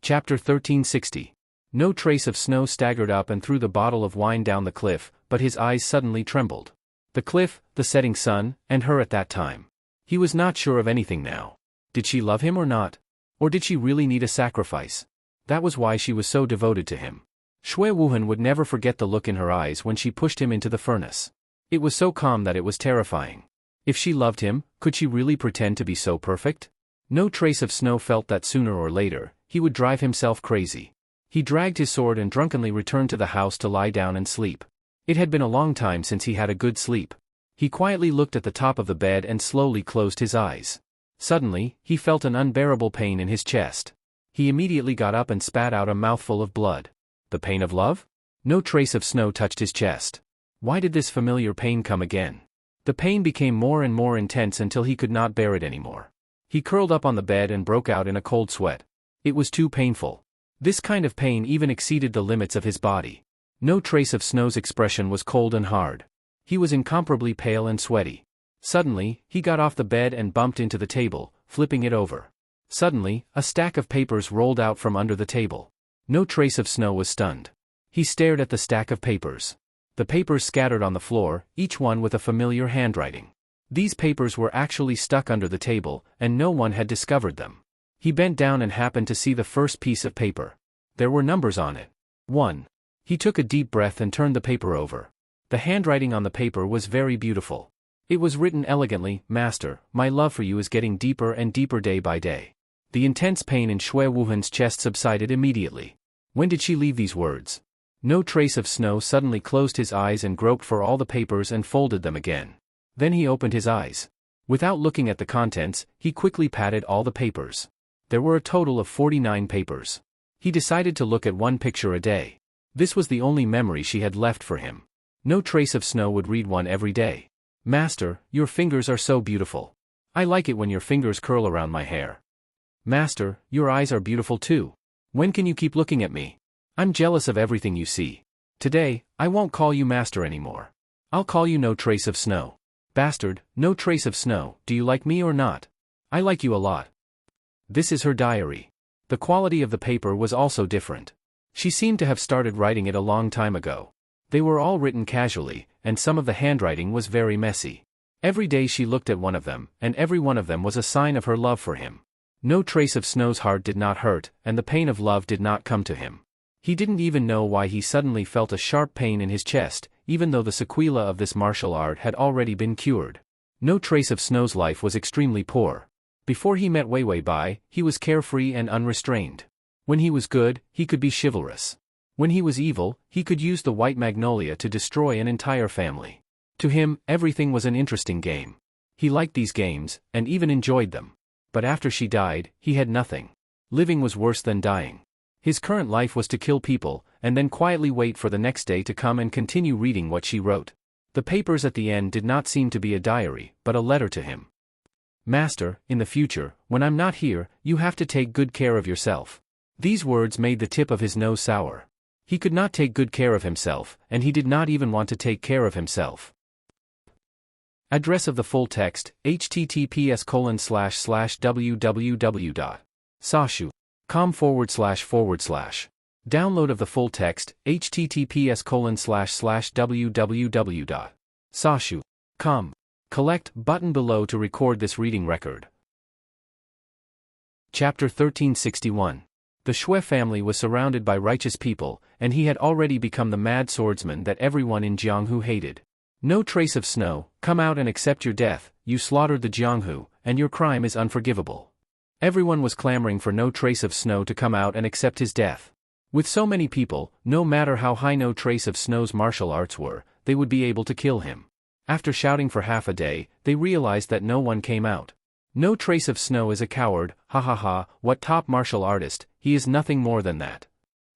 Chapter 1360. No trace of snow staggered up and threw the bottle of wine down the cliff, but his eyes suddenly trembled. The cliff, the setting sun, and her at that time. He was not sure of anything now. Did she love him or not? Or did she really need a sacrifice? That was why she was so devoted to him. Shui Wuhan would never forget the look in her eyes when she pushed him into the furnace. It was so calm that it was terrifying. If she loved him, could she really pretend to be so perfect? No trace of snow felt that sooner or later, he would drive himself crazy. He dragged his sword and drunkenly returned to the house to lie down and sleep. It had been a long time since he had a good sleep. He quietly looked at the top of the bed and slowly closed his eyes. Suddenly, he felt an unbearable pain in his chest. He immediately got up and spat out a mouthful of blood. The pain of love? No trace of snow touched his chest. Why did this familiar pain come again? The pain became more and more intense until he could not bear it anymore. He curled up on the bed and broke out in a cold sweat. It was too painful. This kind of pain even exceeded the limits of his body. No trace of Snow's expression was cold and hard. He was incomparably pale and sweaty. Suddenly, he got off the bed and bumped into the table, flipping it over. Suddenly, a stack of papers rolled out from under the table. No trace of Snow was stunned. He stared at the stack of papers. The papers scattered on the floor, each one with a familiar handwriting. These papers were actually stuck under the table, and no one had discovered them. He bent down and happened to see the first piece of paper. There were numbers on it. 1. He took a deep breath and turned the paper over. The handwriting on the paper was very beautiful. It was written elegantly, "Master, my love for you is getting deeper and deeper day by day." The intense pain in Shui Wuhan's chest subsided immediately. When did she leave these words? No trace of Snow suddenly closed his eyes and groped for all the papers and folded them again. Then he opened his eyes. Without looking at the contents, he quickly patted all the papers. There were a total of 49 papers. He decided to look at one picture a day. This was the only memory she had left for him. No trace of Snow would read one every day. "Master, your fingers are so beautiful. I like it when your fingers curl around my hair." "Master, your eyes are beautiful too. When can you keep looking at me? I'm jealous of everything you see. Today, I won't call you master anymore. I'll call you No Trace of Snow." "Bastard, No Trace of Snow, do you like me or not? I like you a lot." This is her diary. The quality of the paper was also different. She seemed to have started writing it a long time ago. They were all written casually, and some of the handwriting was very messy. Every day she looked at one of them, and every one of them was a sign of her love for him. No trace of Snow's heart did not hurt, and the pain of love did not come to him. He didn't even know why he suddenly felt a sharp pain in his chest, even though the sequela of this martial art had already been cured. No trace of Snow's life was extremely poor. Before he met Wei Bai, he was carefree and unrestrained. When he was good, he could be chivalrous. When he was evil, he could use the white magnolia to destroy an entire family. To him, everything was an interesting game. He liked these games, and even enjoyed them. But after she died, he had nothing. Living was worse than dying. His current life was to kill people, and then quietly wait for the next day to come and continue reading what she wrote. The papers at the end did not seem to be a diary, but a letter to him. "Master, in the future, when I'm not here, you have to take good care of yourself." These words made the tip of his nose sour. He could not take good care of himself, and he did not even want to take care of himself. Address of the full text, https://www.sashu.com//. Download of the full text, https://www.sashu.com. Collect button below to record this reading record. Chapter 1361. The Shui family was surrounded by righteous people, and he had already become the mad swordsman that everyone in Jianghu hated. "No trace of Snow, come out and accept your death, you slaughtered the Jianghu, and your crime is unforgivable." Everyone was clamoring for No Trace of Snow to come out and accept his death. With so many people, no matter how high No Trace of Snow's martial arts were, they would be able to kill him. After shouting for half a day, they realized that no one came out. "No Trace of Snow is a coward, ha ha ha, what top martial artist, he is nothing more than that.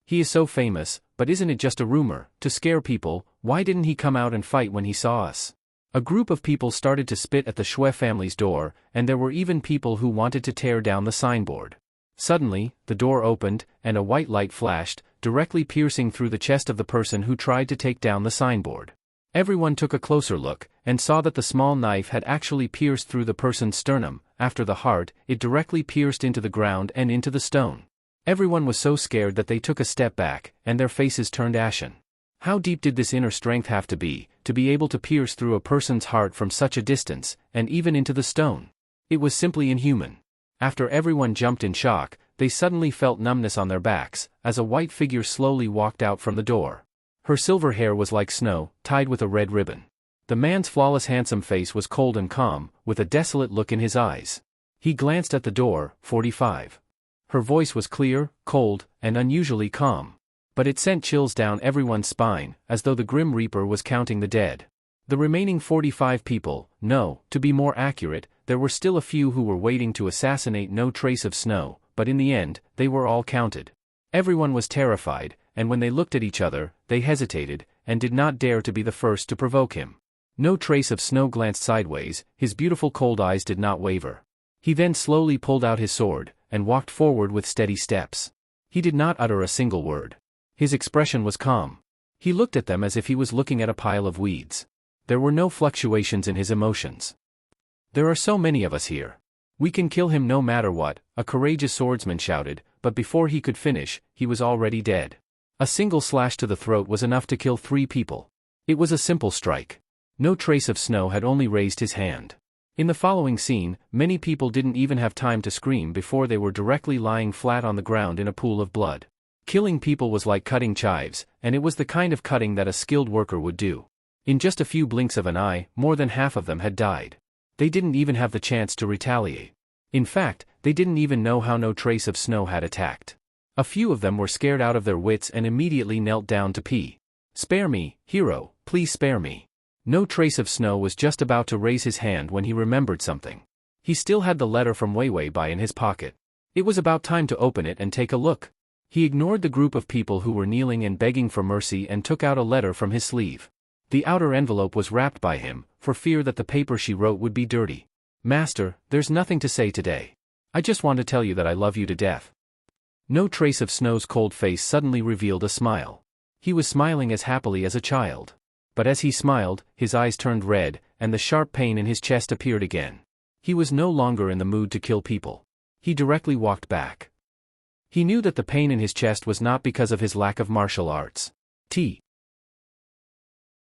He is so famous, but isn't it just a rumor, to scare people? Why didn't he come out and fight when he saw us?" A group of people started to spit at the Shui family's door, and there were even people who wanted to tear down the signboard. Suddenly, the door opened, and a white light flashed, directly piercing through the chest of the person who tried to take down the signboard. Everyone took a closer look, and saw that the small knife had actually pierced through the person's sternum. After the heart, it directly pierced into the ground and into the stone. Everyone was so scared that they took a step back, and their faces turned ashen. How deep did this inner strength have to be able to pierce through a person's heart from such a distance, and even into the stone? It was simply inhuman. After everyone jumped in shock, they suddenly felt numbness on their backs, as a white figure slowly walked out from the door. Her silver hair was like snow, tied with a red ribbon. The man's flawless handsome face was cold and calm, with a desolate look in his eyes. He glanced at the door. 45. Her voice was clear, cold, and unusually calm. But it sent chills down everyone's spine, as though the Grim Reaper was counting the dead. The remaining 45 people, no, to be more accurate, there were still a few who were waiting to assassinate No Trace of Snow, but in the end, they were all counted. Everyone was terrified, and when they looked at each other, they hesitated, and did not dare to be the first to provoke him. No Trace of Snow glanced sideways, his beautiful cold eyes did not waver. He then slowly pulled out his sword, and walked forward with steady steps. He did not utter a single word. His expression was calm. He looked at them as if he was looking at a pile of weeds. There were no fluctuations in his emotions. "There are so many of us here. We can kill him no matter what," a courageous swordsman shouted, but before he could finish, he was already dead. A single slash to the throat was enough to kill 3 people. It was a simple strike. No Trace of Snow had only raised his hand. In the following scene, many people didn't even have time to scream before they were directly lying flat on the ground in a pool of blood. Killing people was like cutting chives, and it was the kind of cutting that a skilled worker would do. In just a few blinks of an eye, more than half of them had died. They didn't even have the chance to retaliate. In fact, they didn't even know how No Trace of Snow had attacked. A few of them were scared out of their wits and immediately knelt down to pee. "Spare me, hero, please spare me." No Trace of Snow was just about to raise his hand when he remembered something. He still had the letter from Weiwei Bai in his pocket. It was about time to open it and take a look. He ignored the group of people who were kneeling and begging for mercy and took out a letter from his sleeve. The outer envelope was wrapped by him, for fear that the paper she wrote would be dirty. "Master, there's nothing to say today. I just want to tell you that I love you to death." No Trace of Snow's cold face suddenly revealed a smile. He was smiling as happily as a child. But as he smiled, his eyes turned red, and the sharp pain in his chest appeared again. He was no longer in the mood to kill people. He directly walked back. He knew that the pain in his chest was not because of his lack of martial arts.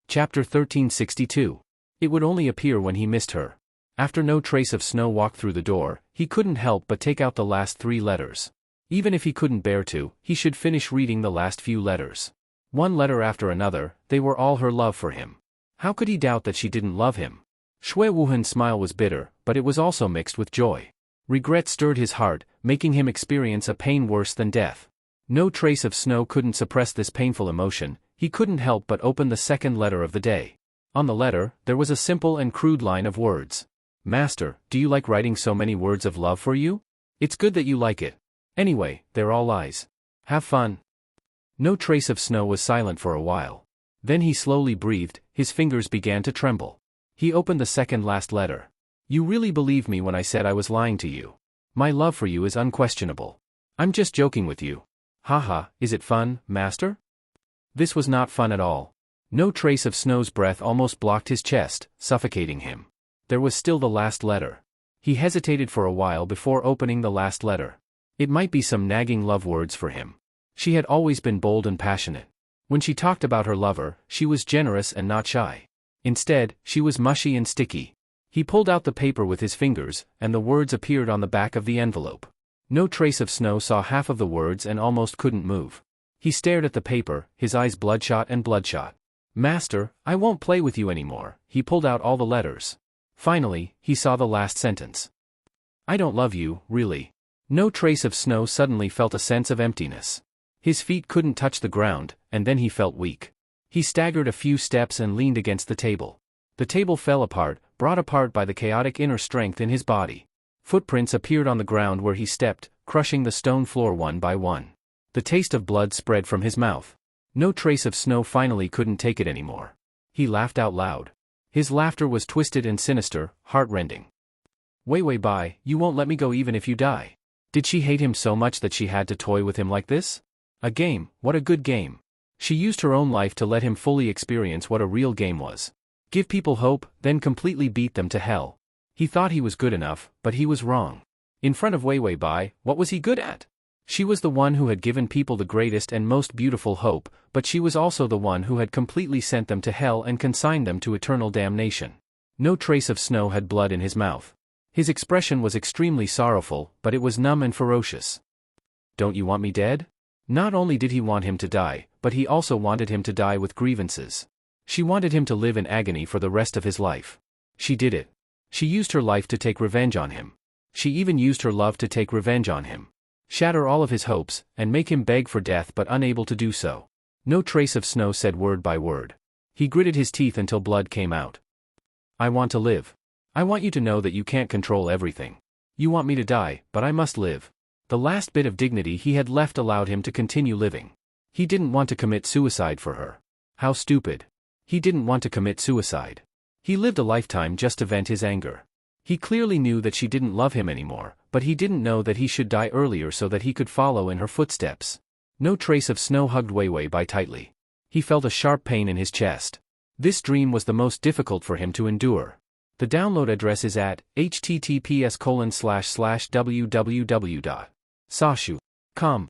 Chapter 1362. It would only appear when he missed her. After No Trace of Snow walked through the door, he couldn't help but take out the last 3 letters. Even if he couldn't bear to, he should finish reading the last few letters. One letter after another, they were all her love for him. How could he doubt that she didn't love him? Shui Wuhan's smile was bitter, but it was also mixed with joy. Regret stirred his heart, making him experience a pain worse than death. No Trace of Snow couldn't suppress this painful emotion. He couldn't help but open the second letter of the day. On the letter, there was a simple and crude line of words. "Master, do you like writing so many words of love for you? It's good that you like it. Anyway, they're all lies. Have fun." No Trace of Snow was silent for a while. Then he slowly breathed, his fingers began to tremble. He opened the second last letter. "You really believe me when I said I was lying to you. My love for you is unquestionable. I'm just joking with you. Haha, is it fun, master?" This was not fun at all. No Trace of Snow's breath almost blocked his chest, suffocating him. There was still the last letter. He hesitated for a while before opening the last letter. It might be some nagging love words for him. She had always been bold and passionate. When she talked about her lover, she was generous and not shy. Instead, she was mushy and sticky. He pulled out the paper with his fingers, and the words appeared on the back of the envelope. No Trace of Snow saw half of the words and almost couldn't move. He stared at the paper, his eyes bloodshot and bloodshot. "Master, I won't play with you anymore." He pulled out all the letters. Finally, he saw the last sentence. "I don't love you, really." No Trace of Snow suddenly felt a sense of emptiness. His feet couldn't touch the ground, and then he felt weak. He staggered a few steps and leaned against the table. The table fell apart, brought apart by the chaotic inner strength in his body. Footprints appeared on the ground where he stepped, crushing the stone floor one by one. The taste of blood spread from his mouth. No Trace of Snow finally couldn't take it anymore. He laughed out loud. His laughter was twisted and sinister, heart-rending. "Weiwei Bai, you won't let me go even if you die." Did she hate him so much that she had to toy with him like this? A game, what a good game. She used her own life to let him fully experience what a real game was. Give people hope, then completely beat them to hell. He thought he was good enough, but he was wrong. In front of Weiwei Bai, what was he good at? She was the one who had given people the greatest and most beautiful hope, but she was also the one who had completely sent them to hell and consigned them to eternal damnation. No trace of Snow had blood in his mouth. His expression was extremely sorrowful, but it was numb and ferocious. "Don't you want me dead?" Not only did he want him to die, but he also wanted him to die with grievances. She wanted him to live in agony for the rest of his life. She did it. She used her life to take revenge on him. She even used her love to take revenge on him. Shatter all of his hopes, and make him beg for death but unable to do so. No trace of Snow said word by word. He gritted his teeth until blood came out. "I want to live. I want you to know that you can't control everything. You want me to die, but I must live." The last bit of dignity he had left allowed him to continue living. He didn't want to commit suicide for her. How stupid. He didn't want to commit suicide. He lived a lifetime just to vent his anger. He clearly knew that she didn't love him anymore, but he didn't know that he should die earlier so that he could follow in her footsteps. No trace of Snow hugged Wei Wei Bai tightly. He felt a sharp pain in his chest. This dream was the most difficult for him to endure. The download address is at https://www.sashu.com.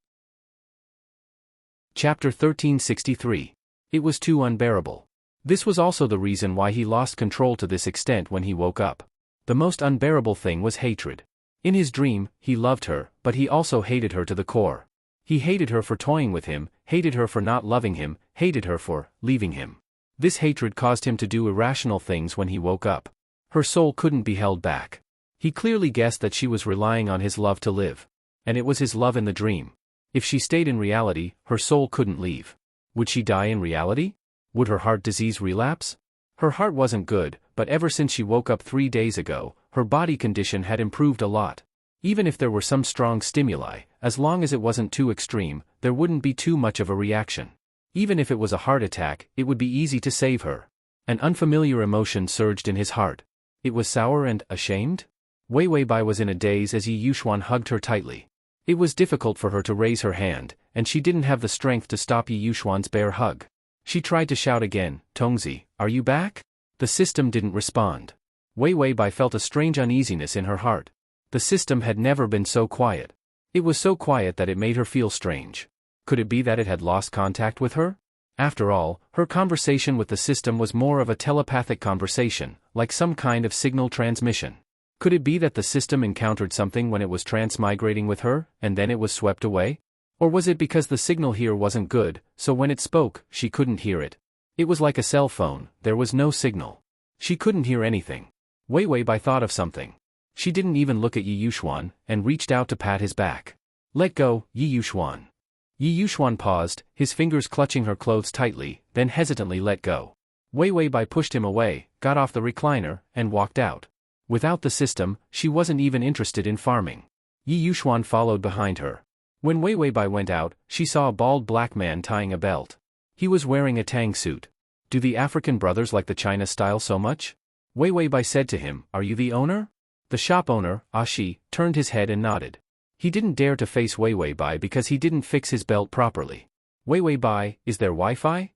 Chapter 1363. It was too unbearable. This was also the reason why he lost control to this extent when he woke up. The most unbearable thing was hatred. In his dream, he loved her, but he also hated her to the core. He hated her for toying with him, hated her for not loving him, hated her for leaving him. This hatred caused him to do irrational things when he woke up. Her soul couldn't be held back. He clearly guessed that she was relying on his love to live. And it was his love in the dream. If she stayed in reality, her soul couldn't leave. Would she die in reality? Would her heart disease relapse? Her heart wasn't good, but ever since she woke up 3 days ago, her body condition had improved a lot. Even if there were some strong stimuli, as long as it wasn't too extreme, there wouldn't be too much of a reaction. Even if it was a heart attack, it would be easy to save her. An unfamiliar emotion surged in his heart. It was sour and ashamed? Wei Wei Bai was in a daze as Yi Yuxuan hugged her tightly. It was difficult for her to raise her hand, and she didn't have the strength to stop Yi Yuxuan's bare hug. She tried to shout again, "Tongzi, are you back?" The system didn't respond. Wei Wei Bai felt a strange uneasiness in her heart. The system had never been so quiet. It was so quiet that it made her feel strange. Could it be that it had lost contact with her? After all, her conversation with the system was more of a telepathic conversation, like some kind of signal transmission. Could it be that the system encountered something when it was transmigrating with her, and then it was swept away? Or was it because the signal here wasn't good, so when it spoke, she couldn't hear it? It was like a cell phone, there was no signal. She couldn't hear anything. Wei Wei Bai thought of something. She didn't even look at Yi Yuxuan, and reached out to pat his back. "Let go, Yi Yuxuan." Yi Yuxuan paused, his fingers clutching her clothes tightly, then hesitantly let go. Wei Wei Bai pushed him away, got off the recliner, and walked out. Without the system, she wasn't even interested in farming. Yi Yuxuan followed behind her. When Wei Wei Bai went out, she saw a bald black man tying a belt. He was wearing a tang suit. "Do the African brothers like the China style so much?" Wei Wei Bai said to him, "Are you the owner?" The shop owner, Shi, turned his head and nodded. He didn't dare to face Wei Wei Bai because he didn't fix his belt properly. "Wei Wei Bai, is there Wi-Fi?"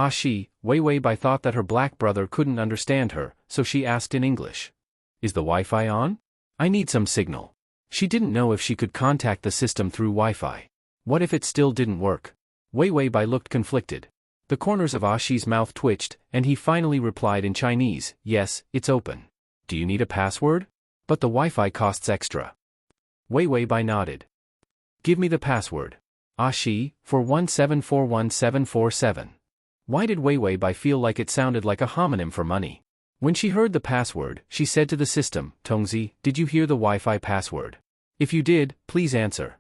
Shi, Wei Wei Bai thought that her black brother couldn't understand her, so she asked in English. "Is the Wi-Fi on? I need some signal." She didn't know if she could contact the system through Wi-Fi. What if it still didn't work? Wei Wei Bai looked conflicted. The corners of Shi's mouth twitched, and he finally replied in Chinese, "Yes, it's open." "Do you need a password?" "But the Wi-Fi costs extra." Wei Wei Bai nodded. "Give me the password." Shi, 417414747. Why did Wei Wei Bai feel like it sounded like a homonym for money? When she heard the password, she said to the system, "Tongzi, did you hear the Wi-Fi password? If you did, please answer."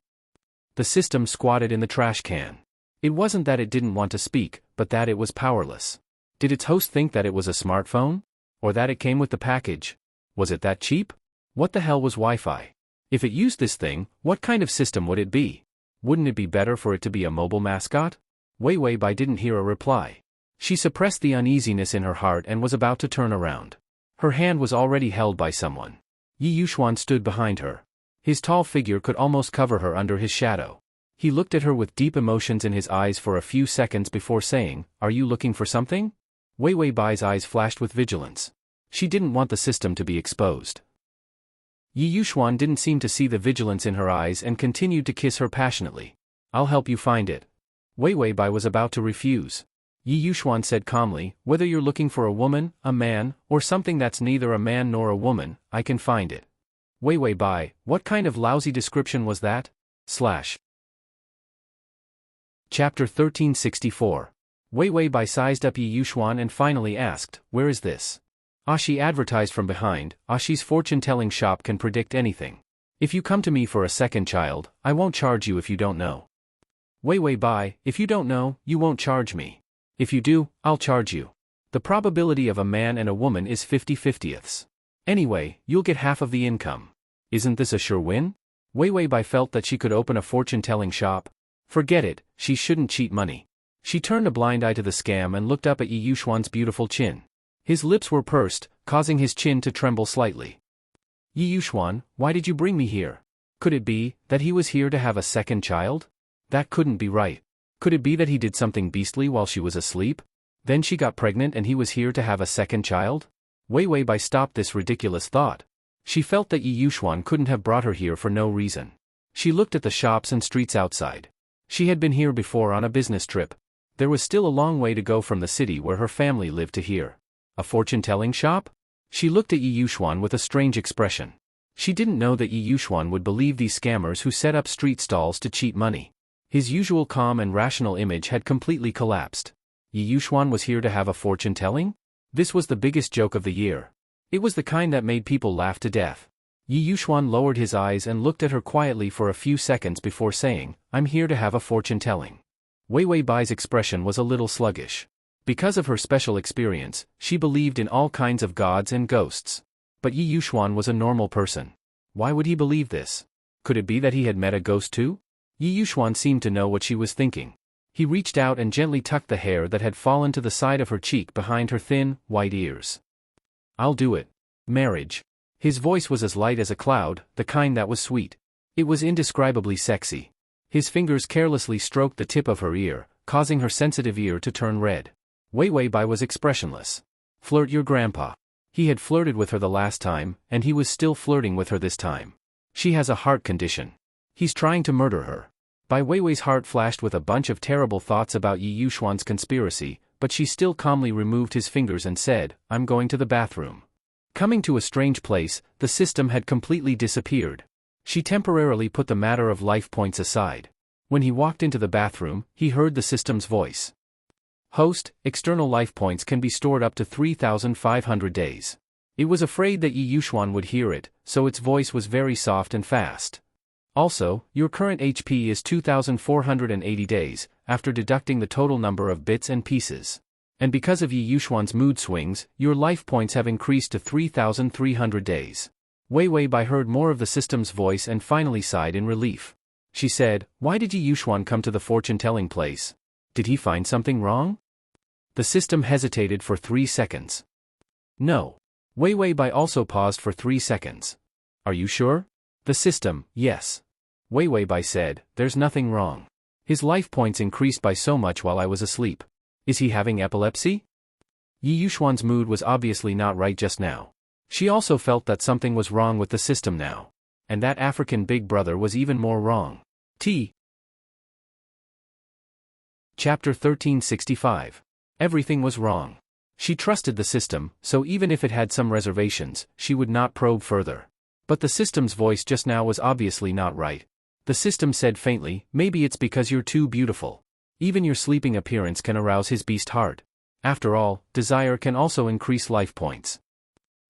The system squatted in the trash can. It wasn't that it didn't want to speak, but that it was powerless. Did its host think that it was a smartphone? Or that it came with the package? Was it that cheap? What the hell was Wi-Fi? If it used this thing, what kind of system would it be? Wouldn't it be better for it to be a mobile mascot? Wei Wei Bai didn't hear a reply. She suppressed the uneasiness in her heart and was about to turn around. Her hand was already held by someone. Yi Yuxuan stood behind her. His tall figure could almost cover her under his shadow. He looked at her with deep emotions in his eyes for a few seconds before saying, "Are you looking for something?" Wei Wei Bai's eyes flashed with vigilance. She didn't want the system to be exposed. Yi Yuxuan didn't seem to see the vigilance in her eyes and continued to kiss her passionately. I'll help you find it. Wei Weibai was about to refuse. Yi Yuxuan said calmly, whether you're looking for a woman, a man, or something that's neither a man nor a woman, I can find it. Wei Weibai, what kind of lousy description was that? Chapter 1364. Wei Weibai sized up Yi Yuxuan and finally asked, where is this? She advertised from behind, She's fortune-telling shop can predict anything. If you come to me for a second child, I won't charge you if you don't know. Wei Weibai, if you don't know, you won't charge me. If you do, I'll charge you. The probability of a man and a woman is 50/50ths. Anyway, you'll get half of the income. Isn't this a sure win? Wei Weibai felt that she could open a fortune-telling shop. Forget it, she shouldn't cheat money. She turned a blind eye to the scam and looked up at Yi Yuxuan's beautiful chin. His lips were pursed, causing his chin to tremble slightly. Yi Yuxuan, why did you bring me here? Could it be that he was here to have a second child? That couldn't be right. Could it be that he did something beastly while she was asleep? Then she got pregnant and he was here to have a second child? Wei Weibai stopped this ridiculous thought. She felt that Yi Yuxuan couldn't have brought her here for no reason. She looked at the shops and streets outside. She had been here before on a business trip. There was still a long way to go from the city where her family lived to here. A fortune-telling shop? She looked at Yi Yuxuan with a strange expression. She didn't know that Yi Yuxuan would believe these scammers who set up street stalls to cheat money. His usual calm and rational image had completely collapsed. Yi Yuxuan was here to have a fortune-telling? This was the biggest joke of the year. It was the kind that made people laugh to death. Yi Yuxuan lowered his eyes and looked at her quietly for a few seconds before saying, I'm here to have a fortune-telling. Wei Weibai's expression was a little sluggish. Because of her special experience, she believed in all kinds of gods and ghosts. But Yi Yuxuan was a normal person. Why would he believe this? Could it be that he had met a ghost too? Yi Yuxuan seemed to know what she was thinking. He reached out and gently tucked the hair that had fallen to the side of her cheek behind her thin, white ears. I'll do it. Marriage. His voice was as light as a cloud, the kind that was sweet. It was indescribably sexy. His fingers carelessly stroked the tip of her ear, causing her sensitive ear to turn red. Wei Weibai was expressionless. Flirt your grandpa. He had flirted with her the last time, and he was still flirting with her this time. She has a heart condition. He's trying to murder her. Bai Weiwei's heart flashed with a bunch of terrible thoughts about Yi Yuxuan's conspiracy, but she still calmly removed his fingers and said, I'm going to the bathroom. Coming to a strange place, the system had completely disappeared. She temporarily put the matter of life points aside. When he walked into the bathroom, he heard the system's voice. Host, external life points can be stored up to 3,500 days. It was afraid that Yi Yuxuan would hear it, so its voice was very soft and fast. Also, your current HP is 2,480 days, after deducting the total number of bits and pieces. And because of Yi Yuxuan's mood swings, your life points have increased to 3,300 days. Wei Weibai heard more of the system's voice and finally sighed in relief. She said, why did Yi Yuxuan come to the fortune-telling place? Did he find something wrong? The system hesitated for 3 seconds. No. Wei Weibai also paused for 3 seconds. Are you sure? The system, yes. Wei Weibai said, there's nothing wrong. His life points increased by so much while I was asleep. Is he having epilepsy? Yi Yuxuan's mood was obviously not right just now. She also felt that something was wrong with the system now. And that African big brother was even more wrong. Chapter 1365. Everything was wrong. She trusted the system, so even if it had some reservations, she would not probe further. But the system's voice just now was obviously not right. The system said faintly, maybe it's because you're too beautiful. Even your sleeping appearance can arouse his beast heart. After all, desire can also increase life points.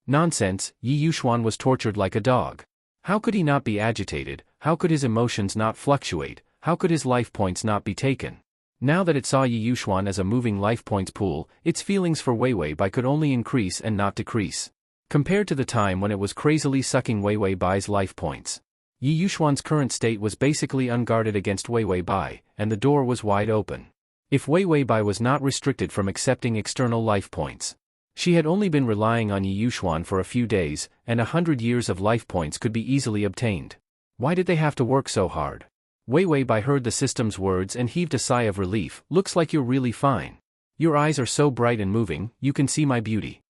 Nonsense, Yi Yuxuan was tortured like a dog. How could he not be agitated? How could his emotions not fluctuate? How could his life points not be taken? Now that it saw Yi Yuxuan as a moving life points pool, its feelings for Wei Weibai could only increase and not decrease. Compared to the time when it was crazily sucking Wei Weibai's life points. Yi Yuxuan's current state was basically unguarded against Wei Weibai, and the door was wide open. If Wei Weibai was not restricted from accepting external life points. She had only been relying on Yi Yuxuan for a few days, and 100 years of life points could be easily obtained. Why did they have to work so hard? Wei Weibai heard the system's words and heaved a sigh of relief. Looks like you're really fine. Your eyes are so bright and moving, you can see my beauty.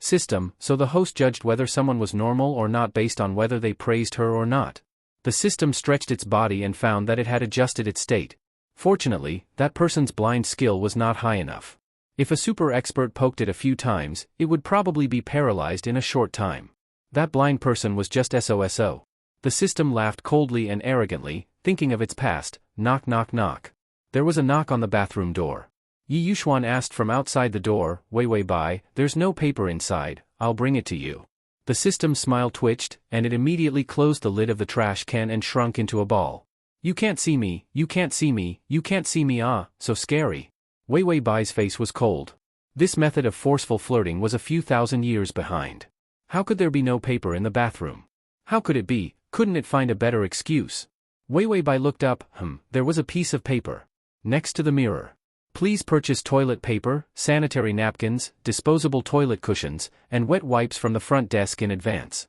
System, so the host judged whether someone was normal or not based on whether they praised her or not. The system stretched its body and found that it had adjusted its state. Fortunately, that person's blind skill was not high enough. If a super expert poked it a few times, it would probably be paralyzed in a short time. That blind person was just SOSO. The system laughed coldly and arrogantly, thinking of its past. Knock knock knock. There was a knock on the bathroom door. Yi Yuxuan asked from outside the door, Wei Bai, there's no paper inside, I'll bring it to you. The system's smile twitched, and it immediately closed the lid of the trash can and shrunk into a ball. You can't see me, you can't see me, you can't see me, so scary. Wei Bai's face was cold. This method of forceful flirting was a few thousand years behind. How could there be no paper in the bathroom? How could it be? Couldn't it find a better excuse? Wei Bai looked up, there was a piece of paper. Next to the mirror. Please purchase toilet paper, sanitary napkins, disposable toilet cushions, and wet wipes from the front desk in advance.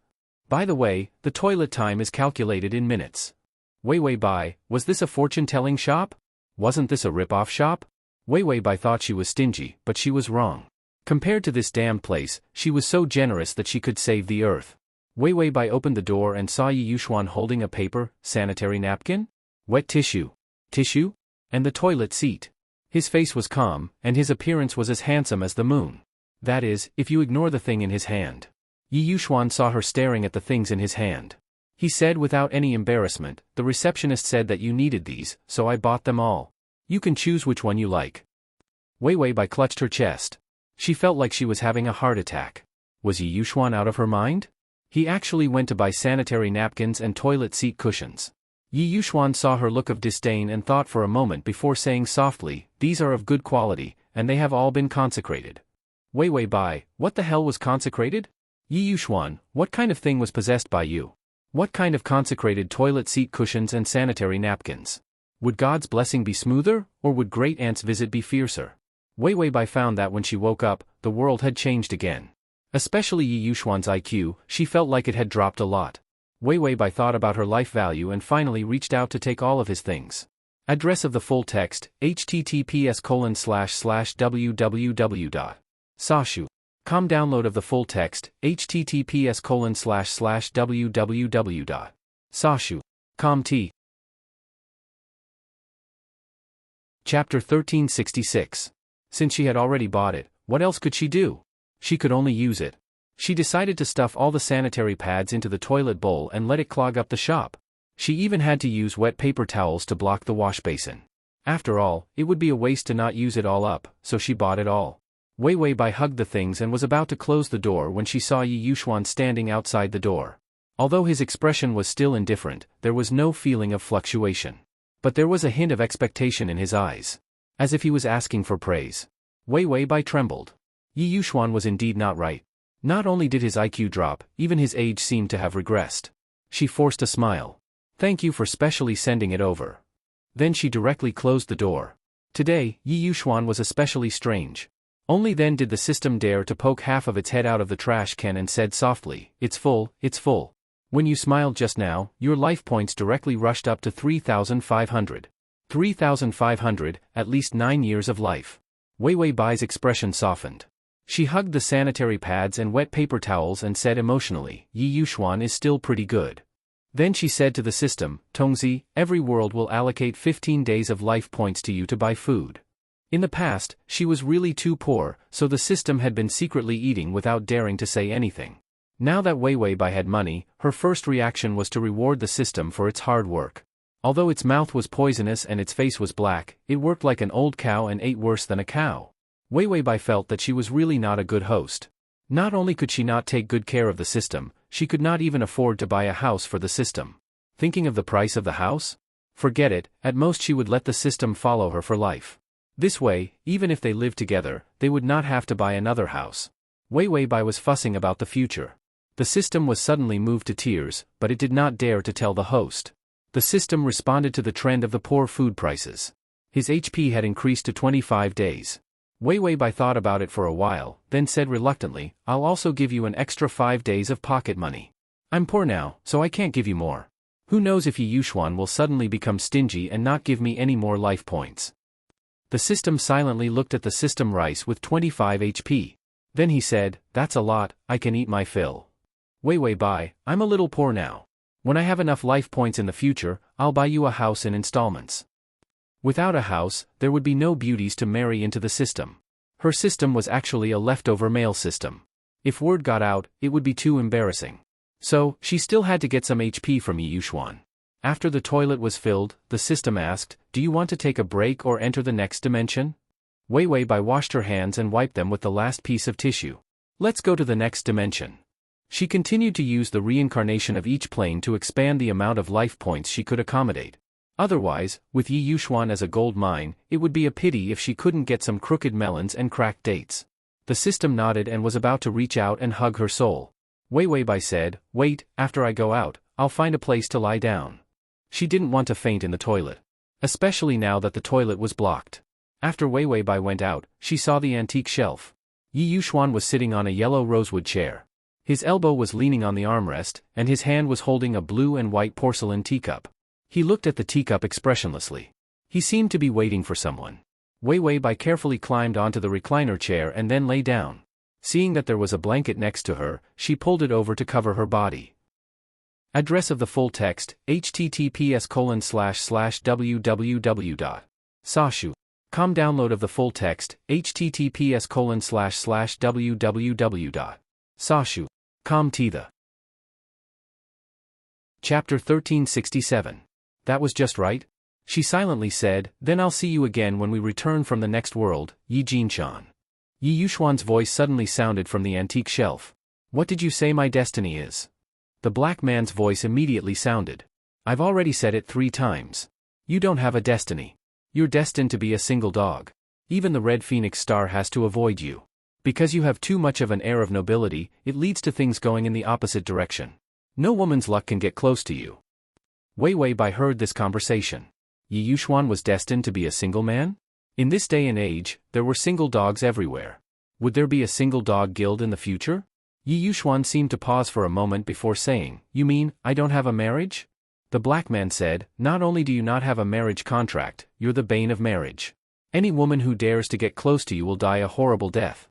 By the way, the toilet time is calculated in minutes. Wei Bai, was this a fortune-telling shop? Wasn't this a rip-off shop? Wei Bai thought she was stingy, but she was wrong. Compared to this damned place, she was so generous that she could save the earth. Wei Bai opened the door and saw Yi Yuxuan holding a paper, sanitary napkin, wet tissue, and the toilet seat. His face was calm, and his appearance was as handsome as the moon. That is, if you ignore the thing in his hand. Yi Yuxuan saw her staring at the things in his hand. He said without any embarrassment, the receptionist said that you needed these, so I bought them all. You can choose which one you like. Wei Bai clutched her chest. She felt like she was having a heart attack. Was Yi Yuxuan out of her mind? He actually went to buy sanitary napkins and toilet seat cushions. Yi Yuxuan saw her look of disdain and thought for a moment before saying softly, these are of good quality, and they have all been consecrated. Wei Bai, what the hell was consecrated? Yi Yuxuan, what kind of thing was possessed by you? What kind of consecrated toilet seat cushions and sanitary napkins? Would God's blessing be smoother, or would Great Aunt's visit be fiercer? Wei Bai found that when she woke up, the world had changed again. Especially Yi Yuxuan's IQ, she felt like it had dropped a lot. Wei Bai thought about her life value and finally reached out to take all of his things. Address of the full text, https://www.sashu.com. Download of the full text, https://www.sashu.com. Chapter 1366. Since she had already bought it, what else could she do? She could only use it. She decided to stuff all the sanitary pads into the toilet bowl and let it clog up the shop. She even had to use wet paper towels to block the wash basin. After all, it would be a waste to not use it all up, so she bought it all. Wei Bai hugged the things and was about to close the door when she saw Yi Yuxuan standing outside the door. Although his expression was still indifferent, there was no feeling of fluctuation. But there was a hint of expectation in his eyes. As if he was asking for praise. Wei Bai trembled. Yi Yuxuan was indeed not right. Not only did his IQ drop, even his age seemed to have regressed. She forced a smile. Thank you for specially sending it over. Then she directly closed the door. Today, Yi Yuxuan was especially strange. Only then did the system dare to poke half of its head out of the trash can and said softly, it's full, it's full. When you smiled just now, your life points directly rushed up to 3,500. 3,500, at least 9 years of life. Wei Bai's expression softened. She hugged the sanitary pads and wet paper towels and said emotionally, Yi Yuxuan is still pretty good. Then she said to the system, Tongzi, every world will allocate 15 days of life points to you to buy food. In the past, she was really too poor, so the system had been secretly eating without daring to say anything. Now that Wei Bai had money, her first reaction was to reward the system for its hard work. Although its mouth was poisonous and its face was black, it worked like an old cow and ate worse than a cow. Wei Bai felt that she was really not a good host. Not only could she not take good care of the system, she could not even afford to buy a house for the system. Thinking of the price of the house? Forget it, at most she would let the system follow her for life. This way, even if they lived together, they would not have to buy another house. Wei Bai was fussing about the future. The system was suddenly moved to tears, but it did not dare to tell the host. The system responded to the trend of the poor food prices. His HP had increased to 25 days. Wei Bai thought about it for a while, then said reluctantly, I'll also give you an extra 5 days of pocket money. I'm poor now, so I can't give you more. Who knows if Yi Yuxuan will suddenly become stingy and not give me any more life points. The system silently looked at the system rice with 25 HP. Then he said, "That's a lot, I can eat my fill. Wei Bai, I'm a little poor now. When I have enough life points in the future, I'll buy you a house in installments." Without a house, there would be no beauties to marry into the system. Her system was actually a leftover male system. If word got out, it would be too embarrassing. So, she still had to get some HP from Yi Yuxuan. After the toilet was filled, the system asked, "Do you want to take a break or enter the next dimension?" Wei Bai washed her hands and wiped them with the last piece of tissue. "Let's go to the next dimension." She continued to use the reincarnation of each plane to expand the amount of life points she could accommodate. Otherwise, with Yi Yuxuan as a gold mine, it would be a pity if she couldn't get some crooked melons and cracked dates. The system nodded and was about to reach out and hug her soul. Wei Bai said, "Wait, after I go out, I'll find a place to lie down." She didn't want to faint in the toilet. Especially now that the toilet was blocked. After Wei Bai went out, she saw the antique shelf. Yi Yuxuan was sitting on a yellow rosewood chair. His elbow was leaning on the armrest, and his hand was holding a blue and white porcelain teacup. He looked at the teacup expressionlessly. He seemed to be waiting for someone. Wei Bai carefully climbed onto the recliner chair and then lay down. Seeing that there was a blanket next to her, she pulled it over to cover her body. Address of the full text, https://www.sashu.com. Download of the full text, https://www.sashu.com. Chapter 1367. That was just right? She silently said, "Then I'll see you again when we return from the next world, Yi Jinshan." Yi Yuxuan's voice suddenly sounded from the antique shelf. "What did you say my destiny is?" The black man's voice immediately sounded. "I've already said it 3 times. You don't have a destiny. You're destined to be a single dog. Even the red phoenix star has to avoid you. Because you have too much of an air of nobility, it leads to things going in the opposite direction. No woman's luck can get close to you." Wei Bai heard this conversation. Yi Yuxuan was destined to be a single man? In this day and age, there were single dogs everywhere. Would there be a single dog guild in the future? Yi Yuxuan seemed to pause for a moment before saying, "You mean, I don't have a marriage?" The black man said, "Not only do you not have a marriage contract, you're the bane of marriage. Any woman who dares to get close to you will die a horrible death."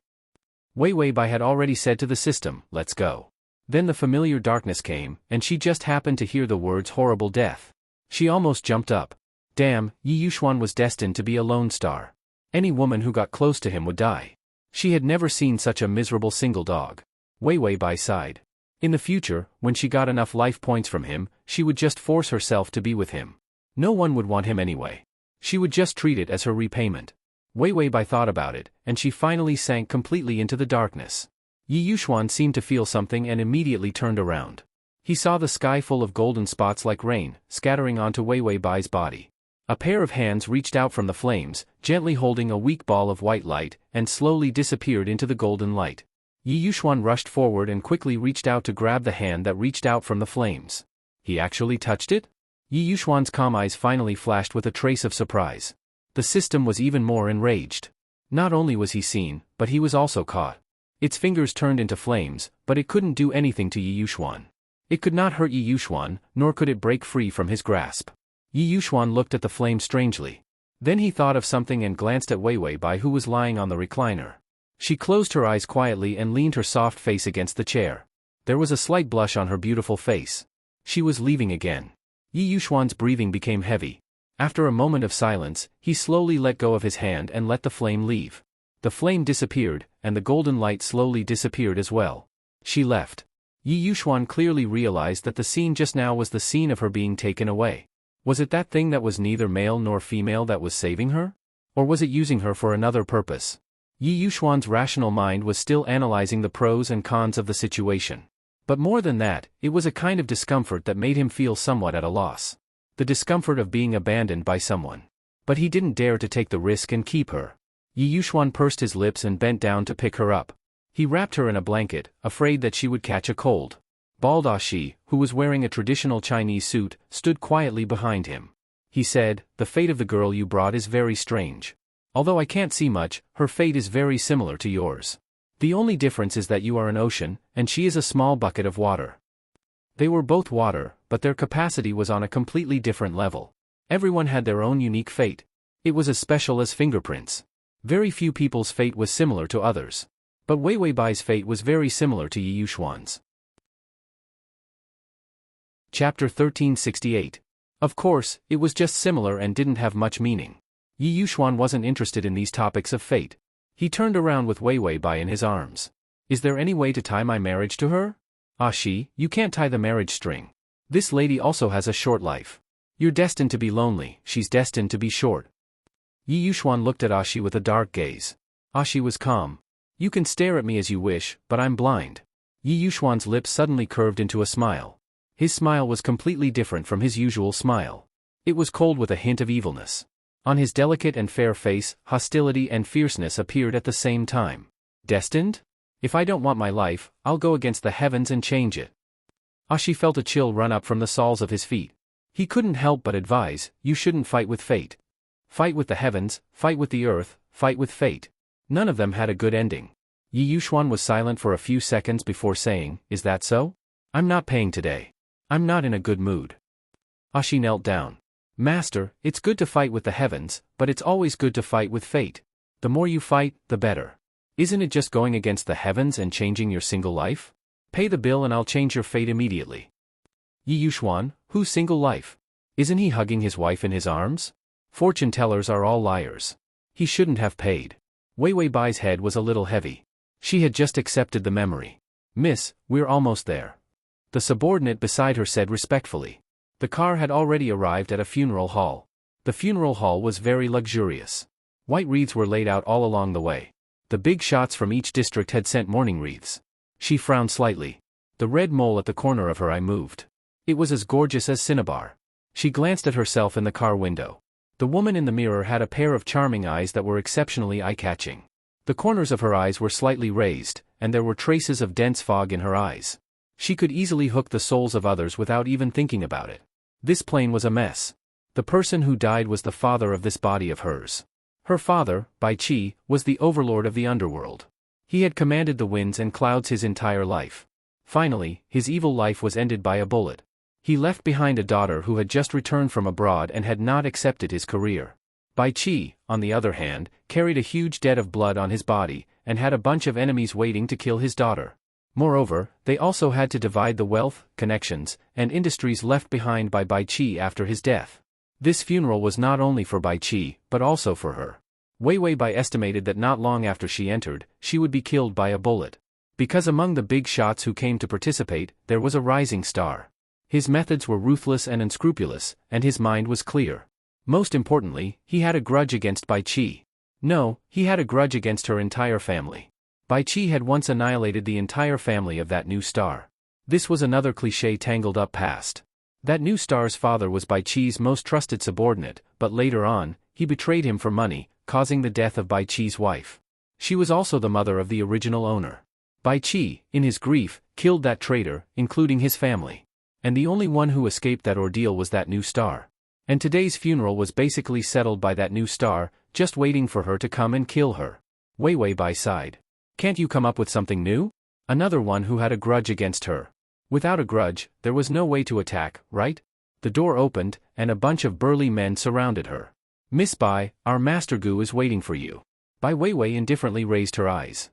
Wei Bai had already said to the system, "Let's go." Then the familiar darkness came, and she just happened to hear the words horrible death. She almost jumped up. Damn, Yi Yuxuan was destined to be a lone star. Any woman who got close to him would die. She had never seen such a miserable single dog. Wei Bai sighed. In the future, when she got enough life points from him, she would just force herself to be with him. No one would want him anyway. She would just treat it as her repayment. Wei Bai thought about it, and she finally sank completely into the darkness. Yi Yuxuan seemed to feel something and immediately turned around. He saw the sky full of golden spots like rain, scattering onto Wei Bai's body. A pair of hands reached out from the flames, gently holding a weak ball of white light, and slowly disappeared into the golden light. Yi Yuxuan rushed forward and quickly reached out to grab the hand that reached out from the flames. He actually touched it? Yi Yuxuan's calm eyes finally flashed with a trace of surprise. The system was even more enraged. Not only was he seen, but he was also caught. Its fingers turned into flames, but it couldn't do anything to Yi Yuxuan. It could not hurt Yi Yuxuan, nor could it break free from his grasp. Yi Yuxuan looked at the flame strangely. Then he thought of something and glanced at Wei Bai, who was lying on the recliner. She closed her eyes quietly and leaned her soft face against the chair. There was a slight blush on her beautiful face. She was leaving again. Yi Yuxuan's breathing became heavy. After a moment of silence, he slowly let go of his hand and let the flame leave. The flame disappeared, and the golden light slowly disappeared as well. She left. Yi Yuxuan clearly realized that the scene just now was the scene of her being taken away. Was it that thing that was neither male nor female that was saving her? Or was it using her for another purpose? Yi Yuxuan's rational mind was still analyzing the pros and cons of the situation. But more than that, it was a kind of discomfort that made him feel somewhat at a loss. The discomfort of being abandoned by someone. But he didn't dare to take the risk and keep her. Yi Yuxuan pursed his lips and bent down to pick her up. He wrapped her in a blanket, afraid that she would catch a cold. Baldashi, who was wearing a traditional Chinese suit, stood quietly behind him. He said, "The fate of the girl you brought is very strange. Although I can't see much, her fate is very similar to yours. The only difference is that you are an ocean, and she is a small bucket of water." They were both water, but their capacity was on a completely different level. Everyone had their own unique fate. It was as special as fingerprints. Very few people's fate was similar to others. But Wei Wei Bai's fate was very similar to Yi Yuxuan's. Chapter 1368. Of course, it was just similar and didn't have much meaning. Yi Yuxuan wasn't interested in these topics of fate. He turned around with Wei Wei Bai in his arms. Is there any way to tie my marriage to her? Ah Shi, you can't tie the marriage string. This lady also has a short life. You're destined to be lonely, she's destined to be short. Yi Yuxuan looked at Ashi with a dark gaze. Ashi was calm. You can stare at me as you wish, but I'm blind. Yi Yuxuan's lips suddenly curved into a smile. His smile was completely different from his usual smile. It was cold with a hint of evilness. On his delicate and fair face, hostility and fierceness appeared at the same time. Destined? If I don't want my life, I'll go against the heavens and change it. Ashi felt a chill run up from the soles of his feet. He couldn't help but advise, you shouldn't fight with fate. Fight with the heavens, fight with the earth, fight with fate. None of them had a good ending. Yi Yuxuan was silent for a few seconds before saying, is that so? I'm not paying today. I'm not in a good mood. Ashi knelt down. Master, it's good to fight with the heavens, but it's always good to fight with fate. The more you fight, the better. Isn't it just going against the heavens and changing your single life? Pay the bill and I'll change your fate immediately. Yi Yuxuan, whose single life? Isn't he hugging his wife in his arms? Fortune tellers are all liars. He shouldn't have paid. Wei Wei Bai's head was a little heavy. She had just accepted the memory. Miss, we're almost there. The subordinate beside her said respectfully. The car had already arrived at a funeral hall. The funeral hall was very luxurious. White wreaths were laid out all along the way. The big shots from each district had sent mourning wreaths. She frowned slightly. The red mole at the corner of her eye moved. It was as gorgeous as cinnabar. She glanced at herself in the car window. The woman in the mirror had a pair of charming eyes that were exceptionally eye-catching. The corners of her eyes were slightly raised, and there were traces of dense fog in her eyes. She could easily hook the souls of others without even thinking about it. This plane was a mess. The person who died was the father of this body of hers. Her father, Bai Qi, was the overlord of the underworld. He had commanded the winds and clouds his entire life. Finally, his evil life was ended by a bullet. He left behind a daughter who had just returned from abroad and had not accepted his career. Bai Qi, on the other hand, carried a huge debt of blood on his body, and had a bunch of enemies waiting to kill his daughter. Moreover, they also had to divide the wealth, connections, and industries left behind by Bai Qi after his death. This funeral was not only for Bai Qi, but also for her. Wei Wei Bai estimated that not long after she entered, she would be killed by a bullet. Because among the big shots who came to participate, there was a rising star. His methods were ruthless and unscrupulous, and his mind was clear. Most importantly, he had a grudge against Bai Qi. No, he had a grudge against her entire family. Bai Qi had once annihilated the entire family of that new star. This was another cliché tangled up past. That new star's father was Bai Qi's most trusted subordinate, but later on, he betrayed him for money, causing the death of Bai Qi's wife. She was also the mother of the original owner. Bai Qi, in his grief, killed that traitor, including his family. And the only one who escaped that ordeal was that new star. And today's funeral was basically settled by that new star, just waiting for her to come and kill her. Wei Wei Bai sighed. Can't you come up with something new? Another one who had a grudge against her. Without a grudge, there was no way to attack, right? The door opened, and a bunch of burly men surrounded her. Miss Bai, our Master Gu is waiting for you. Bai Wei Wei indifferently raised her eyes.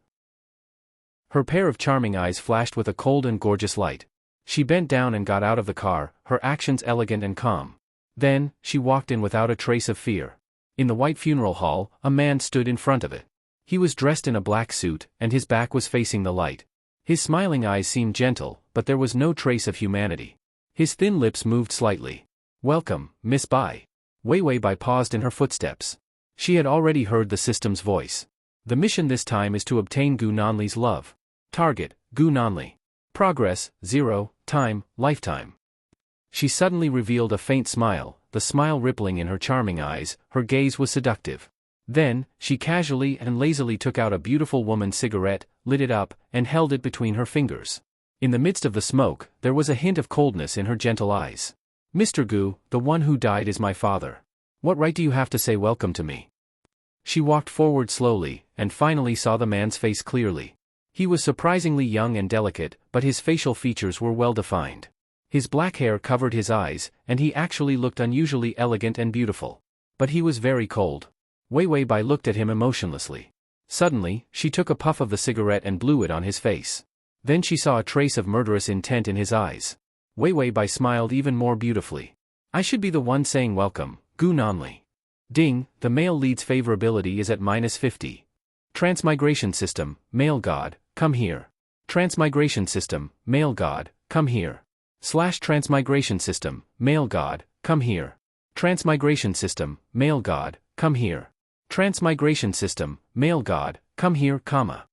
Her pair of charming eyes flashed with a cold and gorgeous light. She bent down and got out of the car, her actions elegant and calm. Then, she walked in without a trace of fear. In the white funeral hall, a man stood in front of it. He was dressed in a black suit, and his back was facing the light. His smiling eyes seemed gentle, but there was no trace of humanity. His thin lips moved slightly. Welcome, Miss Bai. Wei Wei Bai paused in her footsteps. She had already heard the system's voice. The mission this time is to obtain Gu Nanli's love. Target, Gu Nanli. Progress, 0, time, lifetime. She suddenly revealed a faint smile, the smile rippling in her charming eyes, her gaze was seductive. Then, she casually and lazily took out a beautiful woman's cigarette, lit it up, and held it between her fingers. In the midst of the smoke, there was a hint of coldness in her gentle eyes. Mr. Gu, the one who died is my father. What right do you have to say welcome to me? She walked forward slowly, and finally saw the man's face clearly. He was surprisingly young and delicate, but his facial features were well defined. His black hair covered his eyes, and he actually looked unusually elegant and beautiful. But he was very cold. Wei Wei Bai looked at him emotionlessly. Suddenly, she took a puff of the cigarette and blew it on his face. Then she saw a trace of murderous intent in his eyes. Wei Wei Bai smiled even more beautifully. I should be the one saying welcome, Gu Nanli. Ding, the male lead's favorability is at -50. Transmigration system, male god, come here. Transmigration system, male god, come here. Transmigration system, male god, come here. Transmigration system, male god, come here. Transmigration system, male god, come here, comma.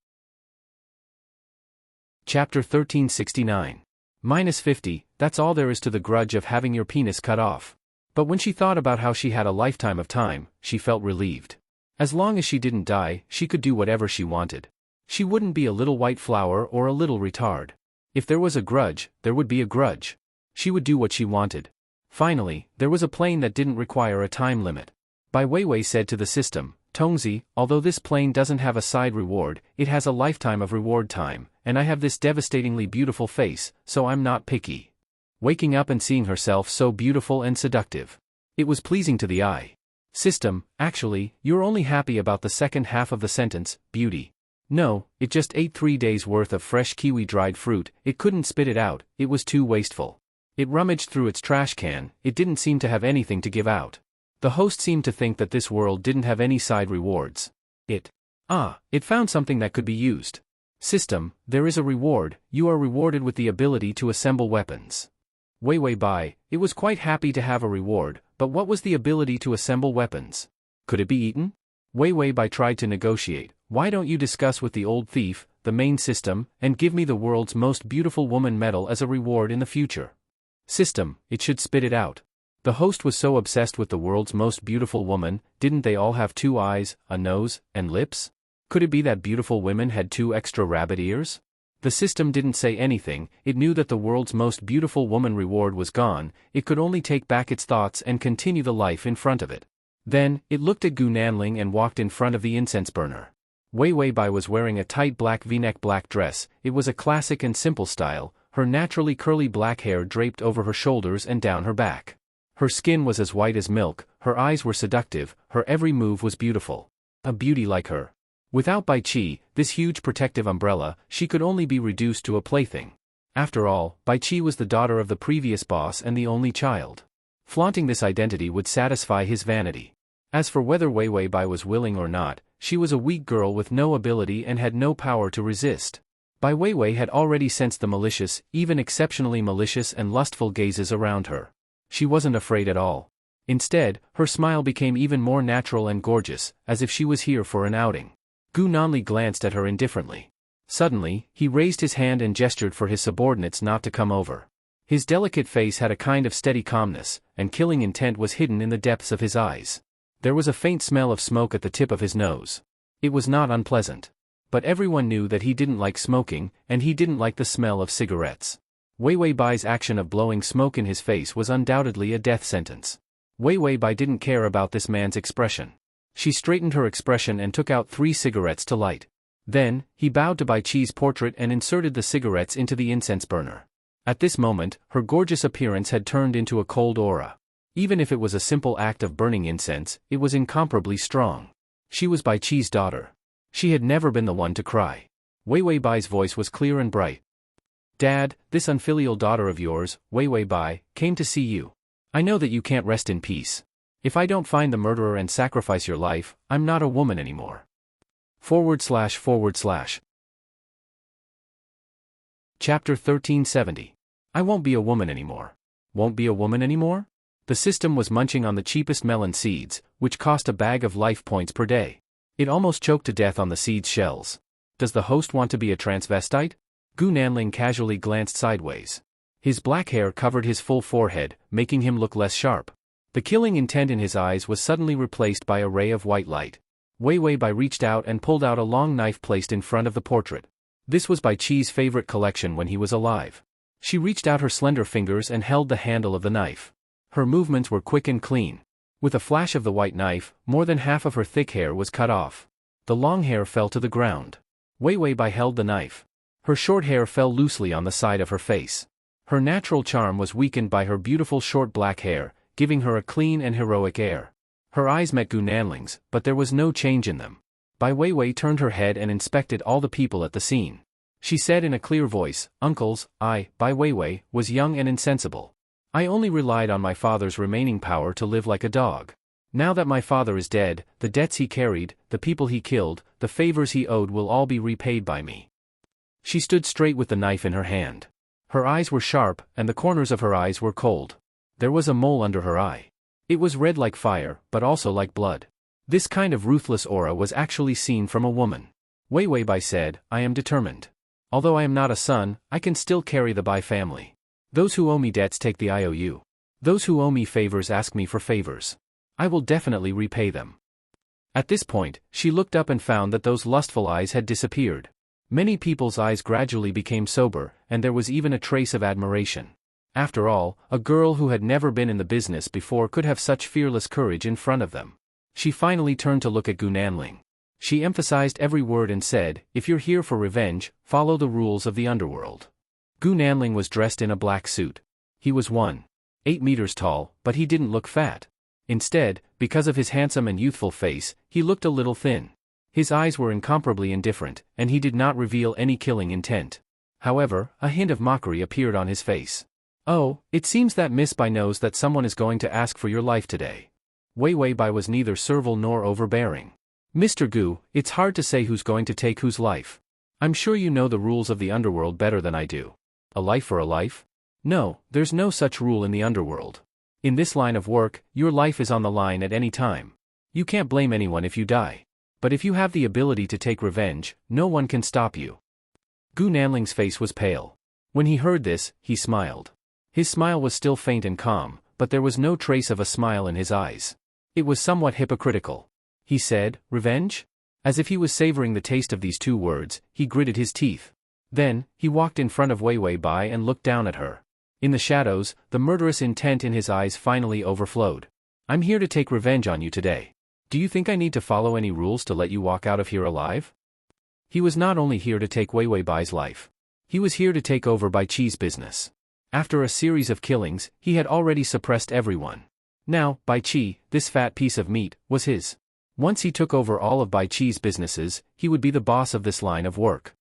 Chapter 1369. -50, that's all there is to the grudge of having your penis cut off. But when she thought about how she had a lifetime of time, she felt relieved. As long as she didn't die, she could do whatever she wanted. She wouldn't be a little white flower or a little retard. If there was a grudge, there would be a grudge. She would do what she wanted. Finally, there was a plane that didn't require a time limit. Bai Weiwei said to the system, Tongzi, although this plane doesn't have a side reward, it has a lifetime of reward time, and I have this devastatingly beautiful face, so I'm not picky. Waking up and seeing herself so beautiful and seductive. It was pleasing to the eye. System, actually, you're only happy about the second half of the sentence, beauty. No, it just ate 3 days worth of fresh kiwi dried fruit, it couldn't spit it out, it was too wasteful. It rummaged through its trash can, it didn't seem to have anything to give out. The host seemed to think that this world didn't have any side rewards. It found something that could be used. System, there is a reward, you are rewarded with the ability to assemble weapons. Weiwei Bai, it was quite happy to have a reward, but what was the ability to assemble weapons? Could it be eaten? Weiwei Bai tried to negotiate, why don't you discuss with the old thief, the main system, and give me the world's most beautiful woman medal as a reward in the future? System, it should spit it out. The host was so obsessed with the world's most beautiful woman, didn't they all have 2 eyes, a nose, and lips? Could it be that beautiful women had 2 extra rabbit ears? The system didn't say anything, it knew that the world's most beautiful woman reward was gone, it could only take back its thoughts and continue the life in front of it. Then, it looked at Gu Nanling and walked in front of the incense burner. Weiwei Bai was wearing a tight black v-neck black dress, it was a classic and simple style, her naturally curly black hair draped over her shoulders and down her back. Her skin was as white as milk, her eyes were seductive, her every move was beautiful. A beauty like her. Without Bai Qi, this huge protective umbrella, she could only be reduced to a plaything. After all, Bai Qi was the daughter of the previous boss and the only child. Flaunting this identity would satisfy his vanity. As for whether Weiwei Bai was willing or not, she was a weak girl with no ability and had no power to resist. Bai Weiwei had already sensed the malicious, even exceptionally malicious and lustful gazes around her. She wasn't afraid at all. Instead, her smile became even more natural and gorgeous, as if she was here for an outing. Gu Nanli glanced at her indifferently. Suddenly, he raised his hand and gestured for his subordinates not to come over. His delicate face had a kind of steady calmness, and killing intent was hidden in the depths of his eyes. There was a faint smell of smoke at the tip of his nose. It was not unpleasant. But everyone knew that he didn't like smoking, and he didn't like the smell of cigarettes. Weiwei Bai's action of blowing smoke in his face was undoubtedly a death sentence. Weiwei Bai didn't care about this man's expression. She straightened her expression and took out 3 cigarettes to light. Then, he bowed to Bai Qi's portrait and inserted the cigarettes into the incense burner. At this moment, her gorgeous appearance had turned into a cold aura. Even if it was a simple act of burning incense, it was incomparably strong. She was Bai Qi's daughter. She had never been the one to cry. Weiwei Bai's voice was clear and bright. Dad, this unfilial daughter of yours, Weiwei Bai, came to see you. I know that you can't rest in peace. If I don't find the murderer and sacrifice your life, I'm not a woman anymore. / Chapter 1370. I won't be a woman anymore. Won't be a woman anymore? The system was munching on the cheapest melon seeds, which cost a bag of life points per day. It almost choked to death on the seed's shells. Does the host want to be a transvestite? Gu Nanling casually glanced sideways. His black hair covered his full forehead, making him look less sharp. The killing intent in his eyes was suddenly replaced by a ray of white light. Weiwei Bai reached out and pulled out a long knife placed in front of the portrait. This was Bai Qi's favorite collection when he was alive. She reached out her slender fingers and held the handle of the knife. Her movements were quick and clean. With a flash of the white knife, more than half of her thick hair was cut off. The long hair fell to the ground. Weiwei Bai held the knife. Her short hair fell loosely on the side of her face. Her natural charm was weakened by her beautiful short black hair, giving her a clean and heroic air. Her eyes met Gu Nanling's, but there was no change in them. Bai Weiwei turned her head and inspected all the people at the scene. She said in a clear voice, "Uncles, I, Bai Weiwei, was young and insensible. I only relied on my father's remaining power to live like a dog. Now that my father is dead, the debts he carried, the people he killed, the favors he owed will all be repaid by me." She stood straight with the knife in her hand. Her eyes were sharp, and the corners of her eyes were cold. There was a mole under her eye. It was red like fire, but also like blood. This kind of ruthless aura was actually seen from a woman. Weiwei Bai said, "I am determined. Although I am not a son, I can still carry the Bai family. Those who owe me debts take the IOU. Those who owe me favors ask me for favors. I will definitely repay them." At this point, she looked up and found that those lustful eyes had disappeared. Many people's eyes gradually became sober, and there was even a trace of admiration. After all, a girl who had never been in the business before could have such fearless courage in front of them. She finally turned to look at Gu Nanling. She emphasized every word and said, "If you're here for revenge, follow the rules of the underworld." Gu Nanling was dressed in a black suit. He was 1.8 meters tall, but he didn't look fat. Instead, because of his handsome and youthful face, he looked a little thin. His eyes were incomparably indifferent, and he did not reveal any killing intent. However, a hint of mockery appeared on his face. "Oh, it seems that Miss Bai knows that someone is going to ask for your life today." Weiwei Bai was neither servile nor overbearing. "Mr. Gu, it's hard to say who's going to take whose life. I'm sure you know the rules of the underworld better than I do. A life for a life? No, there's no such rule in the underworld. In this line of work, your life is on the line at any time. You can't blame anyone if you die. But if you have the ability to take revenge, no one can stop you." Gu Nanling's face was pale. When he heard this, he smiled. His smile was still faint and calm, but there was no trace of a smile in his eyes. It was somewhat hypocritical. He said, "Revenge?" As if he was savoring the taste of these two words, he gritted his teeth. Then, he walked in front of Weiwei Bai and looked down at her. In the shadows, the murderous intent in his eyes finally overflowed. "I'm here to take revenge on you today. Do you think I need to follow any rules to let you walk out of here alive?" He was not only here to take Weiwei Bai's life. He was here to take over Bai Qi's business. After a series of killings, he had already suppressed everyone. Now, Bai Qi, this fat piece of meat, was his. Once he took over all of Bai Qi's businesses, he would be the boss of this line of work.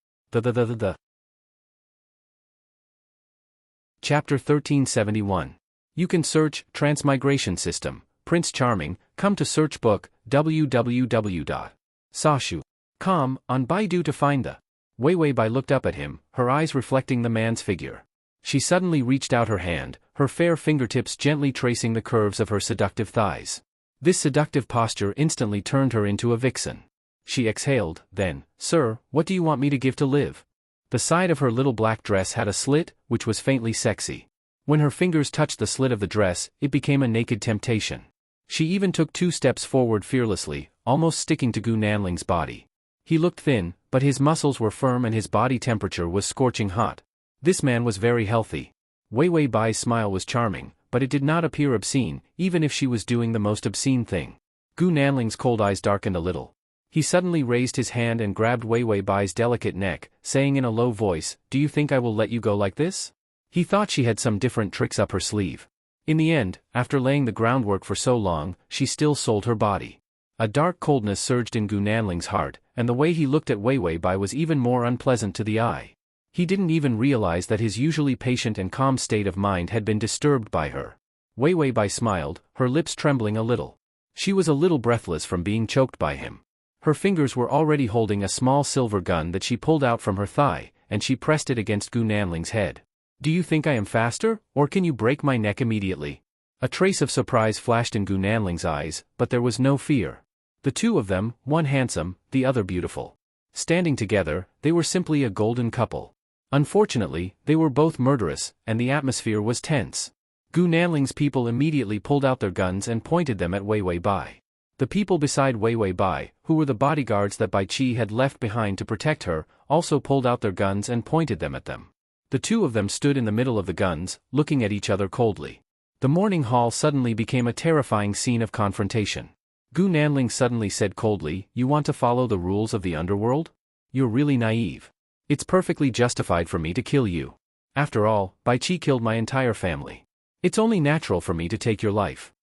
Chapter 1371. You can search, Transmigration System, Prince Charming, come to search book, www.sashu.com, on Baidu to find the. Weiwei Bai looked up at him, her eyes reflecting the man's figure. She suddenly reached out her hand, her fair fingertips gently tracing the curves of her seductive thighs. This seductive posture instantly turned her into a vixen. She exhaled, then, "Sir, what do you want me to give to live?" The side of her little black dress had a slit, which was faintly sexy. When her fingers touched the slit of the dress, it became a naked temptation. She even took 2 steps forward fearlessly, almost sticking to Gu Nanling's body. He looked thin, but his muscles were firm and his body temperature was scorching hot. This man was very healthy. Weiwei Bai's smile was charming, but it did not appear obscene, even if she was doing the most obscene thing. Gu Nanling's cold eyes darkened a little. He suddenly raised his hand and grabbed Weiwei Bai's delicate neck, saying in a low voice, "Do you think I will let you go like this?" He thought she had some different tricks up her sleeve. In the end, after laying the groundwork for so long, she still sold her body. A dark coldness surged in Gu Nanling's heart, and the way he looked at Weiwei Bai was even more unpleasant to the eye. He didn't even realize that his usually patient and calm state of mind had been disturbed by her. Weiwei Bai smiled, her lips trembling a little. She was a little breathless from being choked by him. Her fingers were already holding a small silver gun that she pulled out from her thigh, and she pressed it against Gu Nanling's head. "Do you think I am faster, or can you break my neck immediately?" A trace of surprise flashed in Gu Nanling's eyes, but there was no fear. The two of them, one handsome, the other beautiful. Standing together, they were simply a golden couple. Unfortunately, they were both murderous, and the atmosphere was tense. Gu Nanling's people immediately pulled out their guns and pointed them at Weiwei Bai. The people beside Weiwei Bai, who were the bodyguards that Bai Qi had left behind to protect her, also pulled out their guns and pointed them at them. The two of them stood in the middle of the guns, looking at each other coldly. The morning hall suddenly became a terrifying scene of confrontation. Gu Nanling suddenly said coldly, "You want to follow the rules of the underworld? You're really naive. It's perfectly justified for me to kill you. After all, Bai Qi killed my entire family. It's only natural for me to take your life."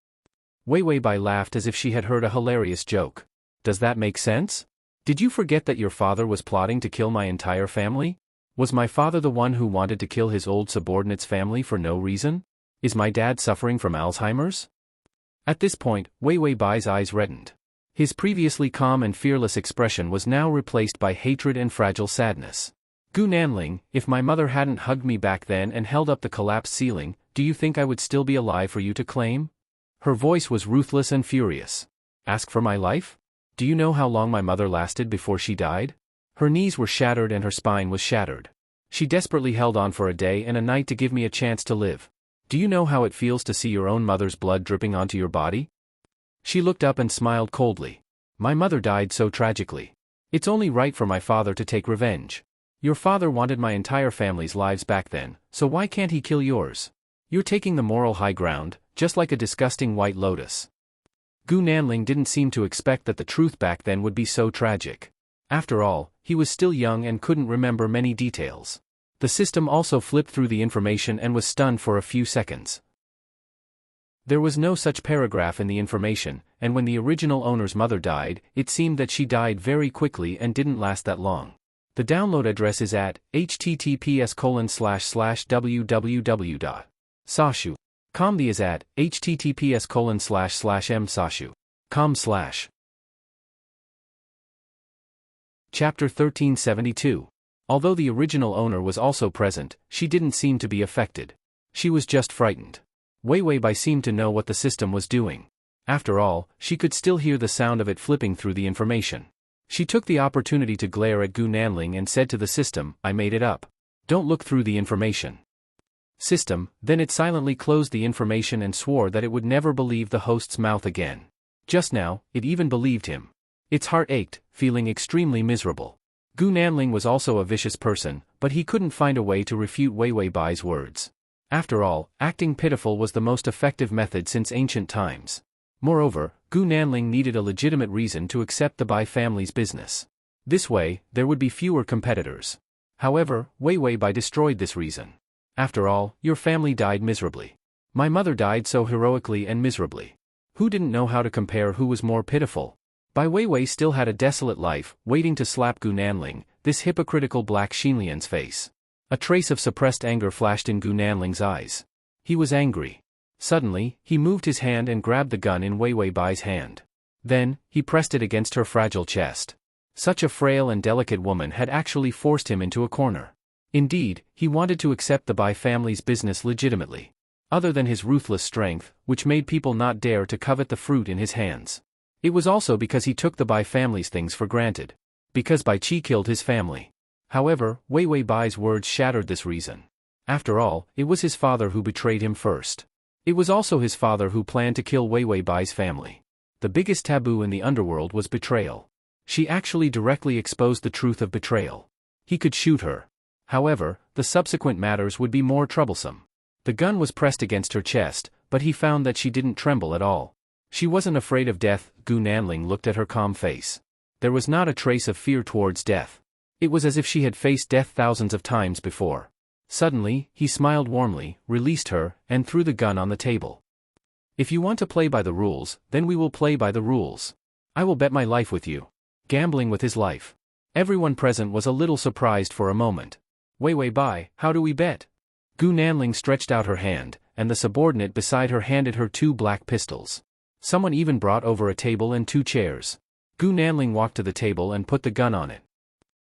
Weiwei Bai laughed as if she had heard a hilarious joke. "Does that make sense?" Did you forget that your father was plotting to kill my entire family? Was my father the one who wanted to kill his old subordinate's family for no reason? Is my dad suffering from Alzheimer's? At this point, Wei Wei Bai's eyes reddened. His previously calm and fearless expression was now replaced by hatred and fragile sadness. Gu Nanling, if my mother hadn't hugged me back then and held up the collapsed ceiling, do you think I would still be alive for you to claim? Her voice was ruthless and furious. Ask for my life? Do you know how long my mother lasted before she died? Her knees were shattered and her spine was shattered. She desperately held on for a day and a night to give me a chance to live. Do you know how it feels to see your own mother's blood dripping onto your body? She looked up and smiled coldly. My mother died so tragically. It's only right for my father to take revenge. Your father wanted my entire family's lives back then, so why can't he kill yours? You're taking the moral high ground, just like a disgusting white lotus. Gu Nanling didn't seem to expect that the truth back then would be so tragic. After all, he was still young and couldn't remember many details. The system also flipped through the information and was stunned for a few seconds. There was no such paragraph in the information, and when the original owner's mother died, it seemed that she died very quickly and didn't last that long. The download address is at https://www.sashu.com. The is at https://msashu.com/. Chapter 1372. Although the original owner was also present, she didn't seem to be affected. She was just frightened. Wei Wei Bai seemed to know what the system was doing. After all, she could still hear the sound of it flipping through the information. She took the opportunity to glare at Gu Nanling and said to the system, I made it up. Don't look through the information. System, then it silently closed the information and swore that it would never believe the host's mouth again. Just now, it even believed him. Its heart ached, feeling extremely miserable. Gu Nanling was also a vicious person, but he couldn't find a way to refute Wei Wei Bai's words. After all, acting pitiful was the most effective method since ancient times. Moreover, Gu Nanling needed a legitimate reason to accept the Bai family's business. This way, there would be fewer competitors. However, Wei Wei Bai destroyed this reason. After all, your family died miserably. My mother died so heroically and miserably. Who didn't know how to compare who was more pitiful? Bai Weiwei still had a desolate life, waiting to slap Gu Nanling, this hypocritical black Xinlian's face. A trace of suppressed anger flashed in Gu Nanling's eyes. He was angry. Suddenly, he moved his hand and grabbed the gun in Wei Wei Bai's hand. Then, he pressed it against her fragile chest. Such a frail and delicate woman had actually forced him into a corner. Indeed, he wanted to accept the Bai family's business legitimately. Other than his ruthless strength, which made people not dare to covet the fruit in his hands. It was also because he took the Bai family's things for granted. Because Bai Qi killed his family. However, Wei Wei Bai's words shattered this reason. After all, it was his father who betrayed him first. It was also his father who planned to kill Wei Wei Bai's family. The biggest taboo in the underworld was betrayal. She actually directly exposed the truth of betrayal. He could shoot her. However, the subsequent matters would be more troublesome. The gun was pressed against her chest, but he found that she didn't tremble at all. She wasn't afraid of death. Gu Nanling looked at her calm face. There was not a trace of fear towards death. It was as if she had faced death thousands of times before. Suddenly, he smiled warmly, released her, and threw the gun on the table. If you want to play by the rules, then we will play by the rules. I will bet my life with you. Gambling with his life. Everyone present was a little surprised for a moment. Wei Wei Bai, how do we bet? Gu Nanling stretched out her hand, and the subordinate beside her handed her 2 black pistols. Someone even brought over a table and 2 chairs. Gu Nanling walked to the table and put the gun on it.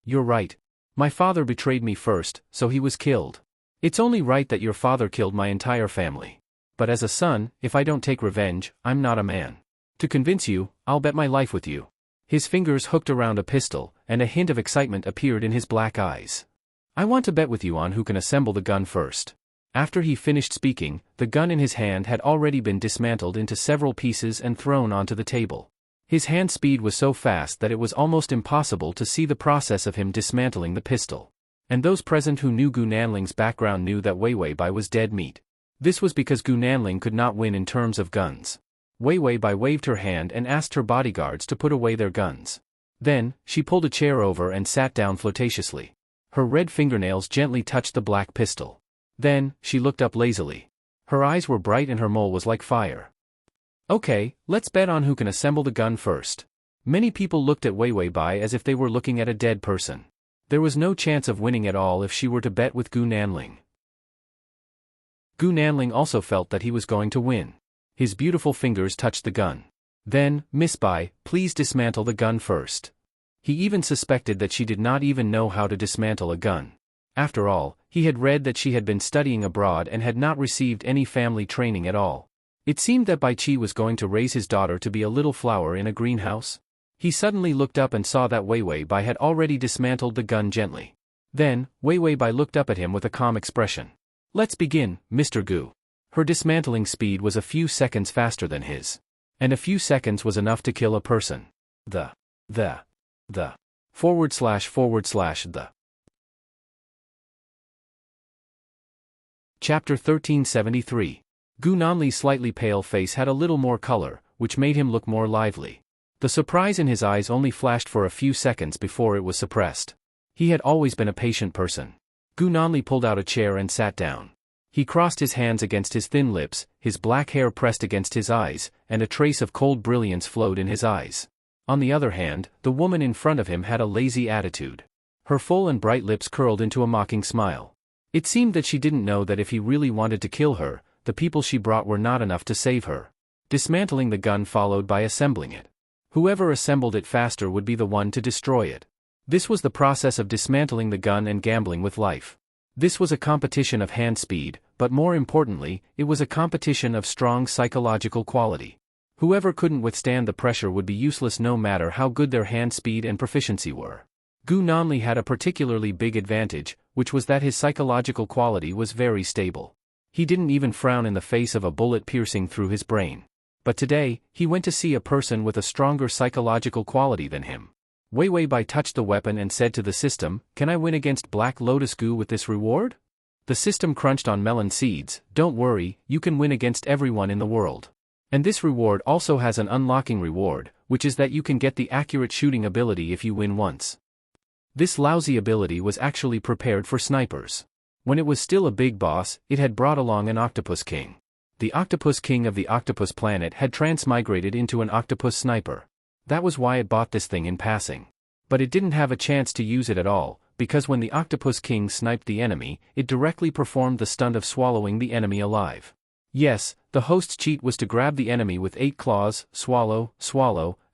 You're right. My father betrayed me first, so he was killed. It's only right that your father killed my entire family. But as a son, if I don't take revenge, I'm not a man. To convince you, I'll bet my life with you. His fingers hooked around a pistol, and a hint of excitement appeared in his black eyes. I want to bet with you on who can assemble the gun first. After he finished speaking, the gun in his hand had already been dismantled into several pieces and thrown onto the table. His hand speed was so fast that it was almost impossible to see the process of him dismantling the pistol. And those present who knew Gu Nanling's background knew that Wei Wei Bai was dead meat. This was because Gu Nanling could not win in terms of guns. Wei Wei Bai waved her hand and asked her bodyguards to put away their guns. Then, she pulled a chair over and sat down flirtatiously. Her red fingernails gently touched the black pistol. Then, she looked up lazily. Her eyes were bright and her mole was like fire. Okay, let's bet on who can assemble the gun first. Many people looked at Wei Bai as if they were looking at a dead person. There was no chance of winning at all if she were to bet with Gu Nanling. Gu Nanling also felt that he was going to win. His beautiful fingers touched the gun. Then, Miss Bai, please dismantle the gun first. He even suspected that she did not even know how to dismantle a gun. After all, he had read that she had been studying abroad and had not received any family training at all. It seemed that Bai Qi was going to raise his daughter to be a little flower in a greenhouse. He suddenly looked up and saw that Wei Bai had already dismantled the gun gently. Then, Wei Bai looked up at him with a calm expression. Let's begin, Mr. Gu. Her dismantling speed was a few seconds faster than his. And a few seconds was enough to kill a person. The. Chapter 1373. Gu Nanli's slightly pale face had a little more color, which made him look more lively. The surprise in his eyes only flashed for a few seconds before it was suppressed. He had always been a patient person. Gu Nanli pulled out a chair and sat down. He crossed his hands against his thin lips, his black hair pressed against his eyes, and a trace of cold brilliance flowed in his eyes. On the other hand, the woman in front of him had a lazy attitude. Her full and bright lips curled into a mocking smile. It seemed that she didn't know that if he really wanted to kill her, the people she brought were not enough to save her. Dismantling the gun followed by assembling it. Whoever assembled it faster would be the one to destroy it. This was the process of dismantling the gun and gambling with life. This was a competition of hand speed, but more importantly, it was a competition of strong psychological quality. Whoever couldn't withstand the pressure would be useless no matter how good their hand speed and proficiency were. Gu Nanli had a particularly big advantage, which was that his psychological quality was very stable. He didn't even frown in the face of a bullet piercing through his brain. But today, he went to see a person with a stronger psychological quality than him. Wei Bai touched the weapon and said to the system, "Can I win against Black Lotus Gu with this reward?" The system crunched on melon seeds. "Don't worry, you can win against everyone in the world. And this reward also has an unlocking reward, which is that you can get the accurate shooting ability if you win once." This lousy ability was actually prepared for snipers. When it was still a big boss, it had brought along an octopus king. The octopus king of the octopus planet had transmigrated into an octopus sniper. That was why it bought this thing in passing. But it didn't have a chance to use it at all, because when the octopus king sniped the enemy, it directly performed the stunt of swallowing the enemy alive. Yes, the host's cheat was to grab the enemy with 8 claws, swallow,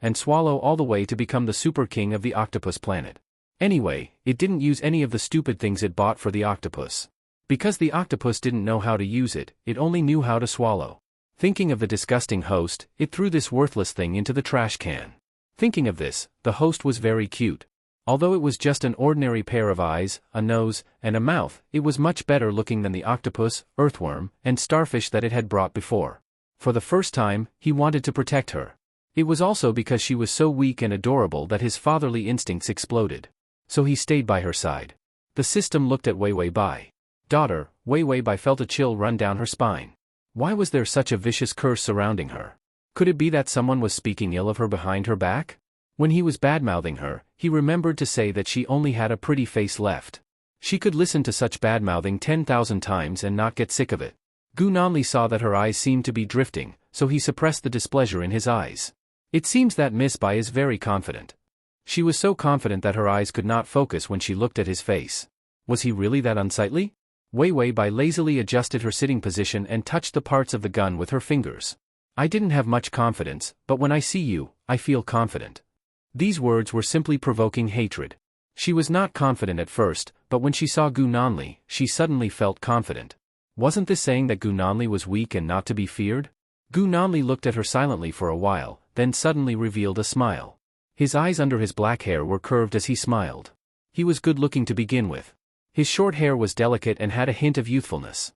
and swallow all the way to become the super king of the octopus planet. Anyway, it didn't use any of the stupid things it bought for the octopus. Because the octopus didn't know how to use it, it only knew how to swallow. Thinking of the disgusting host, it threw this worthless thing into the trash can. Thinking of this, the host was very cute. Although it was just an ordinary pair of eyes, a nose, and a mouth, it was much better looking than the octopus, earthworm, and starfish that it had brought before. For the first time, he wanted to protect her. It was also because she was so weak and adorable that his fatherly instincts exploded. So he stayed by her side. The system looked at Wei Bai. Daughter, Wei Bai felt a chill run down her spine. Why was there such a vicious curse surrounding her? Could it be that someone was speaking ill of her behind her back? When he was badmouthing her, he remembered to say that she only had a pretty face left. She could listen to such badmouthing 10,000 times and not get sick of it. Gu Nanli saw that her eyes seemed to be drifting, so he suppressed the displeasure in his eyes. It seems that Miss Bai is very confident. She was so confident that her eyes could not focus when she looked at his face. Was he really that unsightly? Wei Bai lazily adjusted her sitting position and touched the parts of the gun with her fingers. "I didn't have much confidence, but when I see you, I feel confident." These words were simply provoking hatred. She was not confident at first, but when she saw Gu Nanli, she suddenly felt confident. Wasn't this saying that Gu Nanli was weak and not to be feared? Gu Nanli looked at her silently for a while, then suddenly revealed a smile. His eyes under his black hair were curved as he smiled. He was good-looking to begin with. His short hair was delicate and had a hint of youthfulness.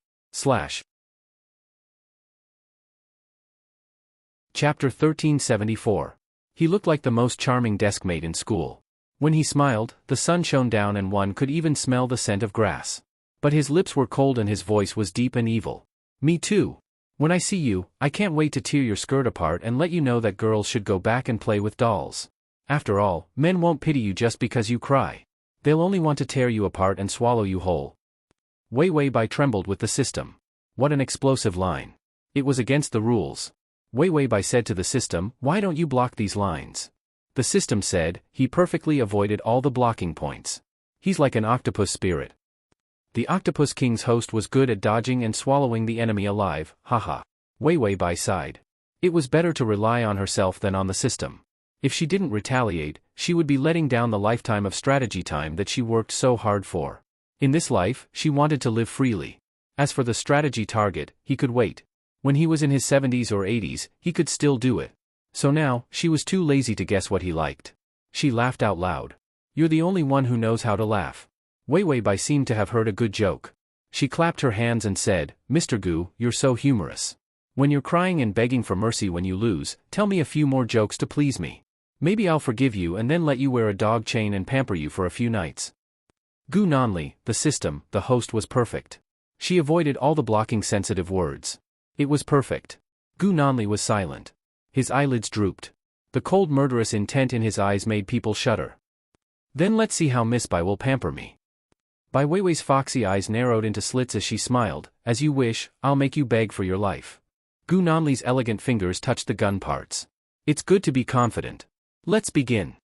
Chapter 1374. He looked like the most charming deskmate in school. When he smiled, the sun shone down and one could even smell the scent of grass. But his lips were cold and his voice was deep and evil. "Me too. When I see you, I can't wait to tear your skirt apart and let you know that girls should go back and play with dolls. After all, men won't pity you just because you cry. They'll only want to tear you apart and swallow you whole." Wei Bai trembled with the system. What an explosive line. It was against the rules. Wei Bai said to the system, "Why don't you block these lines?" The system said, he perfectly avoided all the blocking points. He's like an octopus spirit. The Octopus King's host was good at dodging and swallowing the enemy alive, haha. Wei Wei Bai sighed. It was better to rely on herself than on the system. If she didn't retaliate, she would be letting down the lifetime of strategy time that she worked so hard for. In this life, she wanted to live freely. As for the strategy target, he could wait. When he was in his 70s or 80s, he could still do it. So now, she was too lazy to guess what he liked. She laughed out loud. You're the only one who knows how to laugh. Wei Wei Bai seemed to have heard a good joke. She clapped her hands and said, Mr. Gu, you're so humorous. When you're crying and begging for mercy when you lose, tell me a few more jokes to please me. Maybe I'll forgive you and then let you wear a dog chain and pamper you for a few nights. Gu Nanli, the system, the host was perfect. She avoided all the blocking sensitive words. It was perfect. Gu Nanli was silent. His eyelids drooped. The cold murderous intent in his eyes made people shudder. Then let's see how Miss Bai will pamper me. Bai Weiwei's foxy eyes narrowed into slits as she smiled, as you wish, I'll make you beg for your life. Gu Nanli's elegant fingers touched the gun parts. It's good to be confident. Let's begin.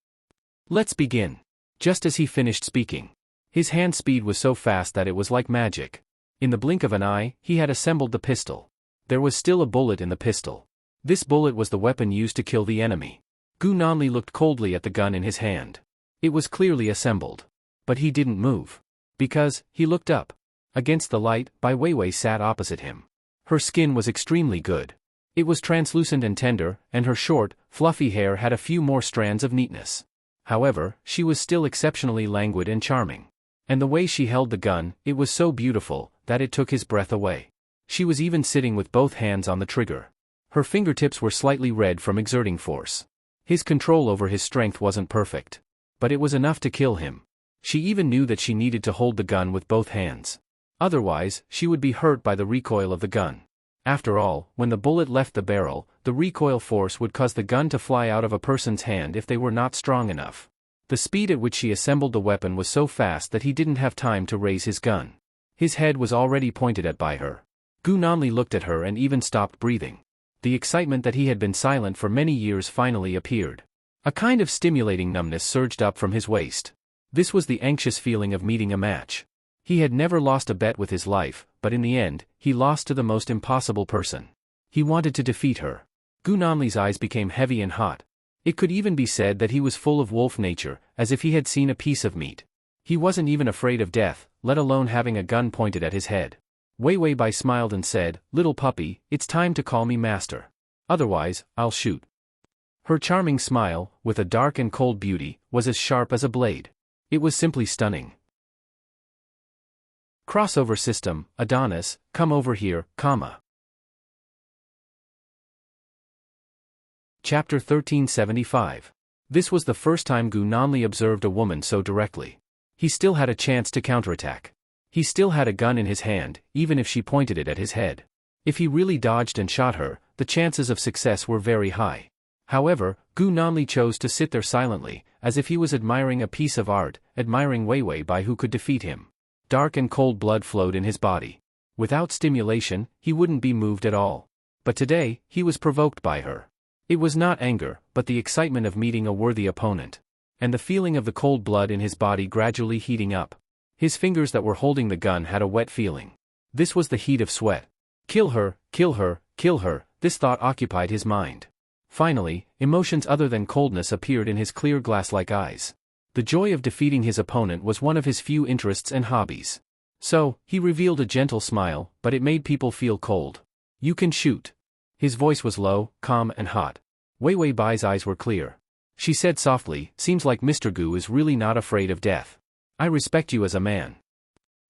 Let's begin. Just as he finished speaking. His hand speed was so fast that it was like magic. In the blink of an eye, he had assembled the pistol. There was still a bullet in the pistol. This bullet was the weapon used to kill the enemy. Gu Nanli looked coldly at the gun in his hand. It was clearly assembled. But he didn't move. Because, he looked up. Against the light, Bai Weiwei sat opposite him. Her skin was extremely good. It was translucent and tender, and her short, fluffy hair had a few more strands of neatness. However, she was still exceptionally languid and charming. And the way she held the gun, it was so beautiful, that it took his breath away. She was even sitting with both hands on the trigger. Her fingertips were slightly red from exerting force. His control over his strength wasn't perfect. But it was enough to kill him. She even knew that she needed to hold the gun with both hands. Otherwise, she would be hurt by the recoil of the gun. After all, when the bullet left the barrel, the recoil force would cause the gun to fly out of a person's hand if they were not strong enough. The speed at which she assembled the weapon was so fast that he didn't have time to raise his gun. His head was already pointed at by her. Gu Nanli looked at her and even stopped breathing. The excitement that he had been silent for many years finally appeared. A kind of stimulating numbness surged up from his waist. This was the anxious feeling of meeting a match. He had never lost a bet with his life, but in the end, he lost to the most impossible person. He wanted to defeat her. Gu Nanli's eyes became heavy and hot. It could even be said that he was full of wolf nature, as if he had seen a piece of meat. He wasn't even afraid of death, let alone having a gun pointed at his head. Wei Wei Bai smiled and said, "Little puppy, it's time to call me master. Otherwise, I'll shoot." Her charming smile, with a dark and cold beauty, was as sharp as a blade. It was simply stunning. Crossover system, Adonis, come over here, comma. Chapter 1375. This was the first time Gu Nanli observed a woman so directly. He still had a chance to counterattack. He still had a gun in his hand, even if she pointed it at his head. If he really dodged and shot her, the chances of success were very high. However, Gu Nanli chose to sit there silently, as if he was admiring a piece of art, admiring Wei Wei Bai who could defeat him. Dark and cold blood flowed in his body. Without stimulation, he wouldn't be moved at all. But today, he was provoked by her. It was not anger, but the excitement of meeting a worthy opponent. And the feeling of the cold blood in his body gradually heating up. His fingers that were holding the gun had a wet feeling. This was the heat of sweat. Kill her, kill her, kill her, this thought occupied his mind. Finally, emotions other than coldness appeared in his clear glass-like eyes. The joy of defeating his opponent was one of his few interests and hobbies. So, he revealed a gentle smile, but it made people feel cold. You can shoot. His voice was low, calm and hot. Wei Wei Bai's eyes were clear. She said softly, "Seems like Mr. Gu is really not afraid of death. I respect you as a man."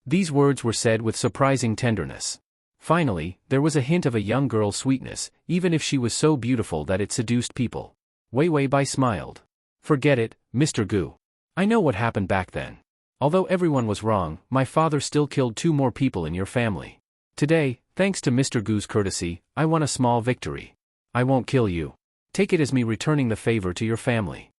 These words were said with surprising tenderness. Finally, there was a hint of a young girl's sweetness, even if she was so beautiful that it seduced people. Wei Wei Bai smiled. "Forget it, Mr. Gu. I know what happened back then. Although everyone was wrong, my father still killed 2 more people in your family. Today, thanks to Mr. Gu's courtesy, I won a small victory. I won't kill you. Take it as me returning the favor to your family."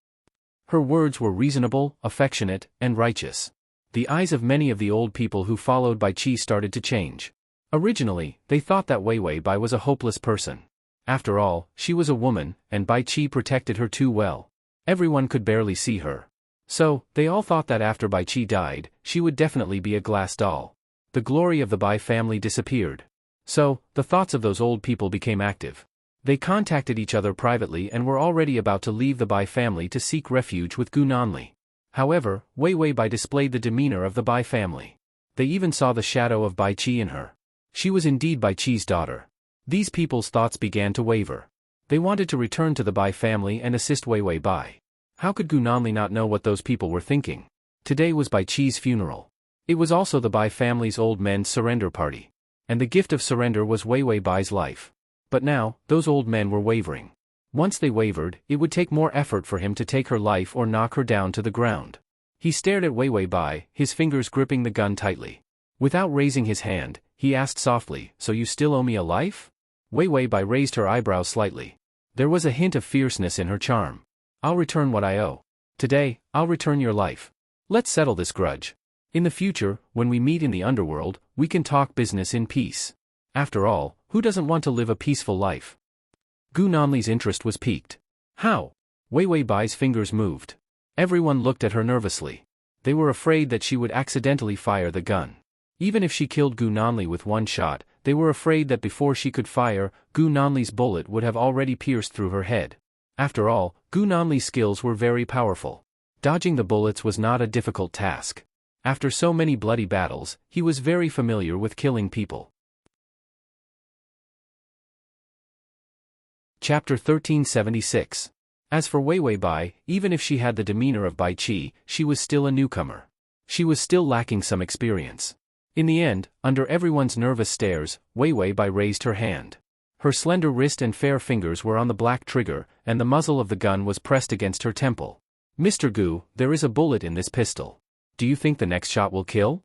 Her words were reasonable, affectionate, and righteous. The eyes of many of the old people who followed Bai Qi started to change. Originally, they thought that Wei Wei Bai was a hopeless person. After all, she was a woman, and Bai Qi protected her too well. Everyone could barely see her. So, they all thought that after Bai Qi died, she would definitely be a glass doll. The glory of the Bai family disappeared. So, the thoughts of those old people became active. They contacted each other privately and were already about to leave the Bai family to seek refuge with Gu Nanli. However, Wei Wei Bai displayed the demeanor of the Bai family. They even saw the shadow of Bai Qi in her. She was indeed Bai Qi's daughter. These people's thoughts began to waver. They wanted to return to the Bai family and assist Wei Wei Bai. How could Gu Nanli not know what those people were thinking? Today was Bai Qi's funeral. It was also the Bai family's old men's surrender party. And the gift of surrender was Wei Wei Bai's life. But now, those old men were wavering. Once they wavered, it would take more effort for him to take her life or knock her down to the ground. He stared at Wei Wei Bai, his fingers gripping the gun tightly. Without raising his hand, he asked softly, "So you still owe me a life?" Wei Wei Bai raised her eyebrows slightly. There was a hint of fierceness in her charm. "I'll return what I owe. Today, I'll return your life. Let's settle this grudge. In the future, when we meet in the underworld, we can talk business in peace. After all, who doesn't want to live a peaceful life?" Gu Nanli's interest was piqued. "How?" Wei Wei Bai's fingers moved. Everyone looked at her nervously. They were afraid that she would accidentally fire the gun. Even if she killed Gu Nanli with one shot, they were afraid that before she could fire, Gu Nanli's bullet would have already pierced through her head. After all, Gu Nanli's skills were very powerful. Dodging the bullets was not a difficult task. After so many bloody battles, he was very familiar with killing people. Chapter 1376. As for Wei Wei Bai, even if she had the demeanor of Bai Qi, she was still a newcomer. She was still lacking some experience. In the end, under everyone's nervous stares, Wei Wei Bai raised her hand. Her slender wrist and fair fingers were on the black trigger, and the muzzle of the gun was pressed against her temple. "Mr. Gu, there is a bullet in this pistol. Do you think the next shot will kill?"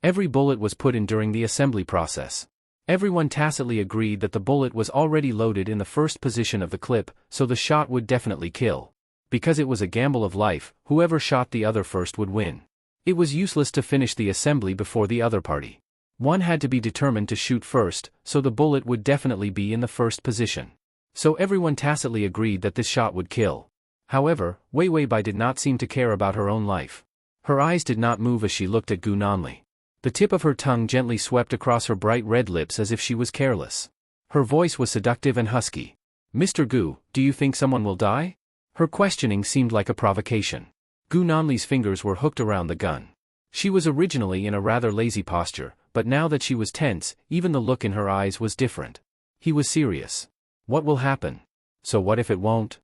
Every bullet was put in during the assembly process. Everyone tacitly agreed that the bullet was already loaded in the first position of the clip, so the shot would definitely kill. Because it was a gamble of life, whoever shot the other first would win. It was useless to finish the assembly before the other party. One had to be determined to shoot first, so the bullet would definitely be in the first position. So everyone tacitly agreed that this shot would kill. However, Wei Wei Bai did not seem to care about her own life. Her eyes did not move as she looked at Gu Nanli. The tip of her tongue gently swept across her bright red lips as if she was careless. Her voice was seductive and husky. "Mr. Gu, do you think someone will die?" Her questioning seemed like a provocation. Gu Nanli's fingers were hooked around the gun. She was originally in a rather lazy posture, but now that she was tense, even the look in her eyes was different. He was serious. "What will happen? So what if it won't?"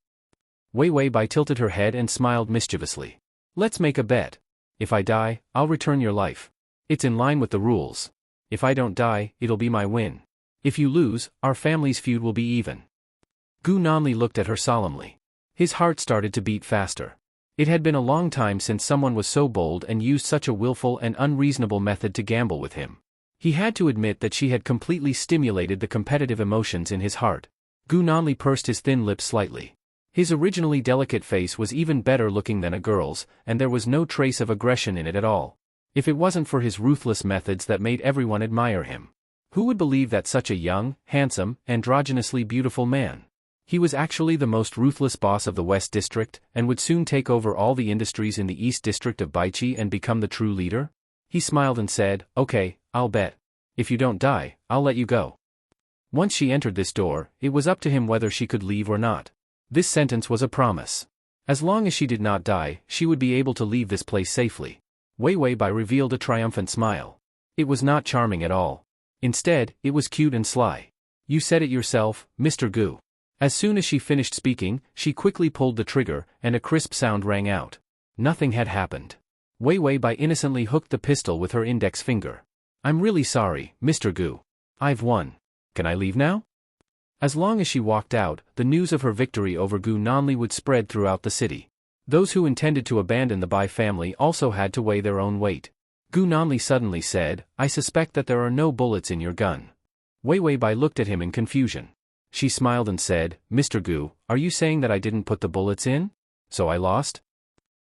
Wei Wei Bai tilted her head and smiled mischievously. "Let's make a bet. If I die, I'll return your life. It's in line with the rules. If I don't die, it'll be my win. If you lose, our family's feud will be even." Gu Nanli looked at her solemnly. His heart started to beat faster. It had been a long time since someone was so bold and used such a willful and unreasonable method to gamble with him. He had to admit that she had completely stimulated the competitive emotions in his heart. Gu Nanli pursed his thin lips slightly. His originally delicate face was even better looking than a girl's, and there was no trace of aggression in it at all. If it wasn't for his ruthless methods that made everyone admire him. Who would believe that such a young, handsome, androgynously beautiful man? He was actually the most ruthless boss of the West District, and would soon take over all the industries in the East District of Baichi and become the true leader? He smiled and said, "Okay, I'll bet. If you don't die, I'll let you go." Once she entered this door, it was up to him whether she could leave or not. This sentence was a promise. As long as she did not die, she would be able to leave this place safely. Wei Wei Bai revealed a triumphant smile. It was not charming at all. Instead, it was cute and sly. "You said it yourself, Mr. Gu." As soon as she finished speaking, she quickly pulled the trigger, and a crisp sound rang out. Nothing had happened. Wei Wei Bai innocently hooked the pistol with her index finger. "I'm really sorry, Mr. Gu. I've won. Can I leave now?" As long as she walked out, the news of her victory over Gu Nanli would spread throughout the city. Those who intended to abandon the Bai family also had to weigh their own weight. Gu Nanli suddenly said, "I suspect that there are no bullets in your gun." Wei Wei Bai looked at him in confusion. She smiled and said, "Mr. Gu, are you saying that I didn't put the bullets in? So I lost?"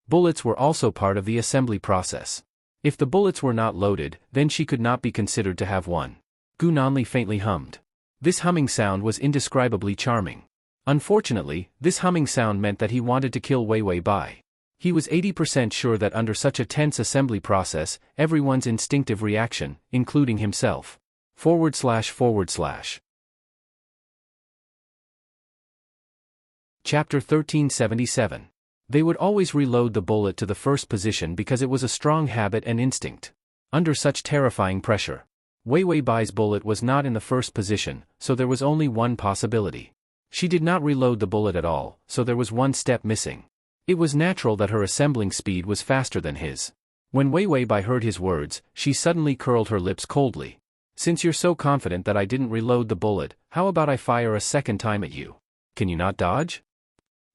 Bullets were also part of the assembly process. If the bullets were not loaded, then she could not be considered to have won. Gu Nanli faintly hummed. This humming sound was indescribably charming. Unfortunately, this humming sound meant that he wanted to kill Wei Wei Bai. He was 80% sure that under such a tense assembly process, everyone's instinctive reaction, including himself. // Chapter 1377. They would always reload the bullet to the first position because it was a strong habit and instinct. Under such terrifying pressure, Wei Wei Bai's bullet was not in the first position, so there was only one possibility. She did not reload the bullet at all, so there was one step missing. It was natural that her assembling speed was faster than his. When Wei Wei Bai heard his words, she suddenly curled her lips coldly. Since you're so confident that I didn't reload the bullet, how about I fire a second time at you? Can you not dodge?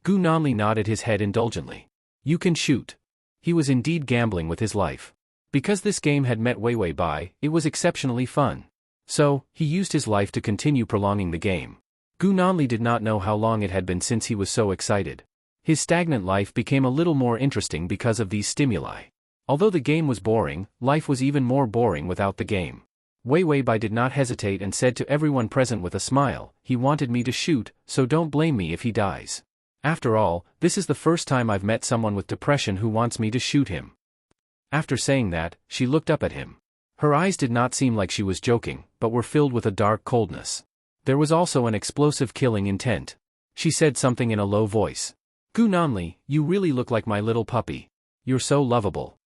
Gu Nanli nodded his head indulgently. You can shoot. He was indeed gambling with his life. Because this game had met Wei Wei Bai, it was exceptionally fun. So, he used his life to continue prolonging the game. Gu Nanli did not know how long it had been since he was so excited. His stagnant life became a little more interesting because of these stimuli. Although the game was boring, life was even more boring without the game. Wei Wei Bai did not hesitate and said to everyone present with a smile, he wanted me to shoot, so don't blame me if he dies. After all, this is the first time I've met someone with depression who wants me to shoot him. After saying that, she looked up at him. Her eyes did not seem like she was joking, but were filled with a dark coldness. There was also an explosive killing intent. She said something in a low voice. Gu Nanli, you really look like my little puppy. You're so lovable.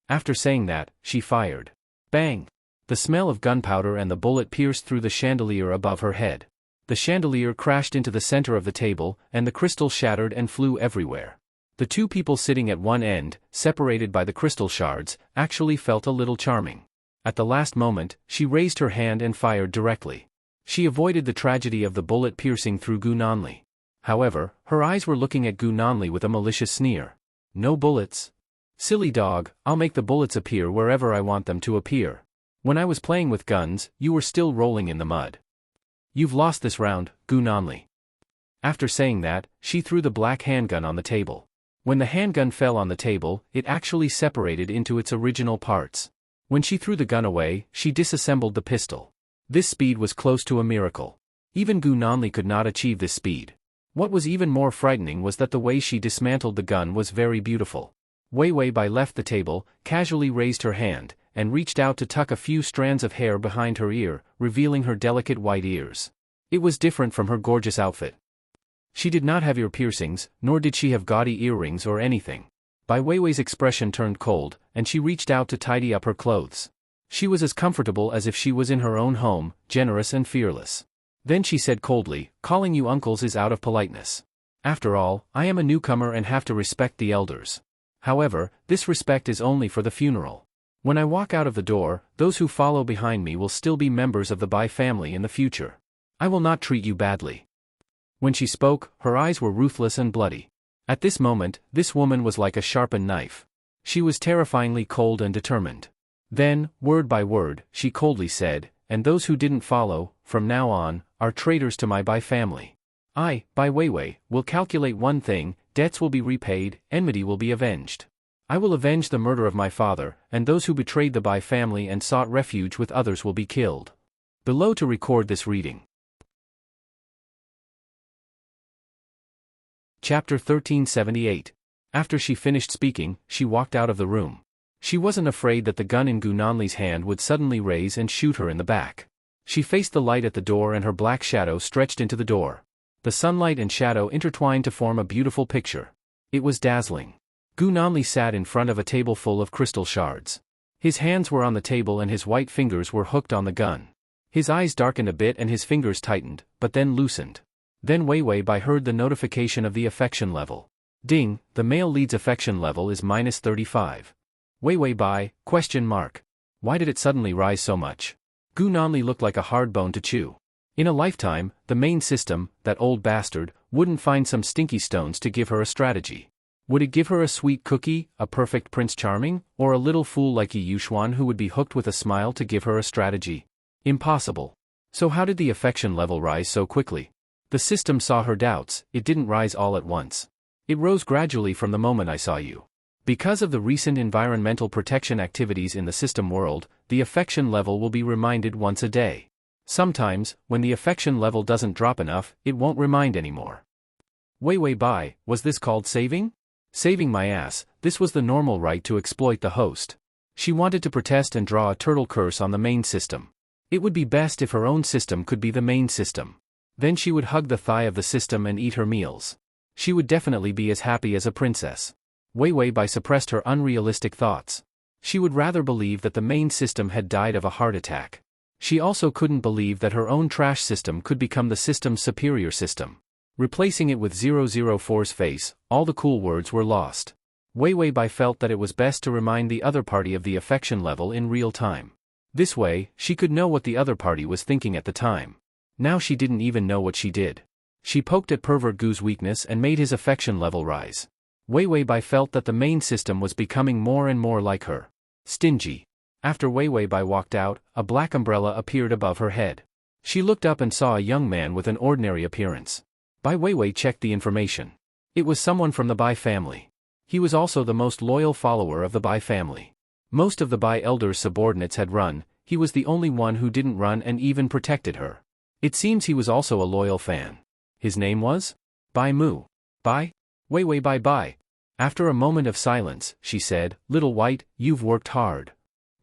After saying that, she fired. Bang! The smell of gunpowder and the bullet pierced through the chandelier above her head. The chandelier crashed into the center of the table, and the crystal shattered and flew everywhere. The two people sitting at one end, separated by the crystal shards, actually felt a little charming. At the last moment, she raised her hand and fired directly. She avoided the tragedy of the bullet piercing through Gu Nanli. However, her eyes were looking at Gu Nanli with a malicious sneer. No bullets? Silly dog, I'll make the bullets appear wherever I want them to appear. When I was playing with guns, you were still rolling in the mud. You've lost this round, Gu Nanli. After saying that, she threw the black handgun on the table. When the handgun fell on the table, it actually separated into its original parts. When she threw the gun away, she disassembled the pistol. This speed was close to a miracle. Even Gu Nanli could not achieve this speed. What was even more frightening was that the way she dismantled the gun was very beautiful. Wei Wei Bai left the table, casually raised her hand, and reached out to tuck a few strands of hair behind her ear, revealing her delicate white ears. It was different from her gorgeous outfit. She did not have ear piercings, nor did she have gaudy earrings or anything. Bai Weiwei's expression turned cold, and she reached out to tidy up her clothes. She was as comfortable as if she was in her own home, generous and fearless. Then she said coldly, calling you uncles is out of politeness. After all, I am a newcomer and have to respect the elders. However, this respect is only for the funeral. When I walk out of the door, those who follow behind me will still be members of the Bai family in the future. I will not treat you badly. When she spoke, her eyes were ruthless and bloody. At this moment, this woman was like a sharpened knife. She was terrifyingly cold and determined. Then, word by word, she coldly said, and those who didn't follow, from now on, are traitors to my Bai family. I, Bai Weiwei, will calculate one thing, debts will be repaid, enmity will be avenged. I will avenge the murder of my father, and those who betrayed the Bai family and sought refuge with others will be killed. Below to record this reading. Chapter 1378. After she finished speaking, she walked out of the room. She wasn't afraid that the gun in Gu Nanli's hand would suddenly raise and shoot her in the back. She faced the light at the door and her black shadow stretched into the door. The sunlight and shadow intertwined to form a beautiful picture. It was dazzling. Gu Nanli sat in front of a table full of crystal shards. His hands were on the table and his white fingers were hooked on the gun. His eyes darkened a bit and his fingers tightened, but then loosened. Then Wei Wei Bai heard the notification of the affection level. Ding, the male lead's affection level is -35. Wei Wei Bai, ? Why did it suddenly rise so much? Gu Nanli looked like a hard bone to chew. In a lifetime, the main system, that old bastard, wouldn't find some stinky stones to give her a strategy. Would it give her a sweet cookie, a perfect Prince Charming, or a little fool like Yi Yuxuan who would be hooked with a smile to give her a strategy? Impossible. So how did the affection level rise so quickly? The system saw her doubts, it didn't rise all at once. It rose gradually from the moment I saw you. Because of the recent environmental protection activities in the system world, the affection level will be reminded once a day. Sometimes, when the affection level doesn't drop enough, it won't remind anymore. Wei Bai, was this called saving? Saving my ass, this was the normal right to exploit the host. She wanted to protest and draw a turtle curse on the main system. It would be best if her own system could be the main system. Then she would hug the thigh of the system and eat her meals. She would definitely be as happy as a princess. Wei Bai suppressed her unrealistic thoughts. She would rather believe that the main system had died of a heart attack. She also couldn't believe that her own trash system could become the system's superior system. Replacing it with 004's face, all the cool words were lost. Wei Bai felt that it was best to remind the other party of the affection level in real time. This way, she could know what the other party was thinking at the time. Now she didn't even know what she did. She poked at Pervert Gu's weakness and made his affection level rise. Wei Bai felt that the main system was becoming more and more like her. Stingy. After Wei Bai walked out, a black umbrella appeared above her head. She looked up and saw a young man with an ordinary appearance. Wei checked the information. It was someone from the Bai family. He was also the most loyal follower of the Bai family. Most of the Bai elders' subordinates had run, he was the only one who didn't run and even protected her. It seems he was also a loyal fan. His name was? Bai Mu. Bai? Wei Bai. After a moment of silence, she said, "Little White, you've worked hard."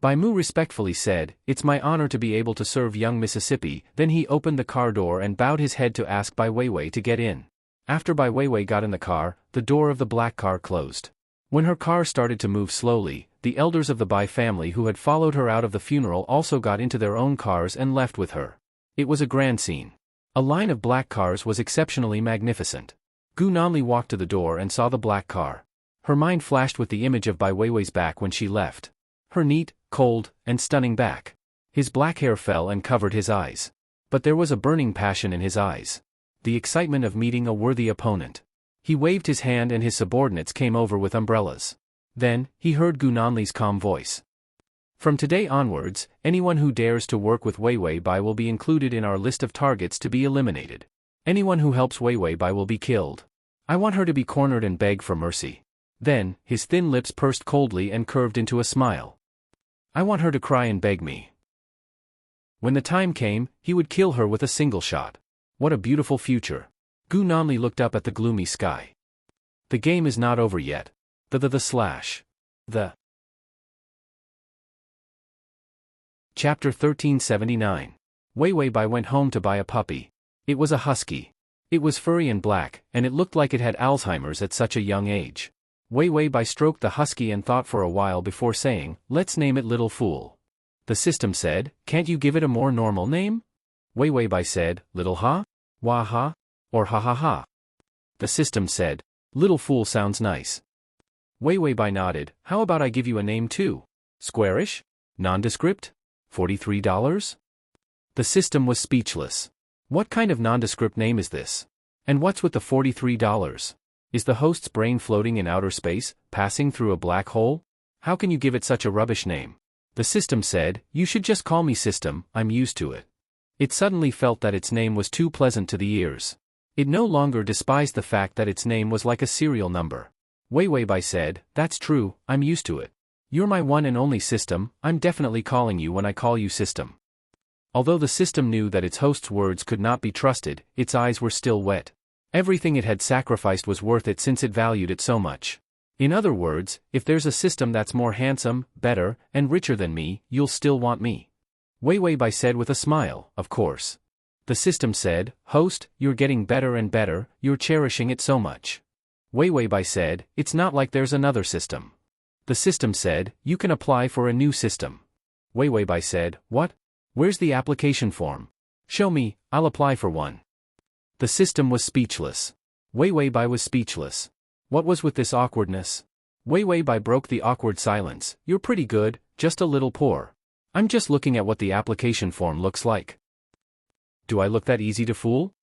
Bai Mu respectfully said, "It's my honor to be able to serve young Mississippi." Then he opened the car door and bowed his head to ask Bai Wei to get in. After Bai Wei got in the car, the door of the black car closed. When her car started to move slowly, the elders of the Bai family who had followed her out of the funeral also got into their own cars and left with her. It was a grand scene. A line of black cars was exceptionally magnificent. Gu Nanli walked to the door and saw the black car. Her mind flashed with the image of Bai Wei's back when she left. Her neat, cold, and stunning back. His black hair fell and covered his eyes. But there was a burning passion in his eyes. The excitement of meeting a worthy opponent. He waved his hand and his subordinates came over with umbrellas. Then, he heard Gu Nanli's calm voice. "From today onwards, anyone who dares to work with Wei Bai will be included in our list of targets to be eliminated. Anyone who helps Wei Bai will be killed. I want her to be cornered and beg for mercy." Then, his thin lips pursed coldly and curved into a smile. "I want her to cry and beg me." When the time came, he would kill her with a single shot. What a beautiful future. Gu Nanli looked up at the gloomy sky. The game is not over yet. Chapter 1379. Wei Bai went home to buy a puppy. It was a husky. It was furry and black, and it looked like it had Alzheimer's at such a young age. Wei Bai stroked the husky and thought for a while before saying, "Let's name it Little Fool." The system said, "Can't you give it a more normal name?" Wei Bai said, "Little Ha? Wah Ha? Or Ha Ha Ha?" The system said, "Little Fool sounds nice." Wei Bai nodded, "How about I give you a name too? Squarish? Nondescript? $43? The system was speechless. What kind of nondescript name is this? And what's with the $43? Is the host's brain floating in outer space, passing through a black hole? How can you give it such a rubbish name? The system said, "You should just call me System, I'm used to it." It suddenly felt that its name was too pleasant to the ears. It no longer despised the fact that its name was like a serial number. Wei Bai said, "That's true, I'm used to it. You're my one and only System, I'm definitely calling you when I call you System." Although the system knew that its host's words could not be trusted, its eyes were still wet. Everything it had sacrificed was worth it since it valued it so much. In other words, if there's a system that's more handsome, better, and richer than me, you'll still want me. Wei Bai said with a smile, "Of course." The system said, "Host, you're getting better and better, you're cherishing it so much." Wei Bai said, "It's not like there's another system." The system said, "You can apply for a new system." Wei Bai said, "What? Where's the application form? Show me, I'll apply for one." The system was speechless. Wei Bai was speechless. What was with this awkwardness? Wei Bai broke the awkward silence. "You're pretty good, just a little poor. I'm just looking at what the application form looks like." "Do I look that easy to fool?"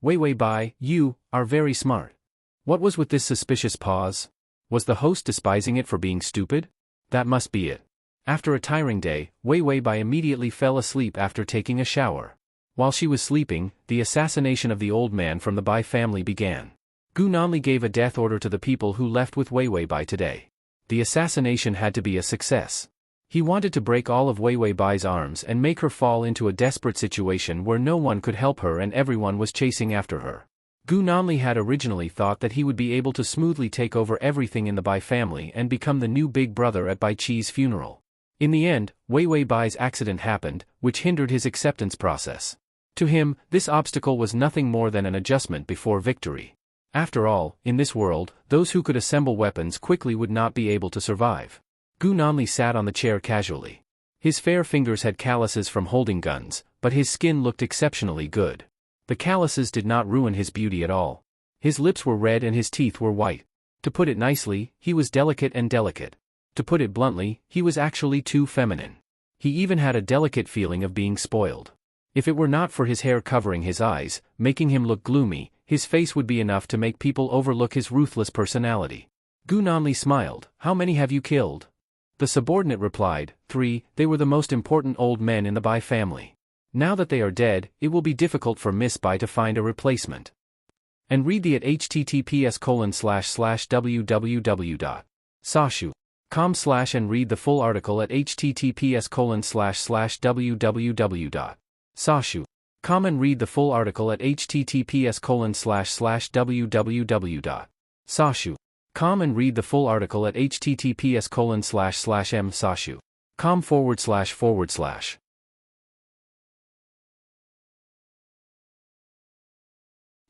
Wei Bai, you are very smart. What was with this suspicious pause? Was the host despising it for being stupid? That must be it. After a tiring day, Wei Bai immediately fell asleep after taking a shower. While she was sleeping, the assassination of the old man from the Bai family began. Gu Nanli gave a death order to the people who left with Wei Bai today. The assassination had to be a success. He wanted to break all of Wei Wei Bai's arms and make her fall into a desperate situation where no one could help her and everyone was chasing after her. Gu Nanli had originally thought that he would be able to smoothly take over everything in the Bai family and become the new big brother at Bai Qi's funeral. In the end, Wei Wei Bai's accident happened, which hindered his acceptance process. To him, this obstacle was nothing more than an adjustment before victory. After all, in this world, those who could assemble weapons quickly would not be able to survive. Gu Nanli sat on the chair casually. His fair fingers had calluses from holding guns, but his skin looked exceptionally good. The calluses did not ruin his beauty at all. His lips were red and his teeth were white. To put it nicely, he was delicate and delicate. To put it bluntly, he was actually too feminine. He even had a delicate feeling of being spoiled. If it were not for his hair covering his eyes, making him look gloomy, his face would be enough to make people overlook his ruthless personality. Gu Nanli smiled. "How many have you killed?" The subordinate replied, 3, they were the most important old men in the Bai family. Now that they are dead, it will be difficult for Miss Bai to find a replacement. And read the at https://www.sashu.com/ and read the full article at https://www.sashu.com and read the full article at https://www.sashu.com and read the full article at https://m-sashu.com/.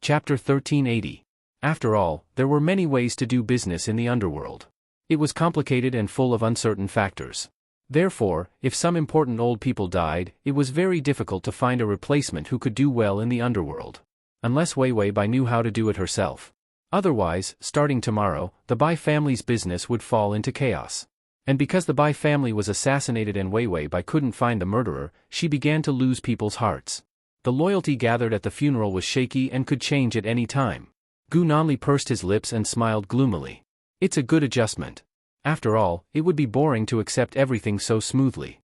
Chapter 1380. After all, there were many ways to do business in the underworld. It was complicated and full of uncertain factors. Therefore, if some important old people died, it was very difficult to find a replacement who could do well in the underworld. Unless Wei Wei Bai knew how to do it herself. Otherwise, starting tomorrow, the Bai family's business would fall into chaos. And because the Bai family was assassinated and Wei Wei Bai couldn't find the murderer, she began to lose people's hearts. The loyalty gathered at the funeral was shaky and could change at any time. Gu Nanli pursed his lips and smiled gloomily. It's a good adjustment. After all, it would be boring to accept everything so smoothly.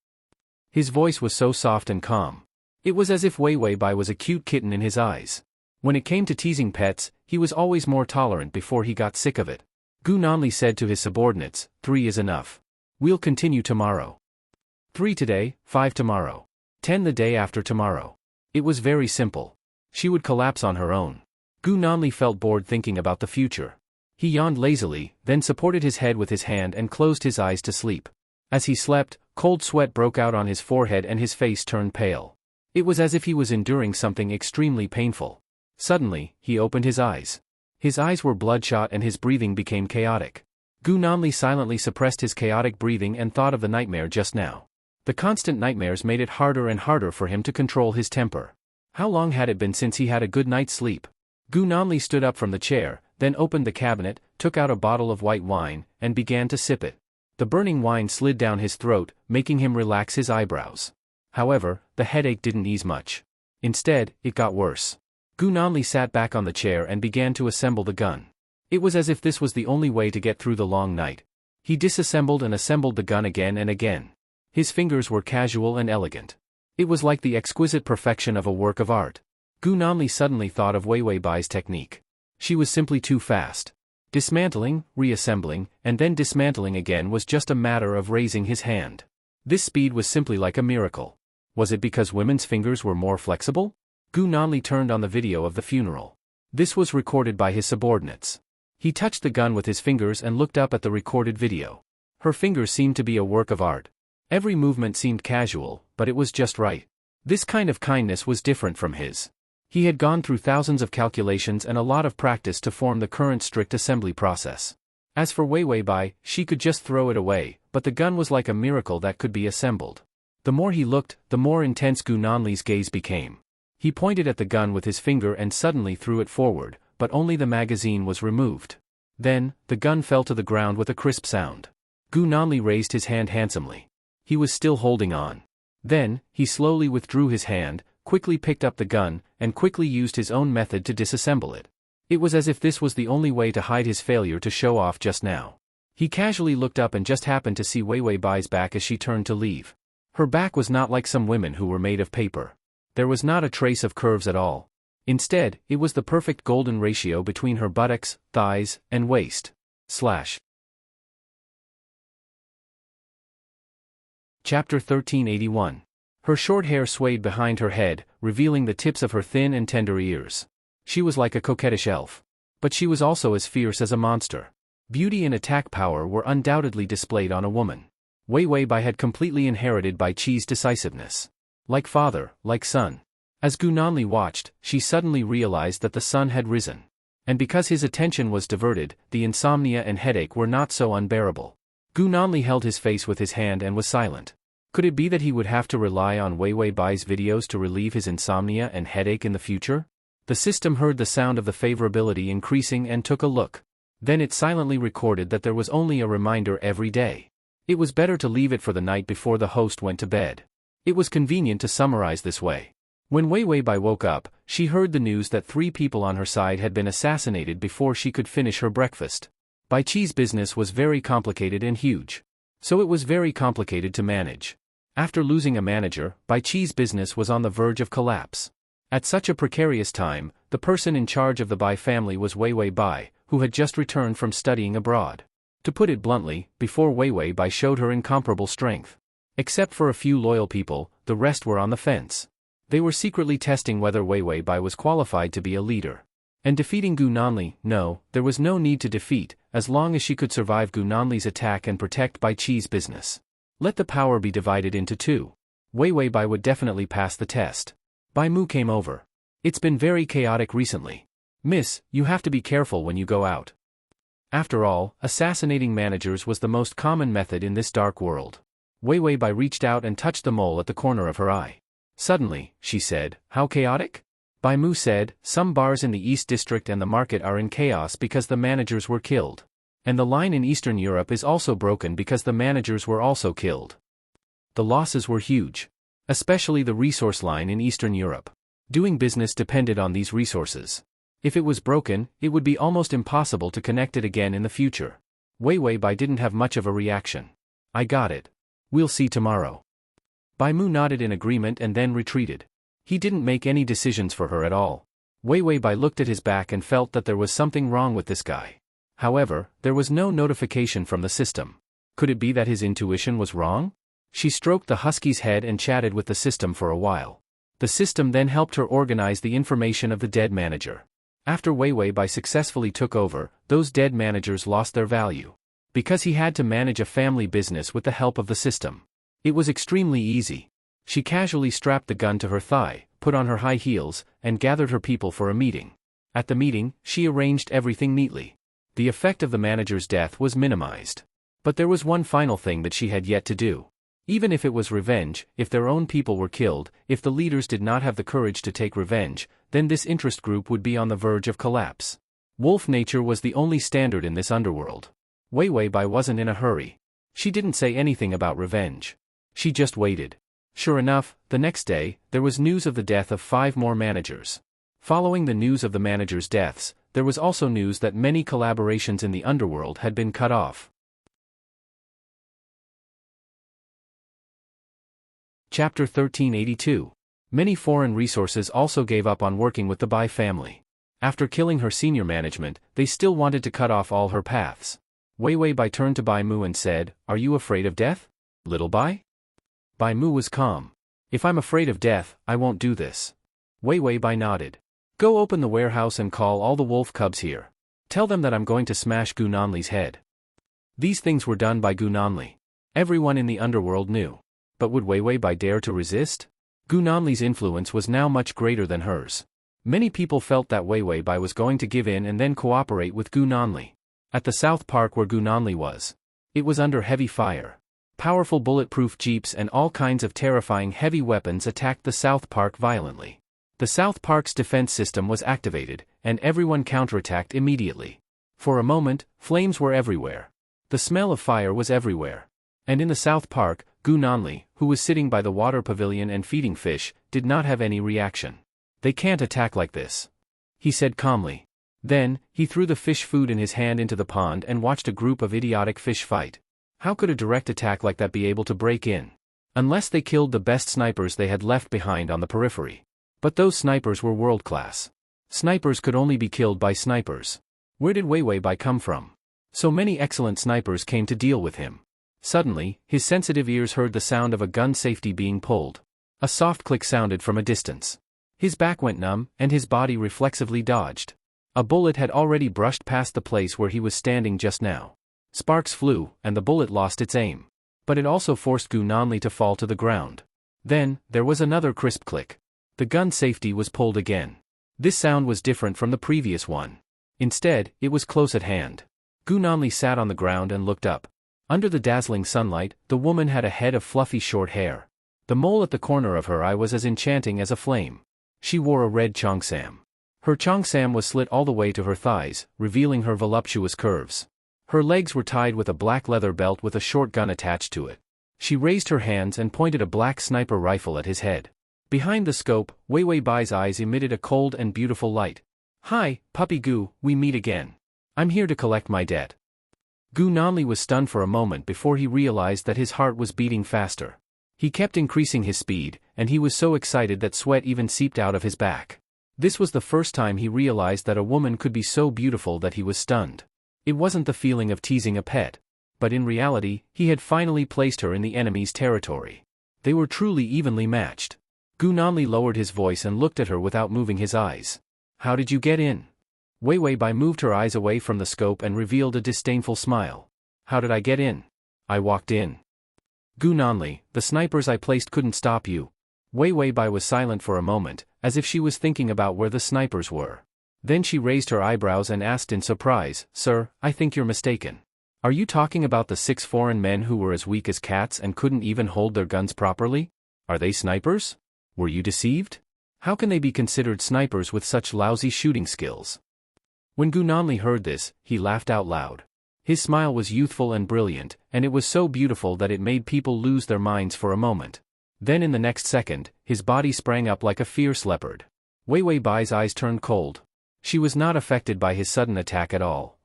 His voice was so soft and calm. It was as if Wei Wei Bai was a cute kitten in his eyes. When it came to teasing pets, he was always more tolerant before he got sick of it. Gu Nanli said to his subordinates, 3 is enough. We'll continue tomorrow. 3 today, 5 tomorrow. 10 the day after tomorrow. It was very simple. She would collapse on her own. Gu Nanli felt bored thinking about the future. He yawned lazily, then supported his head with his hand and closed his eyes to sleep. As he slept, cold sweat broke out on his forehead and his face turned pale. It was as if he was enduring something extremely painful. Suddenly, he opened his eyes. His eyes were bloodshot and his breathing became chaotic. Gu Nanli silently suppressed his chaotic breathing and thought of the nightmare just now. The constant nightmares made it harder and harder for him to control his temper. How long had it been since he had a good night's sleep? Gu Nanli stood up from the chair, then opened the cabinet, took out a bottle of white wine, and began to sip it. The burning wine slid down his throat, making him relax his eyebrows. However, the headache didn't ease much. Instead, it got worse. Gu Nanli sat back on the chair and began to assemble the gun. It was as if this was the only way to get through the long night. He disassembled and assembled the gun again and again. His fingers were casual and elegant. It was like the exquisite perfection of a work of art. Gu Nanli suddenly thought of Wei Wei Bai's technique. She was simply too fast. Dismantling, reassembling, and then dismantling again was just a matter of raising his hand. This speed was simply like a miracle. Was it because women's fingers were more flexible? Gu Nanli turned on the video of the funeral. This was recorded by his subordinates. He touched the gun with his fingers and looked up at the recorded video. Her fingers seemed to be a work of art. Every movement seemed casual, but it was just right. This kind of kindness was different from his. He had gone through thousands of calculations and a lot of practice to form the current strict assembly process. As for Wei Wei Bai, she could just throw it away, but the gun was like a miracle that could be assembled. The more he looked, the more intense Gu Nanli's gaze became. He pointed at the gun with his finger and suddenly threw it forward, but only the magazine was removed. Then, the gun fell to the ground with a crisp sound. Gu Nanli raised his hand handsomely. He was still holding on. Then, he slowly withdrew his hand, quickly picked up the gun, and quickly used his own method to disassemble it. It was as if this was the only way to hide his failure to show off just now. He casually looked up and just happened to see Wei Wei Bai's back as she turned to leave. Her back was not like some women who were made of paper. There was not a trace of curves at all. Instead, it was the perfect golden ratio between her buttocks, thighs, and waist. Chapter 1381. Her short hair swayed behind her head, revealing the tips of her thin and tender ears. She was like a coquettish elf. But she was also as fierce as a monster. Beauty and attack power were undoubtedly displayed on a woman. Wei Wei Bai had completely inherited Bai Qi's decisiveness. Like father, like son. As Gu Nanli watched, she suddenly realized that the sun had risen. And because his attention was diverted, the insomnia and headache were not so unbearable. Gu Nanli held his face with his hand and was silent. Could it be that he would have to rely on Wei Wei Bai's videos to relieve his insomnia and headache in the future? The system heard the sound of the favorability increasing and took a look. Then it silently recorded that there was only a reminder every day. It was better to leave it for the night before the host went to bed. It was convenient to summarize this way. When Wei Wei Bai woke up, she heard the news that 3 people on her side had been assassinated before she could finish her breakfast. Bai Qi's business was very complicated and huge. So it was very complicated to manage. After losing a manager, Bai Qi's business was on the verge of collapse. At such a precarious time, the person in charge of the Bai family was Wei Wei Bai, who had just returned from studying abroad. To put it bluntly, before Wei Wei Bai showed her incomparable strength. Except for a few loyal people, the rest were on the fence. They were secretly testing whether Wei Wei Bai was qualified to be a leader. And defeating Gu Nanli, no, there was no need to defeat, as long as she could survive Gu Nanli's attack and protect Bai Qi's business. Let the power be divided into 2. Wei Wei Bai would definitely pass the test. Bai Mu came over. It's been very chaotic recently. Miss, you have to be careful when you go out. After all, assassinating managers was the most common method in this dark world. Wei Wei Bai reached out and touched the mole at the corner of her eye. Suddenly, she said, how chaotic? Bai Mu said, some bars in the East District and the market are in chaos because the managers were killed. And the line in Eastern Europe is also broken because the managers were also killed. The losses were huge. Especially the resource line in Eastern Europe. Doing business depended on these resources. If it was broken, it would be almost impossible to connect it again in the future. Wei Wei Bai didn't have much of a reaction. I got it. We'll see tomorrow. Bai Mu nodded in agreement and then retreated. He didn't make any decisions for her at all. Wei Wei Bai looked at his back and felt that there was something wrong with this guy. However, there was no notification from the system. Could it be that his intuition was wrong? She stroked the husky's head and chatted with the system for a while. The system then helped her organize the information of the dead manager. After Wei Wei Bai successfully took over, those dead managers lost their value. Because he had to manage a family business with the help of the system. It was extremely easy. She casually strapped the gun to her thigh, put on her high heels, and gathered her people for a meeting. At the meeting, she arranged everything neatly. The effect of the manager's death was minimized. But there was one final thing that she had yet to do. Even if it was revenge, if their own people were killed, if the leaders did not have the courage to take revenge, then this interest group would be on the verge of collapse. Wolf nature was the only standard in this underworld. Wei Wei Bai wasn't in a hurry. She didn't say anything about revenge. She just waited. Sure enough, the next day, there was news of the death of 5 more managers. Following the news of the managers' deaths, there was also news that many collaborations in the underworld had been cut off. Chapter 1382. Many foreign resources also gave up on working with the Bai family. After killing her senior management, they still wanted to cut off all her paths. Wei Wei Bai turned to Bai Mu and said, "Are you afraid of death, little Bai?" Bai Mu was calm. "If I'm afraid of death, I won't do this." Wei Wei Bai nodded. "Go open the warehouse and call all the wolf cubs here. Tell them that I'm going to smash Gu Nanli's head." These things were done by Gu Nanli. Everyone in the underworld knew. But would Wei Wei Bai dare to resist? Gu Nanli's influence was now much greater than hers. Many people felt that Wei Wei Bai was going to give in and then cooperate with Gu Nanli. At the South Park where Gu Nanli was, it was under heavy fire. Powerful bulletproof jeeps and all kinds of terrifying heavy weapons attacked the South Park violently. The South Park's defense system was activated, and everyone counterattacked immediately. For a moment, flames were everywhere. The smell of fire was everywhere. And in the South Park, Gu Nanli, who was sitting by the water pavilion and feeding fish, did not have any reaction. "They can't attack like this," he said calmly. Then, he threw the fish food in his hand into the pond and watched a group of idiotic fish fight. How could a direct attack like that be able to break in? Unless they killed the best snipers they had left behind on the periphery. But those snipers were world-class. Snipers could only be killed by snipers. Where did Wei Wei Bai come from? So many excellent snipers came to deal with him. Suddenly, his sensitive ears heard the sound of a gun safety being pulled. A soft click sounded from a distance. His back went numb, and his body reflexively dodged. A bullet had already brushed past the place where he was standing just now. Sparks flew, and the bullet lost its aim. But it also forced Gu Nanli to fall to the ground. Then, there was another crisp click. The gun safety was pulled again. This sound was different from the previous one. Instead, it was close at hand. Gu Nanli sat on the ground and looked up. Under the dazzling sunlight, the woman had a head of fluffy short hair. The mole at the corner of her eye was as enchanting as a flame. She wore a red cheongsam. Her cheongsam was slit all the way to her thighs, revealing her voluptuous curves. Her legs were tied with a black leather belt with a short gun attached to it. She raised her hands and pointed a black sniper rifle at his head. Behind the scope, Wei Wei Bai's eyes emitted a cold and beautiful light. "Hi, Puppy Gu, we meet again. I'm here to collect my debt." Gu Nanli was stunned for a moment before he realized that his heart was beating faster. He kept increasing his speed, and he was so excited that sweat even seeped out of his back. This was the first time he realized that a woman could be so beautiful that he was stunned. It wasn't the feeling of teasing a pet. But in reality, he had finally placed her in the enemy's territory. They were truly evenly matched. Gu Nanli lowered his voice and looked at her without moving his eyes. "How did you get in?" Wei Wei Bai moved her eyes away from the scope and revealed a disdainful smile. "How did I get in? I walked in." "Gu Nanli, the snipers I placed couldn't stop you." Wei Wei Bai was silent for a moment, as if she was thinking about where the snipers were. Then she raised her eyebrows and asked in surprise, "Sir, I think you're mistaken. Are you talking about the 6 foreign men who were as weak as cats and couldn't even hold their guns properly? Are they snipers? Were you deceived? How can they be considered snipers with such lousy shooting skills?" When Gu Nanli heard this, he laughed out loud. His smile was youthful and brilliant, and it was so beautiful that it made people lose their minds for a moment. Then in the next second, his body sprang up like a fierce leopard. Wei Wei Bai's eyes turned cold. She was not affected by his sudden attack at all.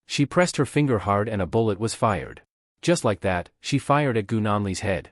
She pressed her finger hard and a bullet was fired. Just like that, she fired at Gu Nanli's head.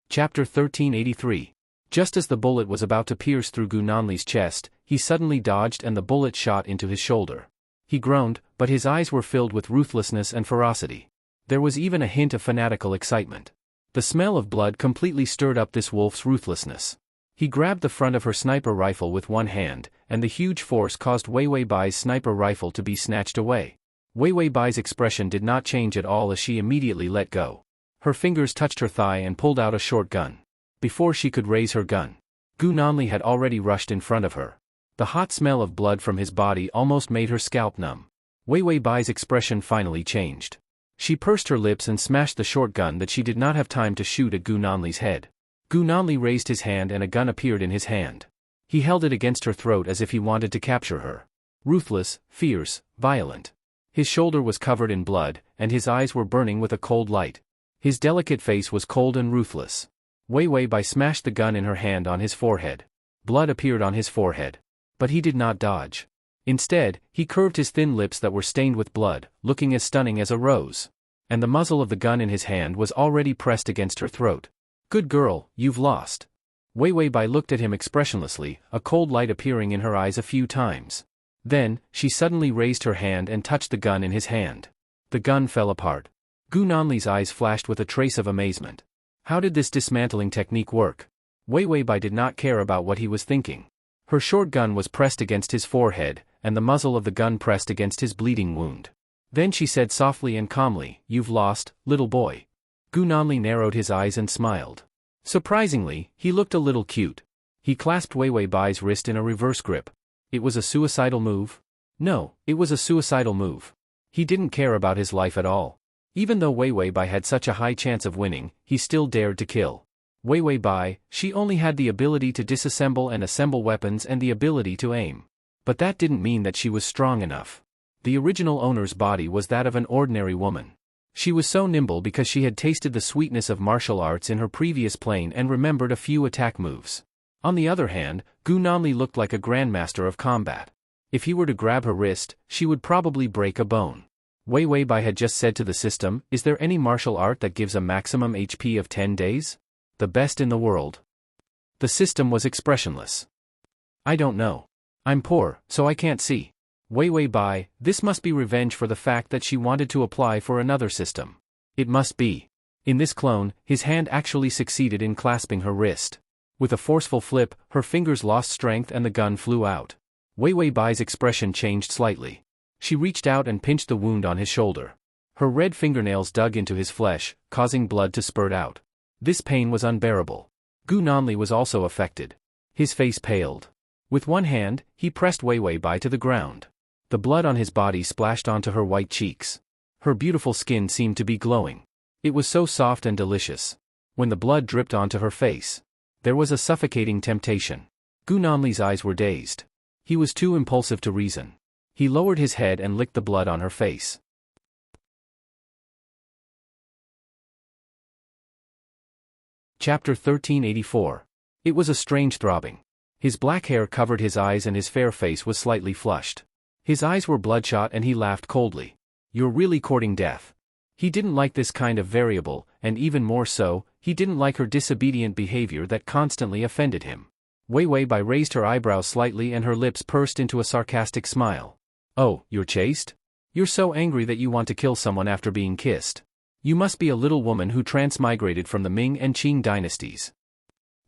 Chapter 1383. Just as the bullet was about to pierce through Gu Nanli's chest, he suddenly dodged and the bullet shot into his shoulder. He groaned, but his eyes were filled with ruthlessness and ferocity. There was even a hint of fanatical excitement. The smell of blood completely stirred up this wolf's ruthlessness. He grabbed the front of her sniper rifle with one hand, and the huge force caused Wei Wei Bai's sniper rifle to be snatched away. Wei Wei Bai's expression did not change at all as she immediately let go. Her fingers touched her thigh and pulled out a short gun. Before she could raise her gun, Gu Nanli had already rushed in front of her. The hot smell of blood from his body almost made her scalp numb. Wei Wei Bai's expression finally changed. She pursed her lips and smashed the short gun that she did not have time to shoot at Gu Nanli's head. Gu Nanli raised his hand and a gun appeared in his hand. He held it against her throat as if he wanted to capture her. Ruthless, fierce, violent. His shoulder was covered in blood, and his eyes were burning with a cold light. His delicate face was cold and ruthless. Wei Wei Bai smashed the gun in her hand on his forehead. Blood appeared on his forehead. But he did not dodge. Instead, he curved his thin lips that were stained with blood, looking as stunning as a rose. And the muzzle of the gun in his hand was already pressed against her throat. "Good girl, you've lost." Wei Wei Bai looked at him expressionlessly, a cold light appearing in her eyes a few times. Then, she suddenly raised her hand and touched the gun in his hand. The gun fell apart. Gu Nanli's eyes flashed with a trace of amazement. How did this dismantling technique work? Wei Wei Bai did not care about what he was thinking. Her short gun was pressed against his forehead, and the muzzle of the gun pressed against his bleeding wound. Then she said softly and calmly, "You've lost, little boy." Gu Nanli narrowed his eyes and smiled. Surprisingly, he looked a little cute. He clasped Wei Wei Bai's wrist in a reverse grip. It was a suicidal move? No, it was a suicidal move. He didn't care about his life at all. Even though Wei Wei Bai had such a high chance of winning, he still dared to kill. Wei Wei Bai, she only had the ability to disassemble and assemble weapons and the ability to aim. But that didn't mean that she was strong enough. The original owner's body was that of an ordinary woman. She was so nimble because she had tasted the sweetness of martial arts in her previous plane and remembered a few attack moves. On the other hand, Gu Nanli looked like a grandmaster of combat. If he were to grab her wrist, she would probably break a bone. Wei Wei Bai had just said to the system, "Is there any martial art that gives a maximum HP of 10 days? The best in the world." The system was expressionless. "I don't know. I'm poor, so I can't see." Wei Wei Bai, this must be revenge for the fact that she wanted to apply for another system. It must be. In this clone, his hand actually succeeded in clasping her wrist. With a forceful flip, her fingers lost strength and the gun flew out. Wei Wei Bai's expression changed slightly. She reached out and pinched the wound on his shoulder. Her red fingernails dug into his flesh, causing blood to spurt out. This pain was unbearable. Gu Nanli was also affected. His face paled. With one hand, he pressed Wei Wei Bai to the ground. The blood on his body splashed onto her white cheeks. Her beautiful skin seemed to be glowing. It was so soft and delicious. When the blood dripped onto her face, there was a suffocating temptation. Gu Nanli's eyes were dazed. He was too impulsive to reason. He lowered his head and licked the blood on her face. Chapter 1384. It was a strange throbbing. His black hair covered his eyes and his fair face was slightly flushed. His eyes were bloodshot and he laughed coldly. You're really courting death. He didn't like this kind of variable, and even more so, he didn't like her disobedient behavior that constantly offended him. Wei Wei Bai raised her eyebrows slightly and her lips pursed into a sarcastic smile. Oh, you're chaste? You're so angry that you want to kill someone after being kissed. You must be a little woman who transmigrated from the Ming and Qing dynasties.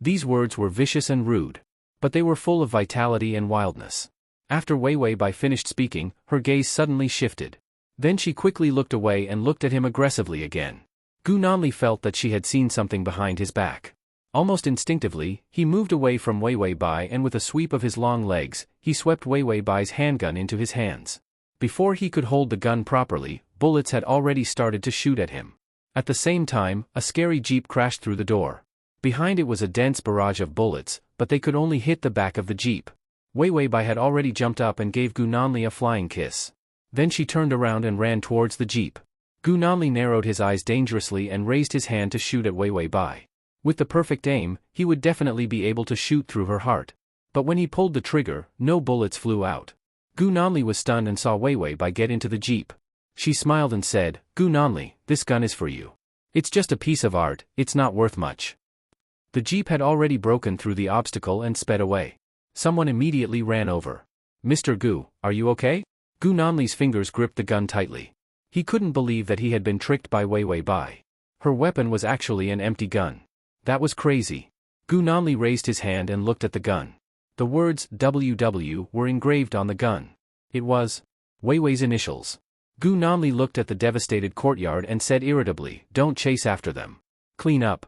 These words were vicious and rude, but they were full of vitality and wildness. After Wei Wei Bai finished speaking, her gaze suddenly shifted. Then she quickly looked away and looked at him aggressively again. Gu Nanli felt that she had seen something behind his back. Almost instinctively, he moved away from Wei Wei Bai and with a sweep of his long legs, he swept Wei Wei Bai's handgun into his hands. Before he could hold the gun properly, bullets had already started to shoot at him. At the same time, a scary jeep crashed through the door. Behind it was a dense barrage of bullets, but they could only hit the back of the jeep. Wei Wei Bai had already jumped up and gave Gu Nanli a flying kiss. Then she turned around and ran towards the jeep. Gu Nanli narrowed his eyes dangerously and raised his hand to shoot at Wei Wei Bai. With the perfect aim, he would definitely be able to shoot through her heart. But when he pulled the trigger, no bullets flew out. Gu Nanli was stunned and saw Wei Wei Bai get into the jeep. She smiled and said, Gu Nanli, this gun is for you. It's just a piece of art, it's not worth much. The jeep had already broken through the obstacle and sped away. Someone immediately ran over. Mr. Gu, are you okay? Gu Nanli's fingers gripped the gun tightly. He couldn't believe that he had been tricked by Wei Wei Bai. Her weapon was actually an empty gun. That was crazy. Gu Nanli raised his hand and looked at the gun. The words WW were engraved on the gun. It was Wei Wei's initials. Gu Nanli looked at the devastated courtyard and said irritably, don't chase after them. Clean up.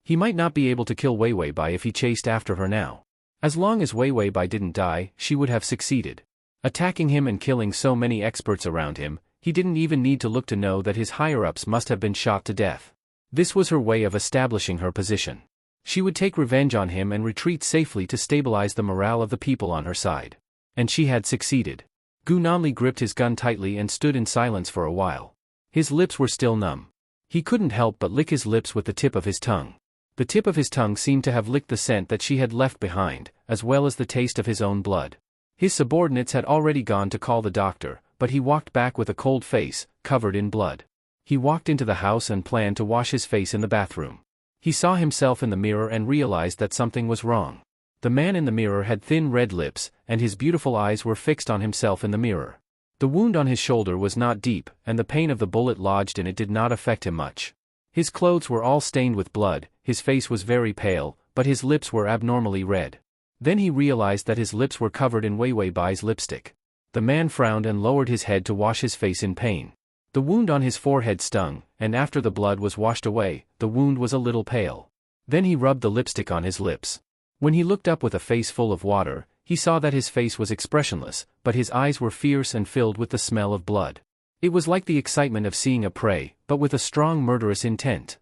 He might not be able to kill Wei Wei Bai if he chased after her now. As long as Wei Wei Bai didn't die, she would have succeeded. Attacking him and killing so many experts around him, he didn't even need to look to know that his higher-ups must have been shot to death. This was her way of establishing her position. She would take revenge on him and retreat safely to stabilize the morale of the people on her side. And she had succeeded. Gu Nanli gripped his gun tightly and stood in silence for a while. His lips were still numb. He couldn't help but lick his lips with the tip of his tongue. The tip of his tongue seemed to have licked the scent that she had left behind, as well as the taste of his own blood. His subordinates had already gone to call the doctor, but he walked back with a cold face, covered in blood. He walked into the house and planned to wash his face in the bathroom. He saw himself in the mirror and realized that something was wrong. The man in the mirror had thin red lips, and his beautiful eyes were fixed on himself in the mirror. The wound on his shoulder was not deep, and the pain of the bullet lodged in it did not affect him much. His clothes were all stained with blood, his face was very pale, but his lips were abnormally red. Then he realized that his lips were covered in Wei Wei Bai's lipstick. The man frowned and lowered his head to wash his face in pain. The wound on his forehead stung, and after the blood was washed away, the wound was a little pale. Then he rubbed the lipstick on his lips. When he looked up with a face full of water, he saw that his face was expressionless, but his eyes were fierce and filled with the smell of blood. It was like the excitement of seeing a prey, but with a strong murderous intent.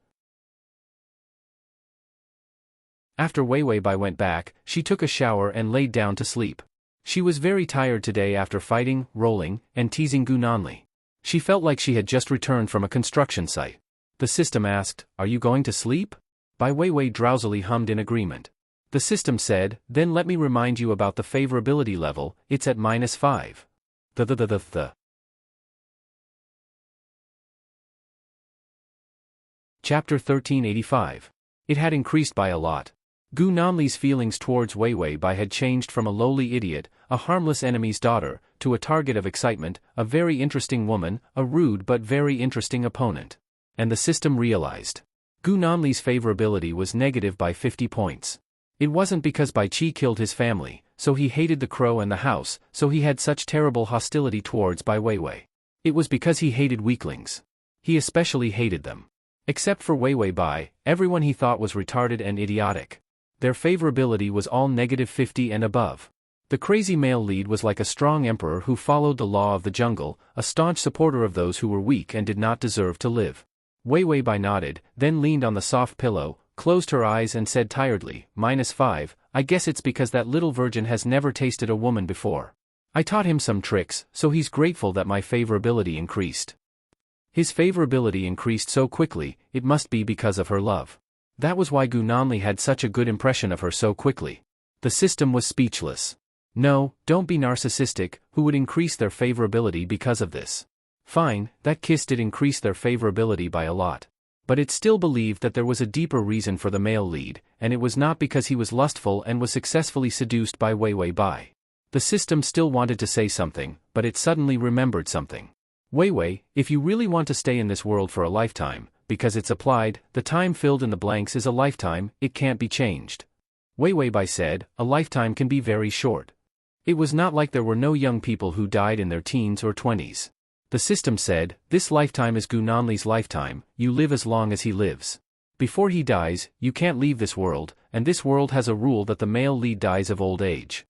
After Wei Wei Bai went back, she took a shower and laid down to sleep. She was very tired today after fighting, rolling, and teasing Gu Nanli. She felt like she had just returned from a construction site. The system asked, "Are you going to sleep?" Bai Wei Wei drowsily hummed in agreement. The system said, "Then let me remind you about the favorability level, it's at -5. The. Chapter 1385. It had increased by a lot. Gu Nanli's feelings towards Wei Wei Bai had changed from a lowly idiot, a harmless enemy's daughter, to a target of excitement, a very interesting woman, a rude but very interesting opponent. And the system realized. Gu Nanli's favorability was negative by 50 points. It wasn't because Bai Qi killed his family, so he hated the crow and the house, so he had such terrible hostility towards Bai Weiwei. It was because he hated weaklings. He especially hated them. Except for Wei Wei Bai, everyone he thought was retarded and idiotic. Their favorability was all negative 50 and above. The crazy male lead was like a strong emperor who followed the law of the jungle, a staunch supporter of those who were weak and did not deserve to live. Wei Wei Bai nodded, then leaned on the soft pillow, closed her eyes and said tiredly, -5, I guess it's because that little virgin has never tasted a woman before. I taught him some tricks, so he's grateful that my favorability increased. His favorability increased so quickly, it must be because of her love. That was why Gu Nanli had such a good impression of her so quickly. The system was speechless. No, don't be narcissistic, who would increase their favorability because of this? Fine, that kiss did increase their favorability by a lot. But it still believed that there was a deeper reason for the male lead, and it was not because he was lustful and was successfully seduced by Wei Wei Bai. The system still wanted to say something, but it suddenly remembered something. Wei Wei, if you really want to stay in this world for a lifetime, because it's applied, the time filled in the blanks is a lifetime, it can't be changed. Wei Wei Bai said, a lifetime can be very short. It was not like there were no young people who died in their teens or 20s. The system said, this lifetime is Gu Nanli's lifetime, you live as long as he lives. Before he dies, you can't leave this world, and this world has a rule that the male lead dies of old age.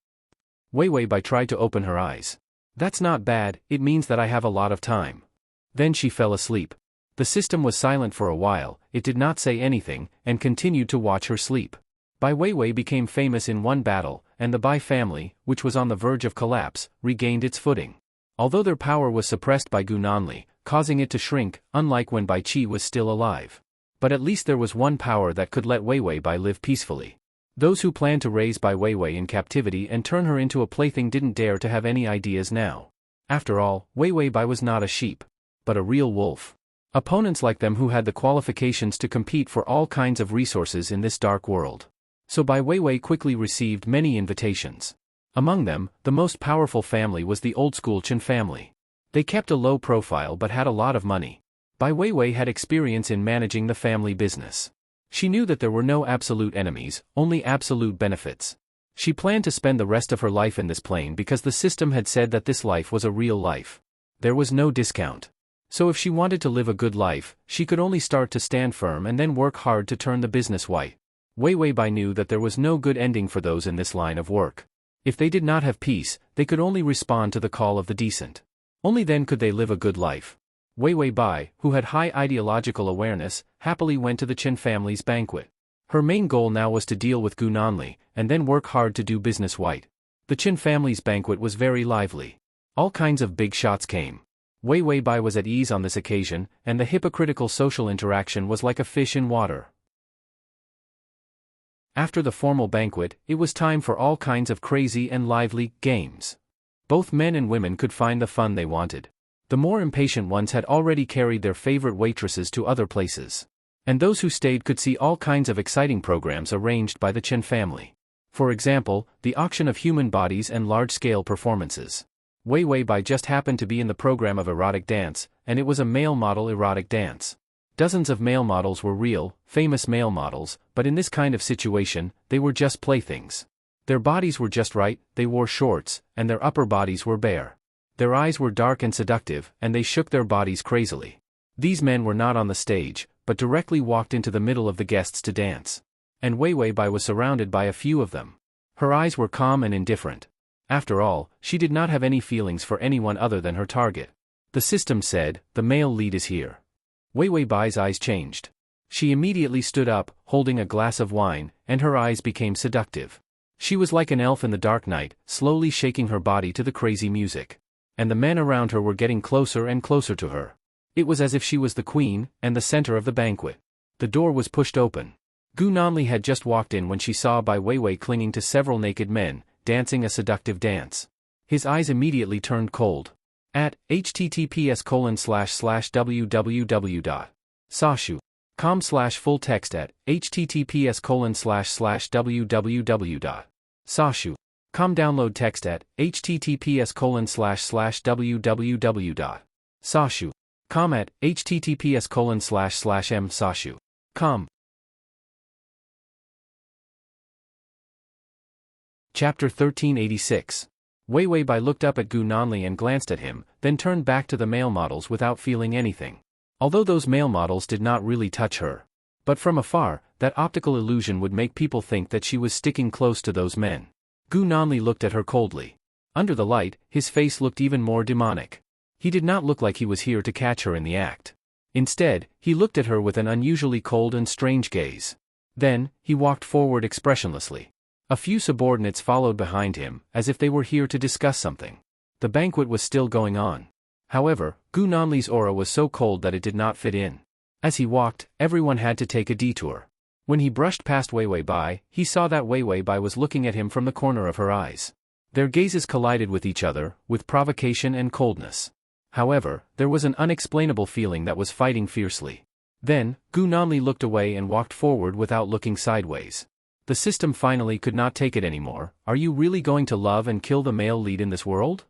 Wei Wei Bai tried to open her eyes. That's not bad, it means that I have a lot of time. Then she fell asleep. The system was silent for a while, it did not say anything, and continued to watch her sleep. Bai Weiwei became famous in one battle, and the Bai family, which was on the verge of collapse, regained its footing. Although their power was suppressed by Gu Nanli, causing it to shrink, unlike when Bai Qi was still alive. But at least there was one power that could let Wei Wei Bai live peacefully. Those who planned to raise Bai Weiwei in captivity and turn her into a plaything didn't dare to have any ideas now. After all, Wei Wei Bai was not a sheep, but a real wolf. Opponents like them who had the qualifications to compete for all kinds of resources in this dark world. So Bai Weiwei quickly received many invitations. Among them, the most powerful family was the old-school Chen family. They kept a low profile but had a lot of money. Bai Weiwei had experience in managing the family business. She knew that there were no absolute enemies, only absolute benefits. She planned to spend the rest of her life in this plane because the system had said that this life was a real life. There was no discount. So if she wanted to live a good life, she could only start to stand firm and then work hard to turn the business white. Wei Wei Bai knew that there was no good ending for those in this line of work. If they did not have peace, they could only respond to the call of the decent. Only then could they live a good life. Wei Wei Bai, who had high ideological awareness, happily went to the Chen family's banquet. Her main goal now was to deal with Gu Nanli, and then work hard to do business white. The Chen family's banquet was very lively. All kinds of big shots came. Wei Wei Bai was at ease on this occasion, and the hypocritical social interaction was like a fish in water. After the formal banquet, it was time for all kinds of crazy and lively games. Both men and women could find the fun they wanted. The more impatient ones had already carried their favorite waitresses to other places. And those who stayed could see all kinds of exciting programs arranged by the Chen family. For example, the auction of human bodies and large-scale performances. Wei Wei Bai just happened to be in the program of erotic dance, and it was a male model erotic dance. Dozens of male models were real, famous male models, but in this kind of situation, they were just playthings. Their bodies were just right, they wore shorts, and their upper bodies were bare. Their eyes were dark and seductive, and they shook their bodies crazily. These men were not on the stage, but directly walked into the middle of the guests to dance. And Wei Wei Bai was surrounded by a few of them. Her eyes were calm and indifferent. After all, she did not have any feelings for anyone other than her target. The system said, the male lead is here. Wei Wei Bai's eyes changed. She immediately stood up, holding a glass of wine, and her eyes became seductive. She was like an elf in the dark night, slowly shaking her body to the crazy music. And the men around her were getting closer and closer to her. It was as if she was the queen, and the center of the banquet. The door was pushed open. Gu Nanli had just walked in when she saw Bai Weiwei clinging to several naked men, dancing a seductive dance. His eyes immediately turned cold. At https://www.sashu Com/full text at https://www.sashu.com. Download text at https://www.sashu.com at https://msashu.com. Chapter 1386. Wei Wei Bai looked up at Gu Nanli and glanced at him, then turned back to the male models without feeling anything. Although those male models did not really touch her. But from afar, that optical illusion would make people think that she was sticking close to those men. Gu Nanli looked at her coldly. Under the light, his face looked even more demonic. He did not look like he was here to catch her in the act. Instead, he looked at her with an unusually cold and strange gaze. Then, he walked forward expressionlessly. A few subordinates followed behind him, as if they were here to discuss something. The banquet was still going on. However, Gu Nanli's aura was so cold that it did not fit in. As he walked, everyone had to take a detour. When he brushed past Wei Wei Bai, he saw that Wei Wei Bai was looking at him from the corner of her eyes. Their gazes collided with each other, with provocation and coldness. However, there was an unexplainable feeling that was fighting fiercely. Then, Gu Nanli looked away and walked forward without looking sideways. The system finally could not take it anymore. Are you really going to love and kill the male lead in this world?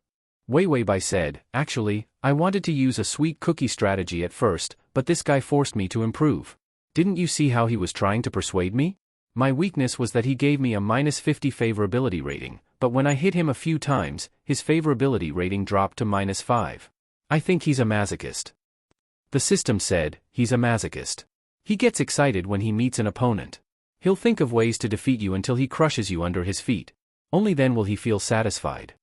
Wei Wei Bai said, actually, I wanted to use a sweet cookie strategy at first, but this guy forced me to improve. Didn't you see how he was trying to persuade me? My weakness was that he gave me a -50 favorability rating, but when I hit him a few times, his favorability rating dropped to -5. I think he's a masochist. The system said, he's a masochist. He gets excited when he meets an opponent. He'll think of ways to defeat you until he crushes you under his feet. Only then will he feel satisfied.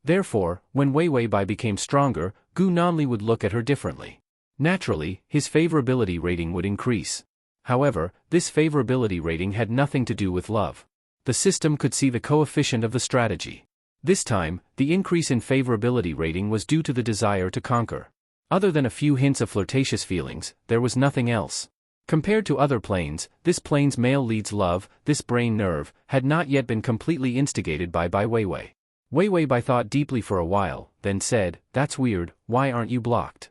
Therefore, when Wei Wei Bai became stronger, Gu Nanli would look at her differently. Naturally, his favorability rating would increase. However, this favorability rating had nothing to do with love. The system could see the coefficient of the strategy. This time, the increase in favorability rating was due to the desire to conquer. Other than a few hints of flirtatious feelings, there was nothing else. Compared to other planes, this plane's male lead's love, this brain nerve, had not yet been completely instigated by Wei Wei. Wei Wei Bai thought deeply for a while, then said, that's weird, why aren't you blocked?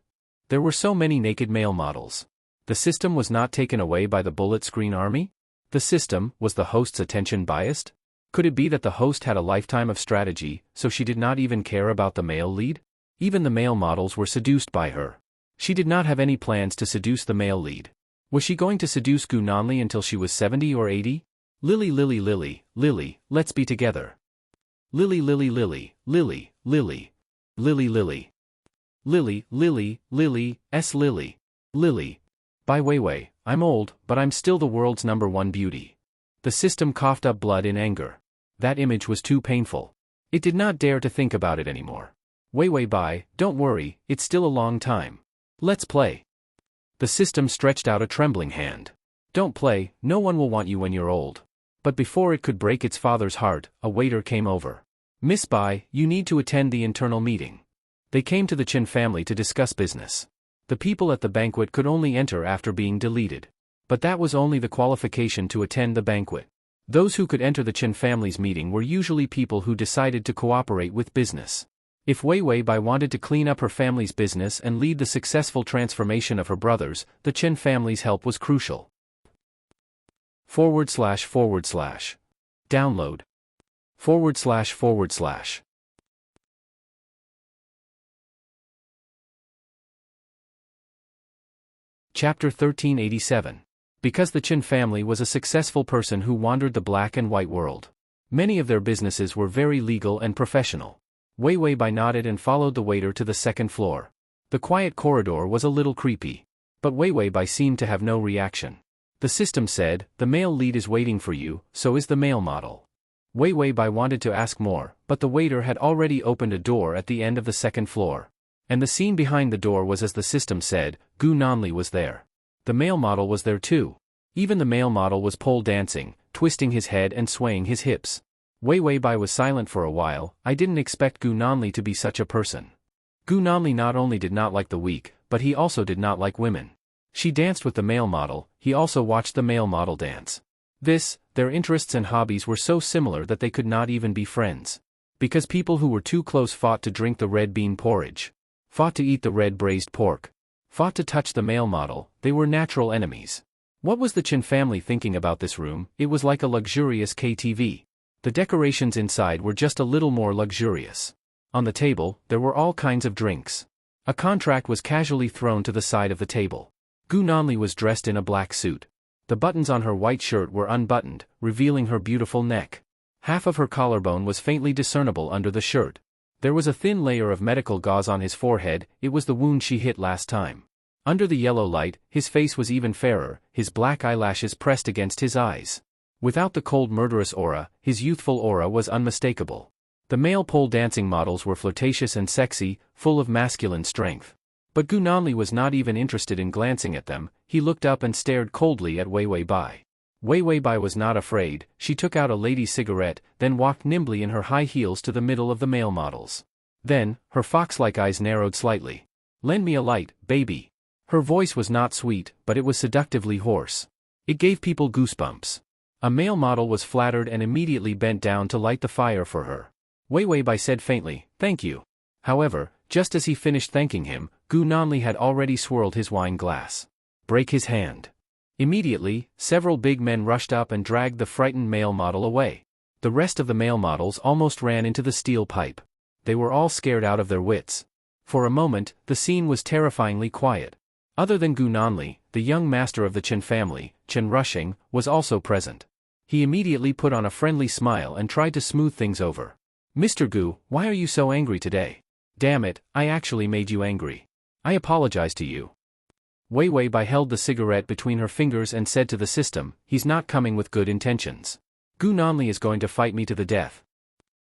There were so many naked male models. The system was not taken away by the bullet screen army? The system, was the host's attention biased? Could it be that the host had a lifetime of strategy, so she did not even care about the male lead? Even the male models were seduced by her. She did not have any plans to seduce the male lead. Was she going to seduce Gu Nanli until she was 70 or 80? Lily, Lily, Lily, Lily, let's be together. Lily, Lily, Lily, Lily, Lily, Lily, Lily. Lily, Lily, Lily, Lily, Lily. By Wei Wei, I'm old, but I'm still the world's #1 beauty. The system coughed up blood in anger. That image was too painful. It did not dare to think about it anymore. Wei Wei Bai, don't worry, it's still a long time. Let's play. The system stretched out a trembling hand. Don't play, no one will want you when you're old. But before it could break its father's heart, a waiter came over. Miss Bai, you need to attend the internal meeting. They came to the Chen family to discuss business. The people at the banquet could only enter after being deleted. But that was only the qualification to attend the banquet. Those who could enter the Chen family's meeting were usually people who decided to cooperate with business. If Wei Wei Bai wanted to clean up her family's business and lead the successful transformation of her brothers, the Chen family's help was crucial. // Download. // Chapter 1387. Because the Chen family was a successful person who wandered the black and white world. Many of their businesses were very legal and professional. Wei Wei Bai nodded and followed the waiter to the second floor. The quiet corridor was a little creepy. But Wei Wei Bai seemed to have no reaction. The system said, the male lead is waiting for you, so is the male model. Wei Wei Bai wanted to ask more, but the waiter had already opened a door at the end of the second floor. And the scene behind the door was as the system said, Gu Nanli was there. The male model was there too. Even the male model was pole dancing, twisting his head and swaying his hips. Wei Wei Bai was silent for a while. I didn't expect Gu Nanli to be such a person. Gu Nanli not only did not like the weak, but he also did not like women. She danced with the male model, he also watched the male model dance. Their interests and hobbies were so similar that they could not even be friends. Because people who were too close fought to drink the red bean porridge. Fought to eat the red braised pork. fought to touch the male model, they were natural enemies. What was the Chen family thinking about this room? It was like a luxurious KTV. The decorations inside were just a little more luxurious. On the table, there were all kinds of drinks. A contract was casually thrown to the side of the table. Gu Nanli was dressed in a black suit. The buttons on her white shirt were unbuttoned, revealing her beautiful neck. Half of her collarbone was faintly discernible under the shirt. There was a thin layer of medical gauze on his forehead, it was the wound she hit last time. Under the yellow light, his face was even fairer, his black eyelashes pressed against his eyes. Without the cold murderous aura, his youthful aura was unmistakable. The male pole dancing models were flirtatious and sexy, full of masculine strength. But Gu Nanli was not even interested in glancing at them, he looked up and stared coldly at Wei Bai. Wei Bai was not afraid, she took out a lady's cigarette, then walked nimbly in her high heels to the middle of the male models. Then, her fox-like eyes narrowed slightly. "Lend me a light, baby." Her voice was not sweet, but it was seductively hoarse. It gave people goosebumps. A male model was flattered and immediately bent down to light the fire for her. Wei Bai said faintly, "Thank you." However, just as he finished thanking him, Gu Nanli had already swirled his wine glass. "Break his hand." Immediately, several big men rushed up and dragged the frightened male model away. The rest of the male models almost ran into the steel pipe. They were all scared out of their wits. For a moment, the scene was terrifyingly quiet. Other than Gu Nanli, the young master of the Chen family, Chen Rushing, was also present. He immediately put on a friendly smile and tried to smooth things over. "Mr. Gu, why are you so angry today? Damn it, I actually made you angry. I apologize to you." Wei Bai held the cigarette between her fingers and said to the system, "He's not coming with good intentions. Gu Nanli is going to fight me to the death."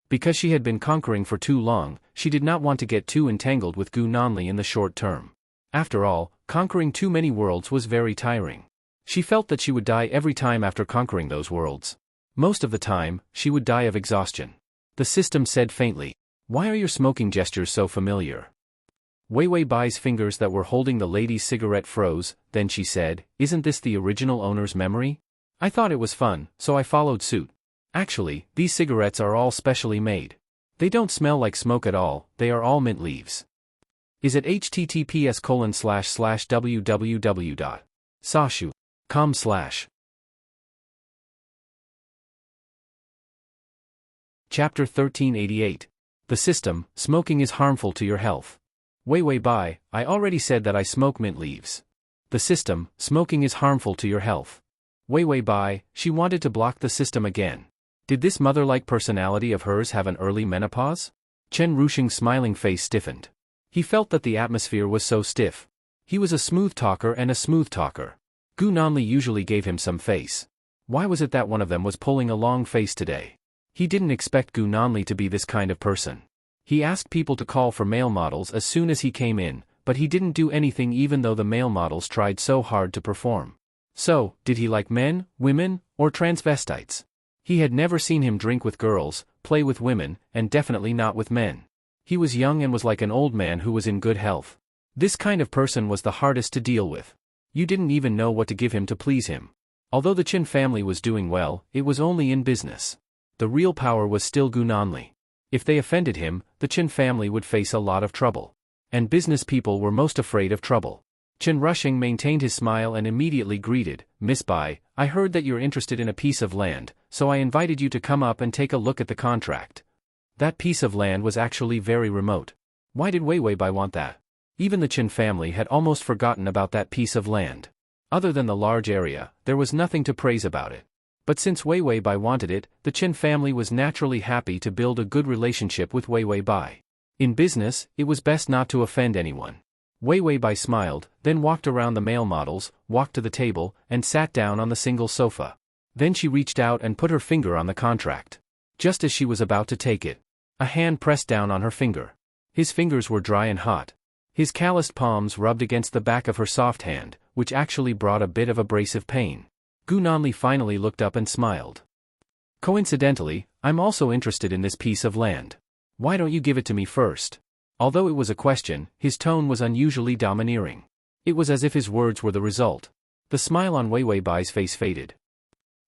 Because she had been conquering for too long, she did not want to get too entangled with Gu Nanli in the short term. After all, conquering too many worlds was very tiring. She felt that she would die every time after conquering those worlds. Most of the time, she would die of exhaustion. The system said faintly, "Why are your smoking gestures so familiar?" Wei Bai's fingers that were holding the lady's cigarette froze, then she said, "Isn't this the original owner's memory? I thought it was fun, so I followed suit. Actually, these cigarettes are all specially made. They don't smell like smoke at all, they are all mint leaves." Is it https://www.sashu.com/ Chapter 1388. The system, smoking is harmful to your health. Wei Bai, I already said that I smoke mint leaves. The system, smoking is harmful to your health. Wei Bai, she wanted to block the system again. Did this mother-like personality of hers have an early menopause? Chen Rushing's smiling face stiffened. He felt that the atmosphere was so stiff. He was a smooth talker and a smooth talker. Gu Nanli usually gave him some face. Why was it that one of them was pulling a long face today? He didn't expect Gu Nanli to be this kind of person. He asked people to call for male models as soon as he came in, but he didn't do anything even though the male models tried so hard to perform. So, did he like men, women, or transvestites? He had never seen him drink with girls, play with women, and definitely not with men. He was young and was like an old man who was in good health. This kind of person was the hardest to deal with. You didn't even know what to give him to please him. Although the Chen family was doing well, it was only in business. The real power was still Gu Nanli. If they offended him, the Chen family would face a lot of trouble. And business people were most afraid of trouble. Chen Rushing maintained his smile and immediately greeted, "Miss Bai, I heard that you're interested in a piece of land, so I invited you to come up and take a look at the contract." That piece of land was actually very remote. Why did Wei Bai want that? Even the Chen family had almost forgotten about that piece of land. Other than the large area, there was nothing to praise about it. But since Wei Bai wanted it, the Chen family was naturally happy to build a good relationship with Wei Bai. In business, it was best not to offend anyone. Wei Bai smiled, then walked around the male models, walked to the table, and sat down on the single sofa. Then she reached out and put her finger on the contract. Just as she was about to take it, a hand pressed down on her finger. His fingers were dry and hot. His calloused palms rubbed against the back of her soft hand, which actually brought a bit of abrasive pain. Gu Nanli finally looked up and smiled. "Coincidentally, I'm also interested in this piece of land. Why don't you give it to me first?" Although it was a question, his tone was unusually domineering. It was as if his words were the result. The smile on Wei Bai's face faded.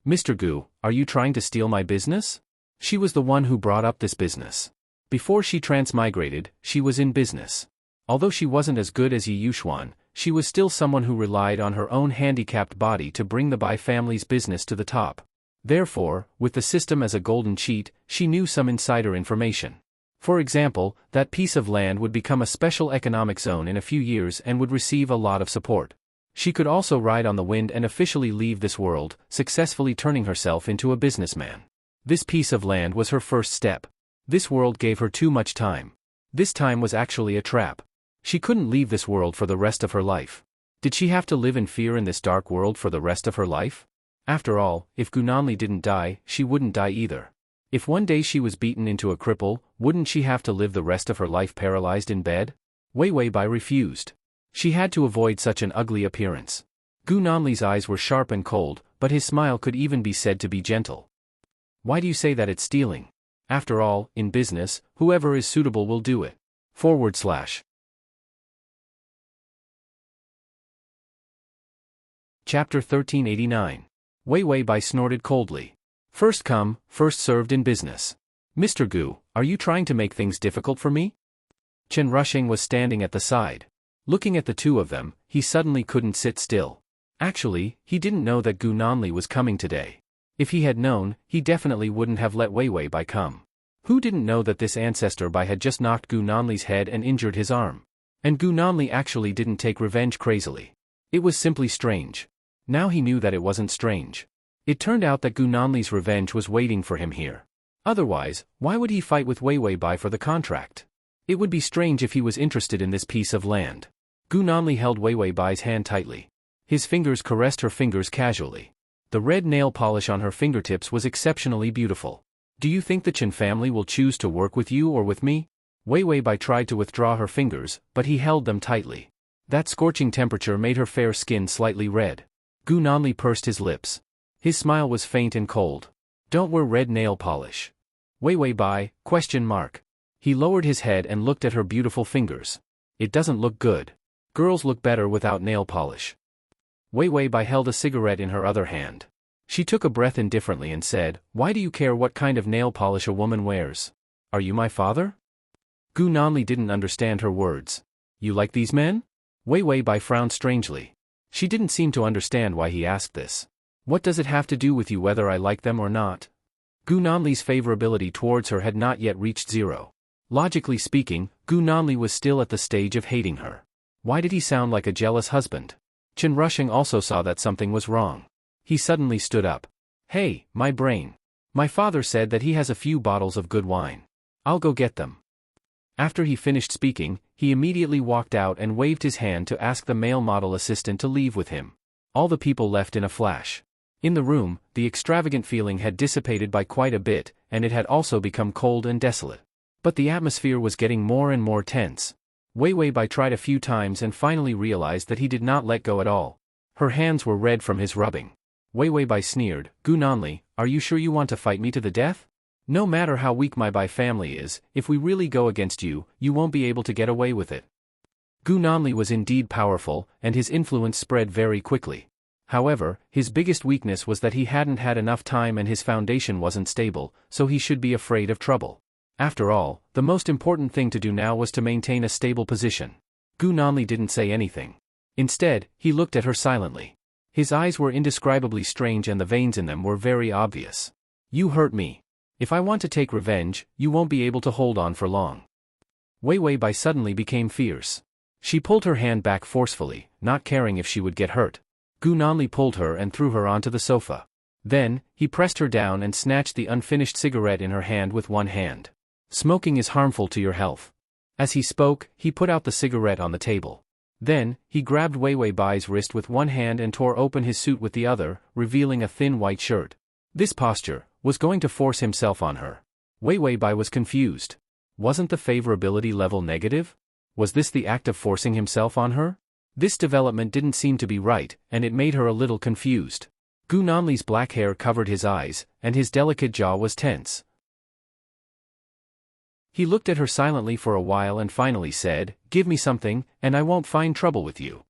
"Mr. Gu, are you trying to steal my business?" She was the one who brought up this business. Before she transmigrated, she was in business. Although she wasn't as good as Yi Yuxuan, she was still someone who relied on her own handicapped body to bring the Bai family's business to the top. Therefore, with the system as a golden cheat, she knew some insider information. For example, that piece of land would become a special economic zone in a few years and would receive a lot of support. She could also ride on the wind and officially leave this world, successfully turning herself into a businessman. This piece of land was her first step. This world gave her too much time. This time was actually a trap. She couldn't leave this world for the rest of her life. Did she have to live in fear in this dark world for the rest of her life? After all, if Gunanli didn't die, she wouldn't die either. If one day she was beaten into a cripple, wouldn't she have to live the rest of her life paralyzed in bed? Wei Bai refused. She had to avoid such an ugly appearance. Gunanli's eyes were sharp and cold, but his smile could even be said to be gentle. Why do you say that it's stealing? After all, in business, whoever is suitable will do it. / Chapter 1389. Wei Bai snorted coldly. First come, first served in business. Mr. Gu, are you trying to make things difficult for me? Chen Rushing was standing at the side. Looking at the two of them, he suddenly couldn't sit still. Actually, he didn't know that Gunanli was coming today. If he had known, he definitely wouldn't have let Wei Bai come. Who didn't know that this ancestor Bai had just knocked Gunanli's head and injured his arm? And Gunanli actually didn't take revenge crazily. It was simply strange. Now he knew that it wasn't strange. It turned out that Gunanli's revenge was waiting for him here. Otherwise, why would he fight with Wei Bai for the contract? It would be strange if he was interested in this piece of land. Gunanli held Wei Bai's hand tightly. His fingers caressed her fingers casually. The red nail polish on her fingertips was exceptionally beautiful. Do you think the Chen family will choose to work with you or with me? Wei Bai tried to withdraw her fingers, but he held them tightly. That scorching temperature made her fair skin slightly red. Gunanli pursed his lips. His smile was faint and cold. Don't wear red nail polish. Wei Bai, ? He lowered his head and looked at her beautiful fingers. It doesn't look good. Girls look better without nail polish. Wei Bai held a cigarette in her other hand. She took a breath indifferently and said, Why do you care what kind of nail polish a woman wears? Are you my father? Gunanli didn't understand her words. You like these men? Wei Bai frowned strangely. She didn't seem to understand why he asked this. What does it have to do with you whether I like them or not? Gunanli's favorability towards her had not yet reached zero. Logically speaking, Gunanli was still at the stage of hating her. Why did he sound like a jealous husband? Chen Rushing also saw that something was wrong. He suddenly stood up. Hey, my brain. My father said that he has a few bottles of good wine. I'll go get them. After he finished speaking, he immediately walked out and waved his hand to ask the male model assistant to leave with him. All the people left in a flash. In the room, the extravagant feeling had dissipated by quite a bit, and it had also become cold and desolate. But the atmosphere was getting more and more tense. Wei Bai tried a few times and finally realized that he did not let go at all. Her hands were red from his rubbing. Wei Bai sneered, Gunanli, are you sure you want to fight me to the death? No matter how weak my Bai family is, if we really go against you, you won't be able to get away with it. Gunanli was indeed powerful, and his influence spread very quickly. However, his biggest weakness was that he hadn't had enough time and his foundation wasn't stable, so he should be afraid of trouble. After all, the most important thing to do now was to maintain a stable position. Gunanli didn't say anything. Instead, he looked at her silently. His eyes were indescribably strange and the veins in them were very obvious. You hurt me. If I want to take revenge, you won't be able to hold on for long. Wei Bai suddenly became fierce. She pulled her hand back forcefully, not caring if she would get hurt. Gunanli pulled her and threw her onto the sofa. Then, he pressed her down and snatched the unfinished cigarette in her hand with one hand. Smoking is harmful to your health. As he spoke, he put out the cigarette on the table. Then, he grabbed Wei Bai's wrist with one hand and tore open his suit with the other, revealing a thin white shirt. This posture was going to force himself on her. Wei Bai was confused. Wasn't the favorability level negative? Was this the act of forcing himself on her? This development didn't seem to be right, and it made her a little confused. Gunanli's black hair covered his eyes, and his delicate jaw was tense. He looked at her silently for a while and finally said, Give me something, and I won't find trouble with you.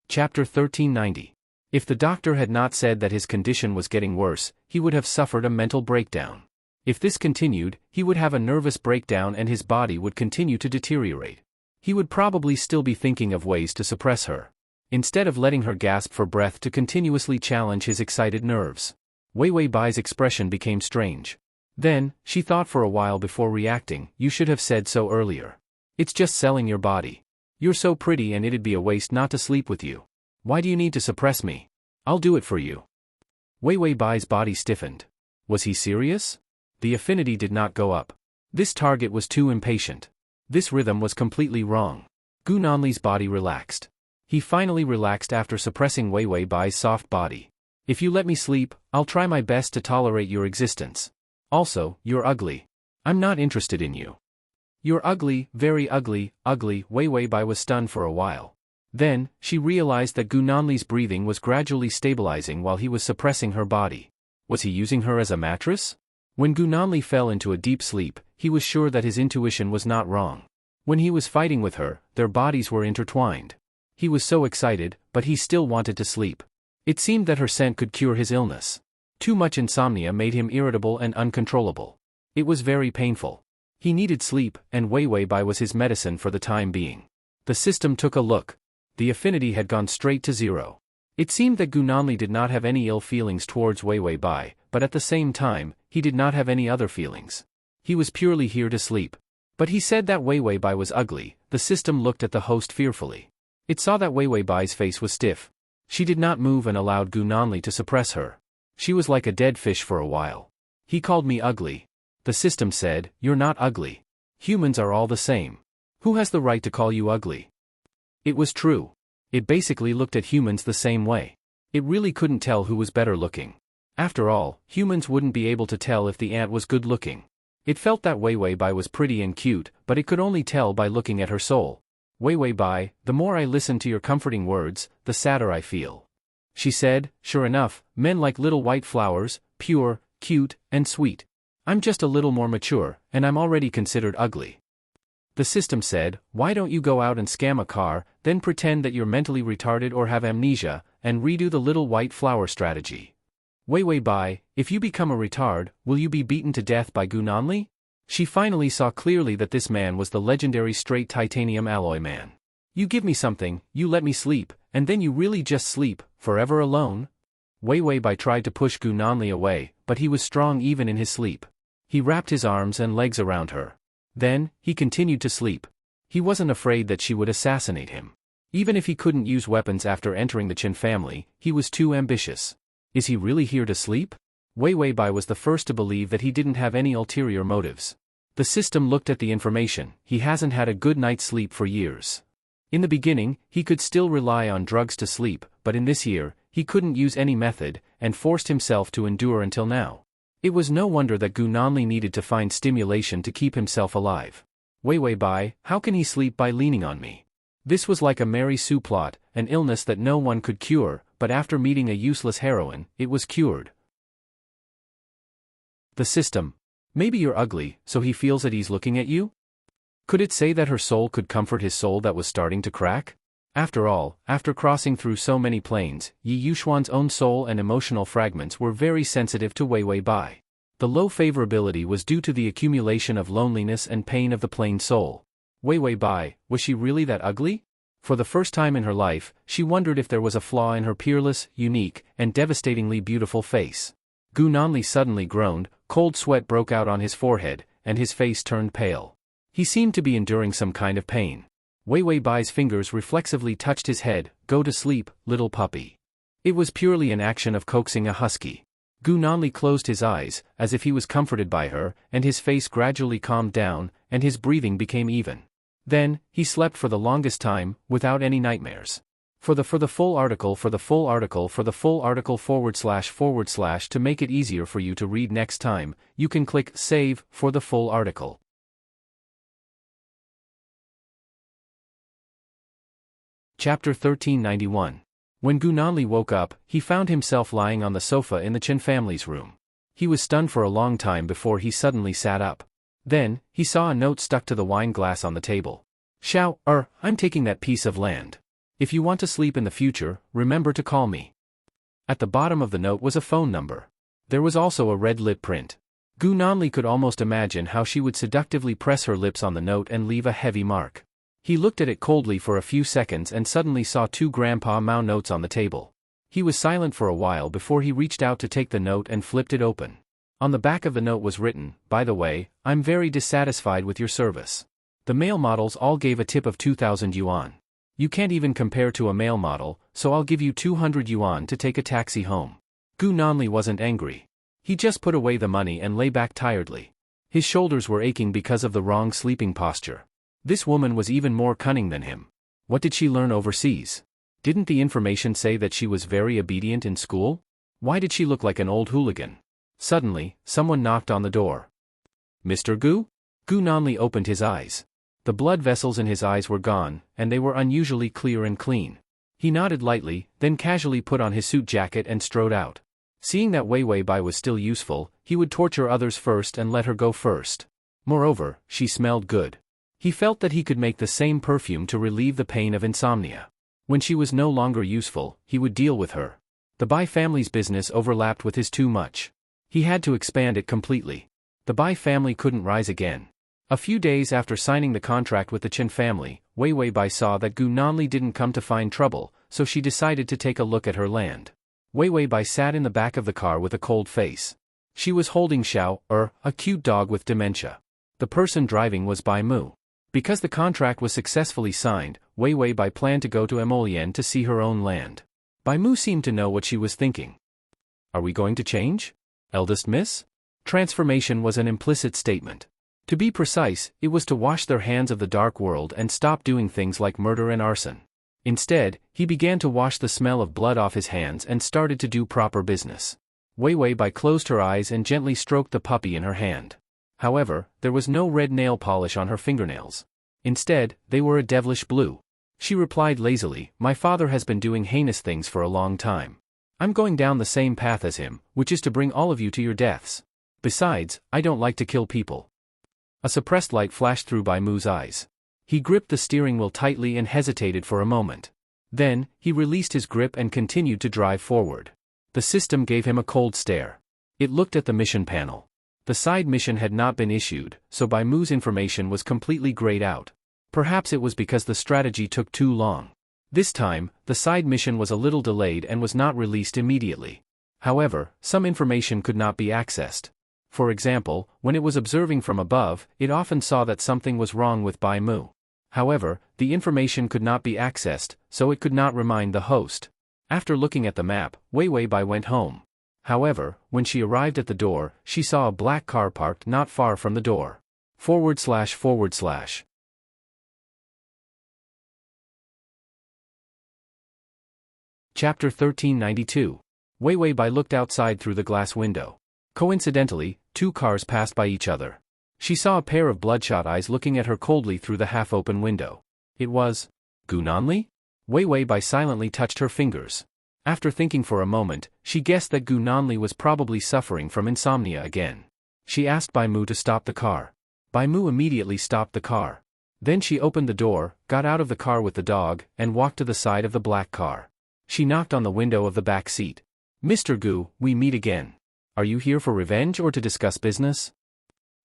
Chapter 1390. If the doctor had not said that his condition was getting worse, he would have suffered a mental breakdown. If this continued, he would have a nervous breakdown and his body would continue to deteriorate. He would probably still be thinking of ways to suppress her, instead of letting her gasp for breath to continuously challenge his excited nerves. Wei Wei Bai's expression became strange. Then, she thought for a while before reacting. You should have said so earlier. It's just selling your body. You're so pretty and it'd be a waste not to sleep with you. Why do you need to suppress me? I'll do it for you. Wei Wei Bai's body stiffened. Was he serious? The affinity did not go up. This target was too impatient. This rhythm was completely wrong. Gu Nanli's body relaxed. He finally relaxed after suppressing Wei Wei Bai's soft body. If you let me sleep, I'll try my best to tolerate your existence. Also, you're ugly. I'm not interested in you. You're ugly, very ugly, ugly. Wei Wei Bai was stunned for a while. Then, she realized that Gu Nanli's breathing was gradually stabilizing while he was suppressing her body. Was he using her as a mattress? When Gu Nanli fell into a deep sleep, he was sure that his intuition was not wrong. When he was fighting with her, their bodies were intertwined. He was so excited, but he still wanted to sleep. It seemed that her scent could cure his illness. Too much insomnia made him irritable and uncontrollable. It was very painful. He needed sleep, and Wei Wei Bai was his medicine for the time being. The system took a look. The affinity had gone straight to 0. It seemed that Gu Nanli did not have any ill feelings towards Wei Wei Bai, but at the same time, he did not have any other feelings. He was purely here to sleep. But he said that Wei Wei Bai was ugly. The system looked at the host fearfully. It saw that Wei Wei Bai's face was stiff. She did not move and allowed Gu Nanli to suppress her. She was like a dead fish for a while. He called me ugly. The system said, you're not ugly. Humans are all the same. Who has the right to call you ugly? It was true. It basically looked at humans the same way. It really couldn't tell who was better looking. After all, humans wouldn't be able to tell if the ant was good looking. It felt that Wei Wei Bai was pretty and cute, but it could only tell by looking at her soul. Wei Wei Bai, the more I listen to your comforting words, the sadder I feel. She said, sure enough, men like little white flowers, pure, cute, and sweet. I'm just a little more mature, and I'm already considered ugly. The system said, why don't you go out and scam a car, then pretend that you're mentally retarded or have amnesia, and redo the little white flower strategy. Wei Wei Bai, if you become a retard, will you be beaten to death by Gu Nanli? She finally saw clearly that this man was the legendary straight titanium alloy man. You give me something, you let me sleep, and then you really just sleep, forever alone? Wei Wei Bai tried to push Gu Nanli away, but he was strong even in his sleep. He wrapped his arms and legs around her. Then, he continued to sleep. He wasn't afraid that she would assassinate him. Even if he couldn't use weapons after entering the Qin family, he was too ambitious. Is he really here to sleep? Wei Wei Bai was the first to believe that he didn't have any ulterior motives. The system looked at the information. He hasn't had a good night's sleep for years. In the beginning, he could still rely on drugs to sleep, but in this year, he couldn't use any method, and forced himself to endure until now. It was no wonder that Gu Nanli needed to find stimulation to keep himself alive. Wei Wei Bai, how can he sleep by leaning on me? This was like a Mary Sue plot, an illness that no one could cure, but after meeting a useless heroine, it was cured. The system. Maybe you're ugly, so he feels at ease looking at you? Could it say that her soul could comfort his soul that was starting to crack? After all, after crossing through so many planes, Yi Yuxuan's own soul and emotional fragments were very sensitive to Wei Wei Bai. The low favorability was due to the accumulation of loneliness and pain of the plain soul. Wei Wei Bai, was she really that ugly? For the first time in her life, she wondered if there was a flaw in her peerless, unique, and devastatingly beautiful face. Gu Nanli suddenly groaned, cold sweat broke out on his forehead, and his face turned pale. He seemed to be enduring some kind of pain. Wei Wei Bai's fingers reflexively touched his head. Go to sleep, little puppy. It was purely an action of coaxing a husky. Gu Nanli closed his eyes, as if he was comforted by her, and his face gradually calmed down, and his breathing became even. Then, he slept for the longest time, without any nightmares. For the full article // to make it easier for you to read next time, you can click Save for the full article. Chapter 1391. When Gu Nanli woke up, he found himself lying on the sofa in the Qin family's room. He was stunned for a long time before he suddenly sat up. Then, he saw a note stuck to the wine glass on the table. I'm taking that piece of land. If you want to sleep in the future, remember to call me. At the bottom of the note was a phone number. There was also a red lip print. Gu Nanli could almost imagine how she would seductively press her lips on the note and leave a heavy mark. He looked at it coldly for a few seconds and suddenly saw 2 Grandpa Mao notes on the table. He was silent for a while before he reached out to take the note and flipped it open. On the back of the note was written, "By the way, I'm very dissatisfied with your service. The male models all gave a tip of 2,000 yuan. You can't even compare to a male model, so I'll give you 200 yuan to take a taxi home." Gu Nanli wasn't angry. He just put away the money and lay back tiredly. His shoulders were aching because of the wrong sleeping posture. This woman was even more cunning than him. What did she learn overseas? Didn't the information say that she was very obedient in school? Why did she look like an old hooligan? Suddenly, someone knocked on the door. "Mr. Gu?" Gu Nanli opened his eyes. The blood vessels in his eyes were gone, and they were unusually clear and clean. He nodded lightly, then casually put on his suit jacket and strode out. Seeing that Wei Wei Bai was still useful, he would torture others first and let her go first. Moreover, she smelled good. He felt that he could make the same perfume to relieve the pain of insomnia. When she was no longer useful, he would deal with her. The Bai family's business overlapped with his too much. He had to expand it completely. The Bai family couldn't rise again. A few days after signing the contract with the Chen family, Wei Wei Bai saw that Gu Nanli didn't come to find trouble, so she decided to take a look at her land. Wei Wei Bai sat in the back of the car with a cold face. She was holding Xiao, a cute dog with dementia. The person driving was Bai Mu. Because the contract was successfully signed, Wei Wei Bai planned to go to Emolian to see her own land. Bai Mu seemed to know what she was thinking. "Are we going to change? Eldest miss?" Transformation was an implicit statement. To be precise, it was to wash their hands of the dark world and stop doing things like murder and arson. Instead, he began to wash the smell of blood off his hands and started to do proper business. Wei Wei Bai closed her eyes and gently stroked the puppy in her hand. However, there was no red nail polish on her fingernails. Instead, they were a devilish blue. She replied lazily, "My father has been doing heinous things for a long time. I'm going down the same path as him, which is to bring all of you to your deaths. Besides, I don't like to kill people." A suppressed light flashed through Bai Mu's eyes. He gripped the steering wheel tightly and hesitated for a moment. Then, he released his grip and continued to drive forward. The system gave him a cold stare. It looked at the mission panel. The side mission had not been issued, so Bai Mu's information was completely grayed out. Perhaps it was because the strategy took too long. This time, the side mission was a little delayed and was not released immediately. However, some information could not be accessed. For example, when it was observing from above, it often saw that something was wrong with Bai Mu. However, the information could not be accessed, so it could not remind the host. After looking at the map, Wei Wei Bai went home. However, when she arrived at the door, she saw a black car parked not far from the door. // Chapter 1392. Wei Wei Bai looked outside through the glass window. Coincidentally, 2 cars passed by each other. She saw a pair of bloodshot eyes looking at her coldly through the half-open window. It was Gu Nanli? Wei Wei Bai silently touched her fingers. After thinking for a moment, she guessed that Gu Nanli was probably suffering from insomnia again. She asked Bai Mu to stop the car. Bai Mu immediately stopped the car. Then she opened the door, got out of the car with the dog, and walked to the side of the black car. She knocked on the window of the back seat. "Mr. Gu, we meet again. Are you here for revenge or to discuss business?"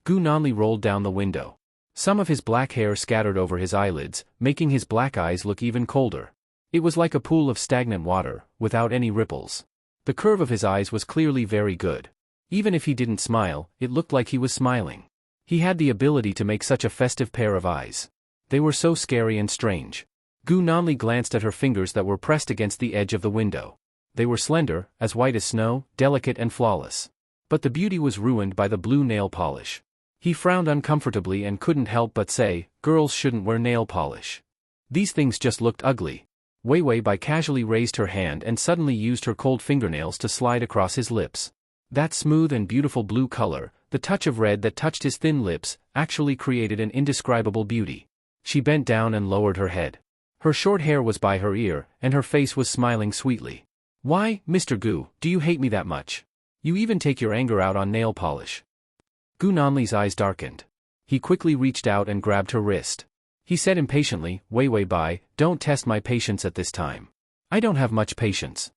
Gu Nanli rolled down the window. Some of his black hair scattered over his eyelids, making his black eyes look even colder. It was like a pool of stagnant water, without any ripples. The curve of his eyes was clearly very good. Even if he didn't smile, it looked like he was smiling. He had the ability to make such a festive pair of eyes. They were so scary and strange. Gu Nanli glanced at her fingers that were pressed against the edge of the window. They were slender, as white as snow, delicate and flawless. But the beauty was ruined by the blue nail polish. He frowned uncomfortably and couldn't help but say, "Girls shouldn't wear nail polish. These things just looked ugly." Wei Wei Bai casually raised her hand and suddenly used her cold fingernails to slide across his lips. That smooth and beautiful blue color, the touch of red that touched his thin lips, actually created an indescribable beauty. She bent down and lowered her head. Her short hair was by her ear, and her face was smiling sweetly. "Why, Mr. Gu, do you hate me that much? You even take your anger out on nail polish." Gu Nanli's eyes darkened. He quickly reached out and grabbed her wrist. He said impatiently, "Wei Wei Bai, don't test my patience at this time. I don't have much patience."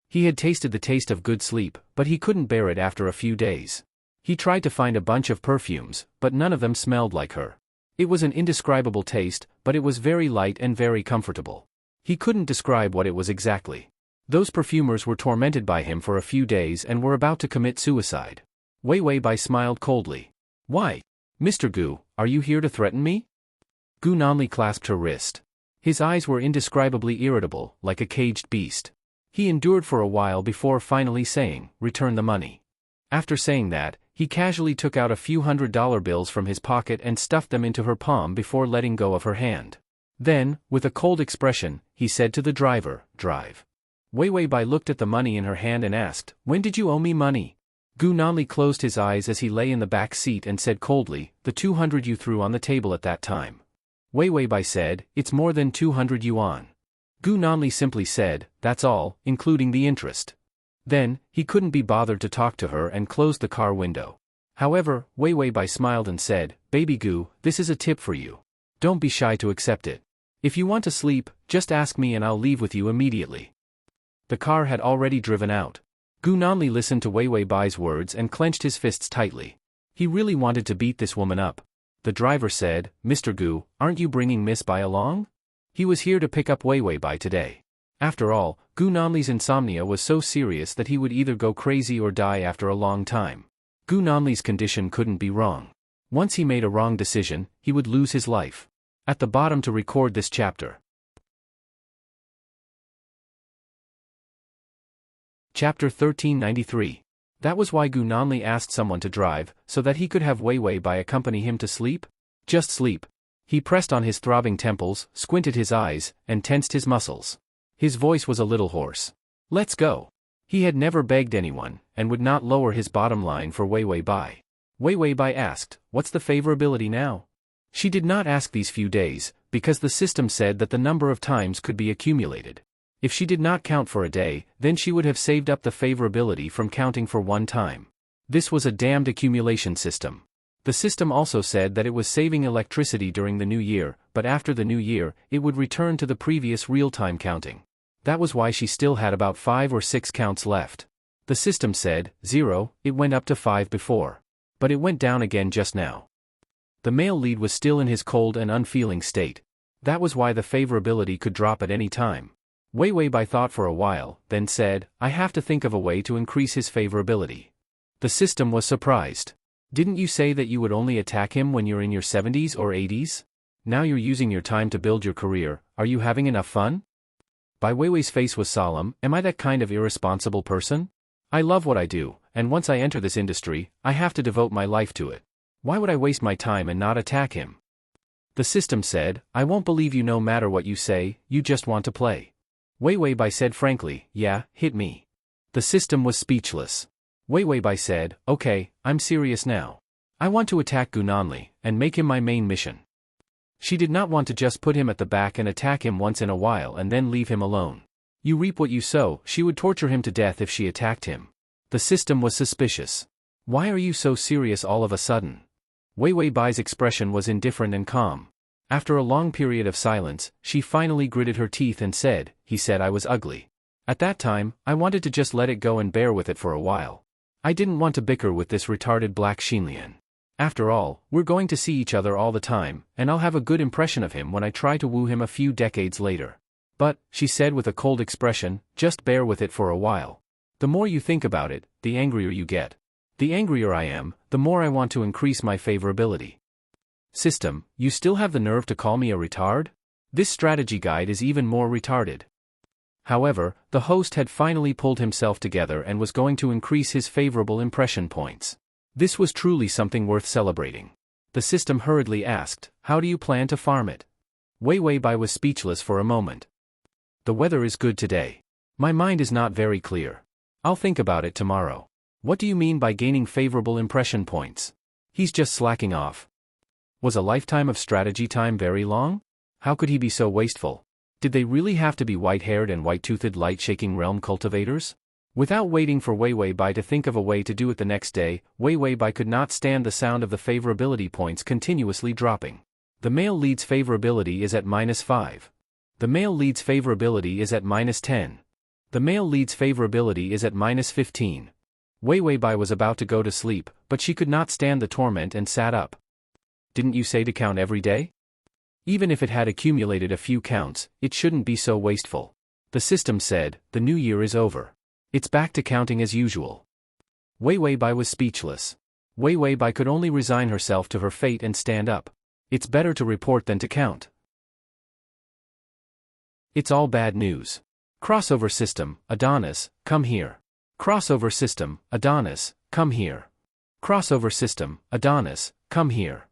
He had tasted the taste of good sleep, but he couldn't bear it after a few days. He tried to find a bunch of perfumes, but none of them smelled like her. It was an indescribable taste, but it was very light and very comfortable. He couldn't describe what it was exactly. Those perfumers were tormented by him for a few days and were about to commit suicide. Wei Wei Bai smiled coldly. Why? Mr. Gu, are you here to threaten me? Gu Nanli clasped her wrist. His eyes were indescribably irritable, like a caged beast. He endured for a while before finally saying, return the money. After saying that, he casually took out a few $100 bills from his pocket and stuffed them into her palm before letting go of her hand. Then, with a cold expression, he said to the driver, drive. Wei Wei Bai looked at the money in her hand and asked, when did you owe me money? Gu Nanli closed his eyes as he lay in the back seat and said coldly, the 200 you threw on the table at that time. Wei Wei Bai said, it's more than 200 yuan. Gu Nanli simply said, that's all, including the interest. Then, he couldn't be bothered to talk to her and closed the car window. However, Wei Wei Bai smiled and said, baby Gu, this is a tip for you. Don't be shy to accept it. If you want to sleep, just ask me and I'll leave with you immediately. The car had already driven out. Gu Nanli listened to Wei Wei Bai's words and clenched his fists tightly. He really wanted to beat this woman up. The driver said, Mr. Gu, aren't you bringing Miss Bai along? He was here to pick up Wei Wei Bai today. After all, Gu Nanli's insomnia was so serious that he would either go crazy or die after a long time. Gu Nanli's condition couldn't be wrong. Once he made a wrong decision, he would lose his life. At the bottom to record this chapter. Chapter 1393. That was why Gu Nanli asked someone to drive, so that he could have Wei Wei Bai accompany him to sleep? Just sleep. He pressed on his throbbing temples, squinted his eyes, and tensed his muscles. His voice was a little hoarse. Let's go. He had never begged anyone, and would not lower his bottom line for Wei Wei Bai. Wei Wei Bai asked, what's the favorability now? She did not ask these few days, because the system said that the number of times could be accumulated. If she did not count for a day, then she would have saved up the favorability from counting for one time. This was a damned accumulation system. The system also said that it was saving electricity during the new year, but after the new year, it would return to the previous real-time counting. That was why she still had about 5 or 6 counts left. The system said, 0, it went up to 5 before. But it went down again just now. The male lead was still in his cold and unfeeling state. That was why the favorability could drop at any time. Wei Wei Bai thought for a while, then said, I have to think of a way to increase his favorability. The system was surprised. Didn't you say that you would only attack him when you're in your 70s or 80s? Now you're using your time to build your career, are you having enough fun? Bai Weiwei's face was solemn, am I that kind of irresponsible person? I love what I do, and once I enter this industry, I have to devote my life to it. Why would I waste my time and not attack him? The system said, I won't believe you no matter what you say, you just want to play. Wei Wei Bai said frankly, yeah, hit me. The system was speechless. Wei Wei Bai said, okay, I'm serious now. I want to attack Gu Nanli, and make him my main mission. She did not want to just put him at the back and attack him once in a while and then leave him alone. You reap what you sow, she would torture him to death if she attacked him. The system was suspicious. Why are you so serious all of a sudden? Wei Wei Bai's expression was indifferent and calm. After a long period of silence, she finally gritted her teeth and said, he said I was ugly. At that time, I wanted to just let it go and bear with it for a while. I didn't want to bicker with this retarded black Xinlian. After all, we're going to see each other all the time, and I'll have a good impression of him when I try to woo him a few decades later. But, she said with a cold expression, just bear with it for a while. The more you think about it, the angrier you get. The angrier I am, the more I want to increase my favorability. System, you still have the nerve to call me a retard? This strategy guide is even more retarded. However, the host had finally pulled himself together and was going to increase his favorable impression points. This was truly something worth celebrating. The system hurriedly asked, how do you plan to farm it? Wei Wei Bai was speechless for a moment. The weather is good today. My mind is not very clear. I'll think about it tomorrow. What do you mean by gaining favorable impression points? He's just slacking off. Was a lifetime of strategy time very long? How could he be so wasteful? Did they really have to be white-haired and white-toothed light-shaking realm cultivators? Without waiting for Wei Wei Bai to think of a way to do it the next day, Wei Wei Bai could not stand the sound of the favorability points continuously dropping. The male lead's favorability is at -5. The male lead's favorability is at -10. The male lead's favorability is at -15. Wei Weibai was about to go to sleep, but she could not stand the torment and sat up. Didn't you say to count every day? Even if it had accumulated a few counts, it shouldn't be so wasteful. The system said, the new year is over. It's back to counting as usual. Wei Weibai was speechless. Wei Weibai could only resign herself to her fate and stand up. It's better to report than to count. It's all bad news. Crossover system, Adonis, come here. Crossover system, Adonis, come here. Crossover system, Adonis, come here.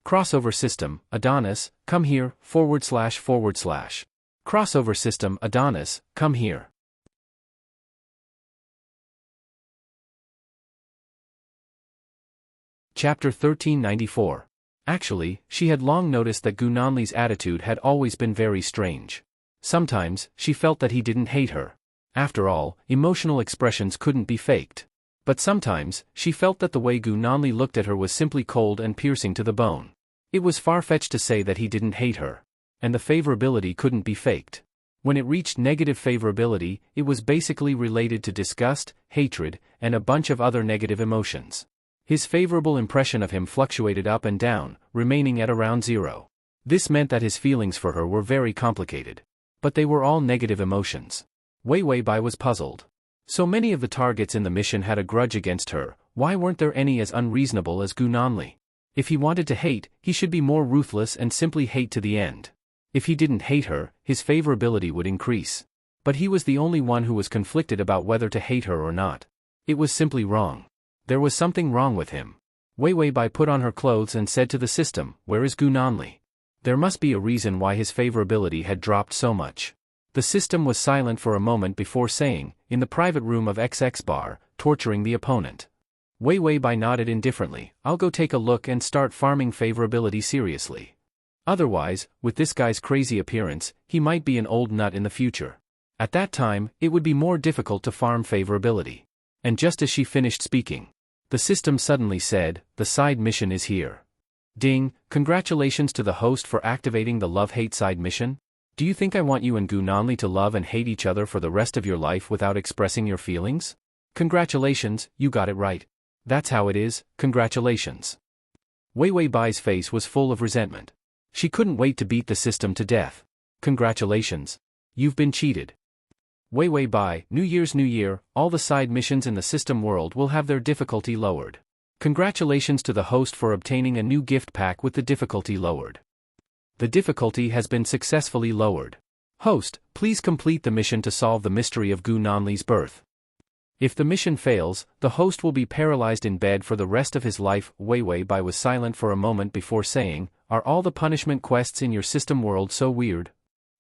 Crossover system, Adonis, come here, //. Crossover system, Adonis, come here. Chapter 1394. Actually, she had long noticed that Gu Nanli's attitude had always been very strange. Sometimes, she felt that he didn't hate her. After all, emotional expressions couldn't be faked. But sometimes, she felt that the way Gu Nanli looked at her was simply cold and piercing to the bone. It was far-fetched to say that he didn't hate her. And the favorability couldn't be faked. When it reached negative favorability, it was basically related to disgust, hatred, and a bunch of other negative emotions. His favorable impression of him fluctuated up and down, remaining at around 0. This meant that his feelings for her were very complicated. But they were all negative emotions. Wei Weibai was puzzled. So many of the targets in the mission had a grudge against her, why weren't there any as unreasonable as Gu Nanli? If he wanted to hate, he should be more ruthless and simply hate to the end. If he didn't hate her, his favorability would increase. But he was the only one who was conflicted about whether to hate her or not. It was simply wrong. There was something wrong with him. Wei Weibai put on her clothes and said to the system, where is Gu Nanli? There must be a reason why his favorability had dropped so much. The system was silent for a moment before saying, in the private room of XX Bar, torturing the opponent. Wei Weibai nodded indifferently, I'll go take a look and start farming favorability seriously. Otherwise, with this guy's crazy appearance, he might be an old nut in the future. At that time, it would be more difficult to farm favorability. And just as she finished speaking, the system suddenly said, the side mission is here. Ding, congratulations to the host for activating the love-hate side mission. Do you think I want you and Gu Nanli to love and hate each other for the rest of your life without expressing your feelings? Congratulations, you got it right. That's how it is, congratulations. Wei Weibai's face was full of resentment. She couldn't wait to beat the system to death. Congratulations. You've been cheated. Wei Weibai, New Year's New Year, all the side missions in the system world will have their difficulty lowered. Congratulations to the host for obtaining a new gift pack with the difficulty lowered. The difficulty has been successfully lowered. Host, please complete the mission to solve the mystery of Gu Nanli's birth. If the mission fails, the host will be paralyzed in bed for the rest of his life. Wei Weibai was silent for a moment before saying, are all the punishment quests in your system world so weird?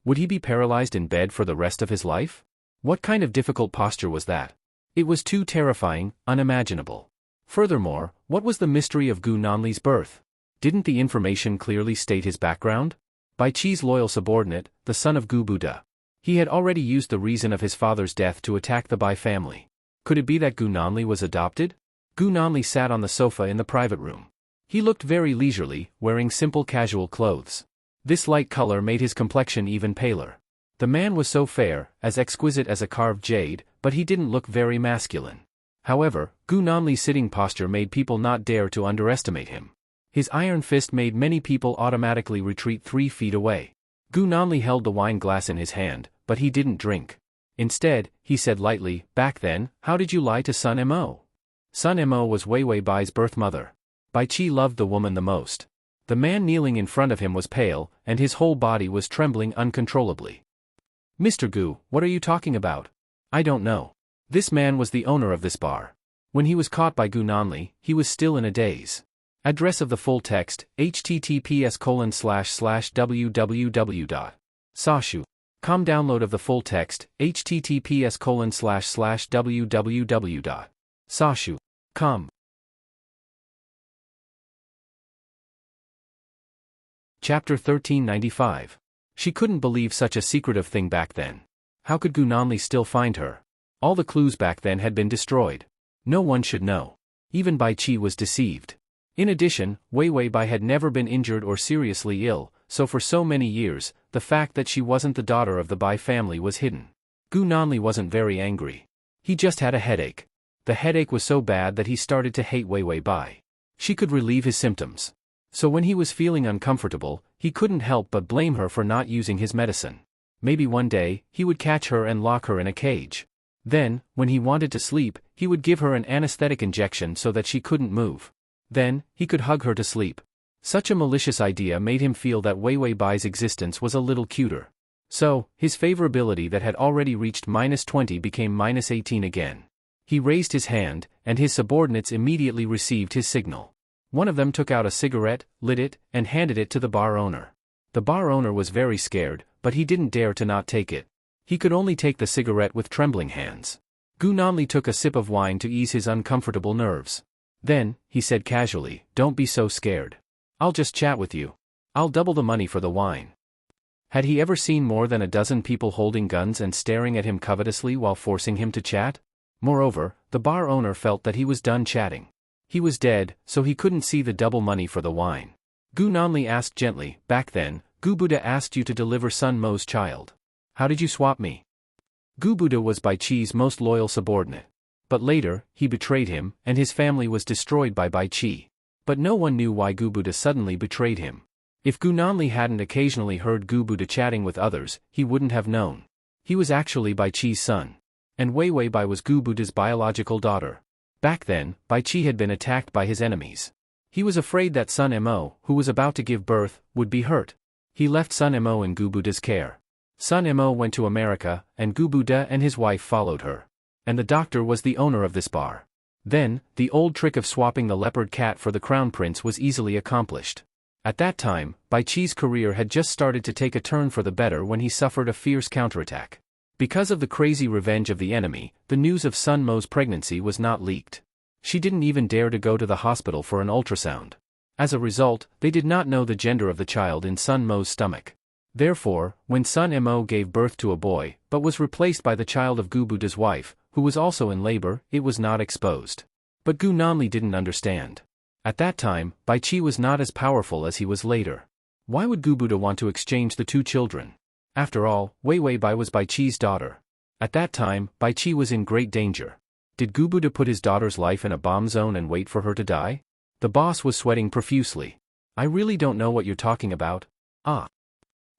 Would he be paralyzed in bed for the rest of his life? What kind of difficult posture was that? It was too terrifying, unimaginable. Furthermore, what was the mystery of Gu Nanli's birth? Didn't the information clearly state his background? Bai Qi's loyal subordinate, the son of Gu Buddha. He had already used the reason of his father's death to attack the Bai family. Could it be that Gu Nanli was adopted? Gu Nanli sat on the sofa in the private room. He looked very leisurely, wearing simple casual clothes. This light color made his complexion even paler. The man was so fair, as exquisite as a carved jade, but he didn't look very masculine. However, Gu Nanli's sitting posture made people not dare to underestimate him. His iron fist made many people automatically retreat 3 feet away. Gu Nanli held the wine glass in his hand, but he didn't drink. Instead, he said lightly, back then, how did you lie to Sun Mo? Sun Mo was Wei Weibai's birth mother. Bai Qi loved the woman the most. The man kneeling in front of him was pale, and his whole body was trembling uncontrollably. Mr. Gu, what are you talking about? I don't know. This man was the owner of this bar. When he was caught by Gu Nanli, he was still in a daze. Address of the full text, https://www.sashu.com. Download of the full text, https://www.sashu.com. Chapter 1395. She couldn't believe such a secretive thing back then. How could Gu Nanli still find her? All the clues back then had been destroyed. No one should know. Even Bai Qi was deceived. In addition, Wei Weibai had never been injured or seriously ill, so for so many years, the fact that she wasn't the daughter of the Bai family was hidden. Gu Nanli wasn't very angry. He just had a headache. The headache was so bad that he started to hate Wei Wei Bai. She could relieve his symptoms. So when he was feeling uncomfortable, he couldn't help but blame her for not using his medicine. Maybe one day, he would catch her and lock her in a cage. Then, when he wanted to sleep, he would give her an anesthetic injection so that she couldn't move. Then, he could hug her to sleep. Such a malicious idea made him feel that Wei Wei Bai's existence was a little cuter. So, his favorability that had already reached -20 became -18 again. He raised his hand, and his subordinates immediately received his signal. One of them took out a cigarette, lit it, and handed it to the bar owner. The bar owner was very scared, but he didn't dare to not take it. He could only take the cigarette with trembling hands. Gu Nanli took a sip of wine to ease his uncomfortable nerves. Then, he said casually, "Don't be so scared. I'll just chat with you. I'll double the money for the wine." Had he ever seen more than a dozen people holding guns and staring at him covetously while forcing him to chat? Moreover, the bar owner felt that he was done chatting. He was dead, so he couldn't see the double money for the wine. Gu Nanli asked gently, "Back then, Gu Buddha asked you to deliver Sun Mo's child. How did you swap me?" Gu Buddha was Bai Chi's most loyal subordinate. But later, he betrayed him, and his family was destroyed by Bai Chi. But no one knew why Gu Buddha suddenly betrayed him. If Gu Nanli hadn't occasionally heard Gu Buddha chatting with others, he wouldn't have known. He was actually Bai Chi's son. And Wei Wei Bai was Gu Buddha's biological daughter. Back then, Bai Chi had been attacked by his enemies. He was afraid that Sun Mo, who was about to give birth, would be hurt. He left Sun Mo in Gu Buddha's care. Sun Mo went to America, and Gu Buddha and his wife followed her. And the doctor was the owner of this bar. Then, the old trick of swapping the leopard cat for the crown prince was easily accomplished. At that time, Bai Chi's career had just started to take a turn for the better when he suffered a fierce counterattack. Because of the crazy revenge of the enemy, the news of Sun Mo's pregnancy was not leaked. She didn't even dare to go to the hospital for an ultrasound. As a result, they did not know the gender of the child in Sun Mo's stomach. Therefore, when Sun Mo gave birth to a boy, but was replaced by the child of Gu Buddha's wife, who was also in labor, it was not exposed. But Gu Nanli didn't understand. At that time, Bai Chi was not as powerful as he was later. Why would Gu Buddha want to exchange the two children? After all, Wei Wei Bai was Bai Chi's daughter. At that time, Bai Chi was in great danger. Did Gu Buddha put his daughter's life in a bomb zone and wait for her to die? The boss was sweating profusely. "I really don't know what you're talking about." "Ah."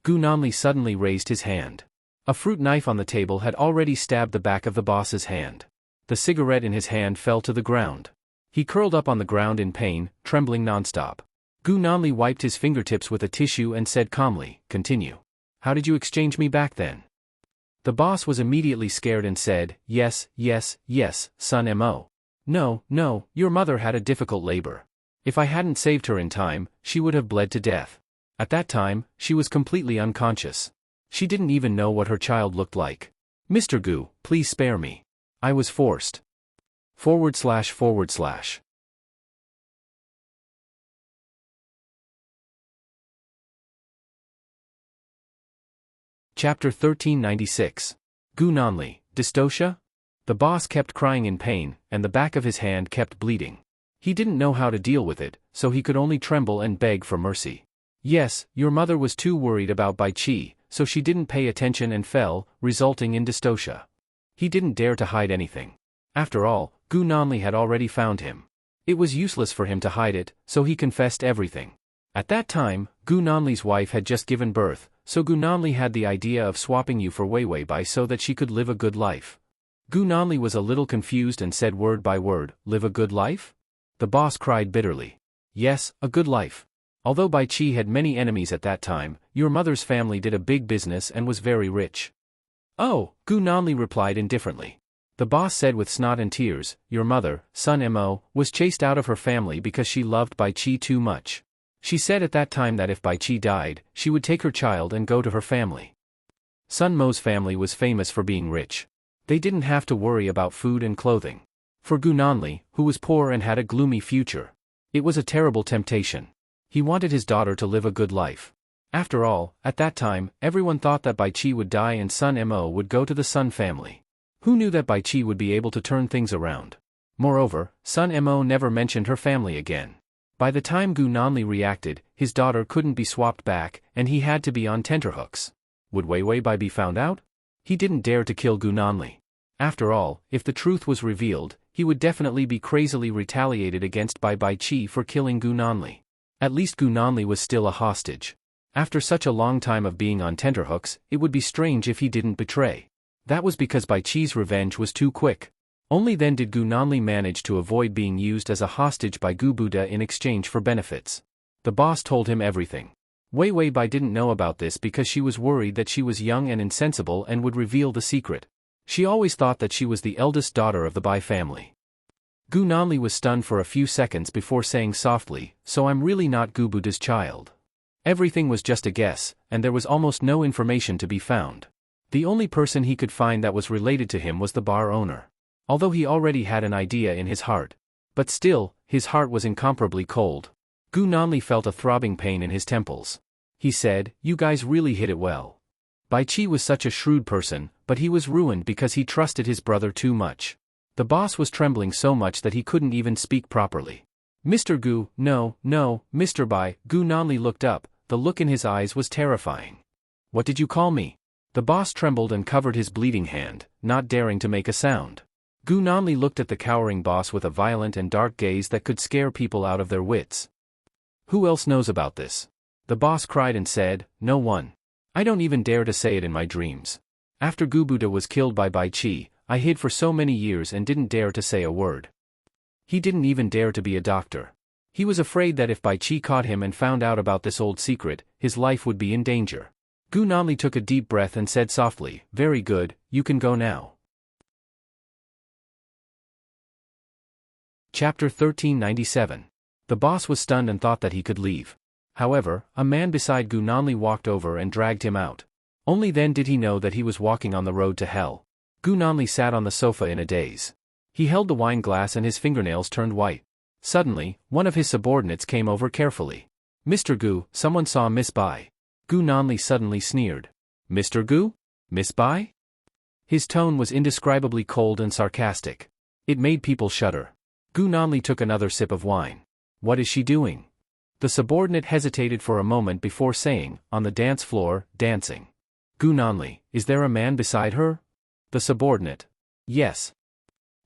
Gu Nanli suddenly raised his hand. A fruit knife on the table had already stabbed the back of the boss's hand. The cigarette in his hand fell to the ground. He curled up on the ground in pain, trembling nonstop. Gu Nanli wiped his fingertips with a tissue and said calmly, "Continue. How did you exchange me back then?" The boss was immediately scared and said, yes, Sun Mo. No, your mother had a difficult labor. If I hadn't saved her in time, she would have bled to death. At that time, she was completely unconscious. She didn't even know what her child looked like. "Mr. Gu, please spare me. I was forced. // Chapter 1396. Gu Nanli, dystocia? The boss kept crying in pain, and the back of his hand kept bleeding. He didn't know how to deal with it, so he could only tremble and beg for mercy. "Yes, your mother was too worried about Bai Chi, so she didn't pay attention and fell, resulting in dystocia." He didn't dare to hide anything. After all, Gu Nanli had already found him. It was useless for him to hide it, so he confessed everything. At that time, Gu Nanli's wife had just given birth, so Gu Nanli had the idea of swapping you for Wei Wei Bai so that she could live a good life. Gu Nanli was a little confused and said word by word, "Live a good life?" The boss cried bitterly. "Yes, a good life. Although Bai Chi had many enemies at that time, your mother's family did a big business and was very rich." "Oh," Gu Nanli replied indifferently. The boss said with snot and tears, "Your mother, Sun Mo, was chased out of her family because she loved Bai Chi too much. She said at that time that if Bai Chi died, she would take her child and go to her family." Sun Mo's family was famous for being rich. They didn't have to worry about food and clothing. For Gu Nanli, who was poor and had a gloomy future, it was a terrible temptation. He wanted his daughter to live a good life. After all, at that time, everyone thought that Bai Chi would die and Sun Mo would go to the Sun family. Who knew that Bai Chi would be able to turn things around? Moreover, Sun Mo never mentioned her family again. By the time Gu Nanli reacted, his daughter couldn't be swapped back, and he had to be on tenterhooks. Would Wei Wei Bai be found out? He didn't dare to kill Gu Nanli. After all, if the truth was revealed, he would definitely be crazily retaliated against by Bai Chi for killing Gu Nanli. At least Gu Nanli was still a hostage. After such a long time of being on tenterhooks, it would be strange if he didn't betray. That was because Bai Chi's revenge was too quick. Only then did Gu Nanli manage to avoid being used as a hostage by Gu Buddha in exchange for benefits. The boss told him everything. Wei Wei Bai didn't know about this because she was worried that she was young and insensible and would reveal the secret. She always thought that she was the eldest daughter of the Bai family. Gu Nanli was stunned for a few seconds before saying softly, "So I'm really not Gu Buddha's child." Everything was just a guess, and there was almost no information to be found. The only person he could find that was related to him was the bar owner. Although he already had an idea in his heart. But still, his heart was incomparably cold. Gu Nanli felt a throbbing pain in his temples. He said, "You guys really hit it well." Bai Chi was such a shrewd person, but he was ruined because he trusted his brother too much. The boss was trembling so much that he couldn't even speak properly. "Mr. Gu, no, Mr. Bai." Gu Nanli looked up, the look in his eyes was terrifying. "What did you call me?" The boss trembled and covered his bleeding hand, not daring to make a sound. Gu Nanli looked at the cowering boss with a violent and dark gaze that could scare people out of their wits. "Who else knows about this?" The boss cried and said, "No one. I don't even dare to say it in my dreams. After Gu Buddha was killed by Bai Chi, I hid for so many years and didn't dare to say a word." He didn't even dare to be a doctor. He was afraid that if Bai Chi caught him and found out about this old secret, his life would be in danger. Gu Nanli took a deep breath and said softly, "Very good, you can go now." Chapter 1397. The boss was stunned and thought that he could leave. However, a man beside Gu Nanli walked over and dragged him out. Only then did he know that he was walking on the road to hell. Gu Nanli sat on the sofa in a daze. He held the wine glass and his fingernails turned white. Suddenly, one of his subordinates came over carefully. "Mr. Gu, someone saw Miss Bai." Gu Nanli suddenly sneered. "Mr. Gu? Miss Bai?" His tone was indescribably cold and sarcastic. It made people shudder. Gu Nanli took another sip of wine. "What is she doing?" The subordinate hesitated for a moment before saying, "On the dance floor, dancing." "Gu Nanli, is there a man beside her?" The subordinate. "Yes."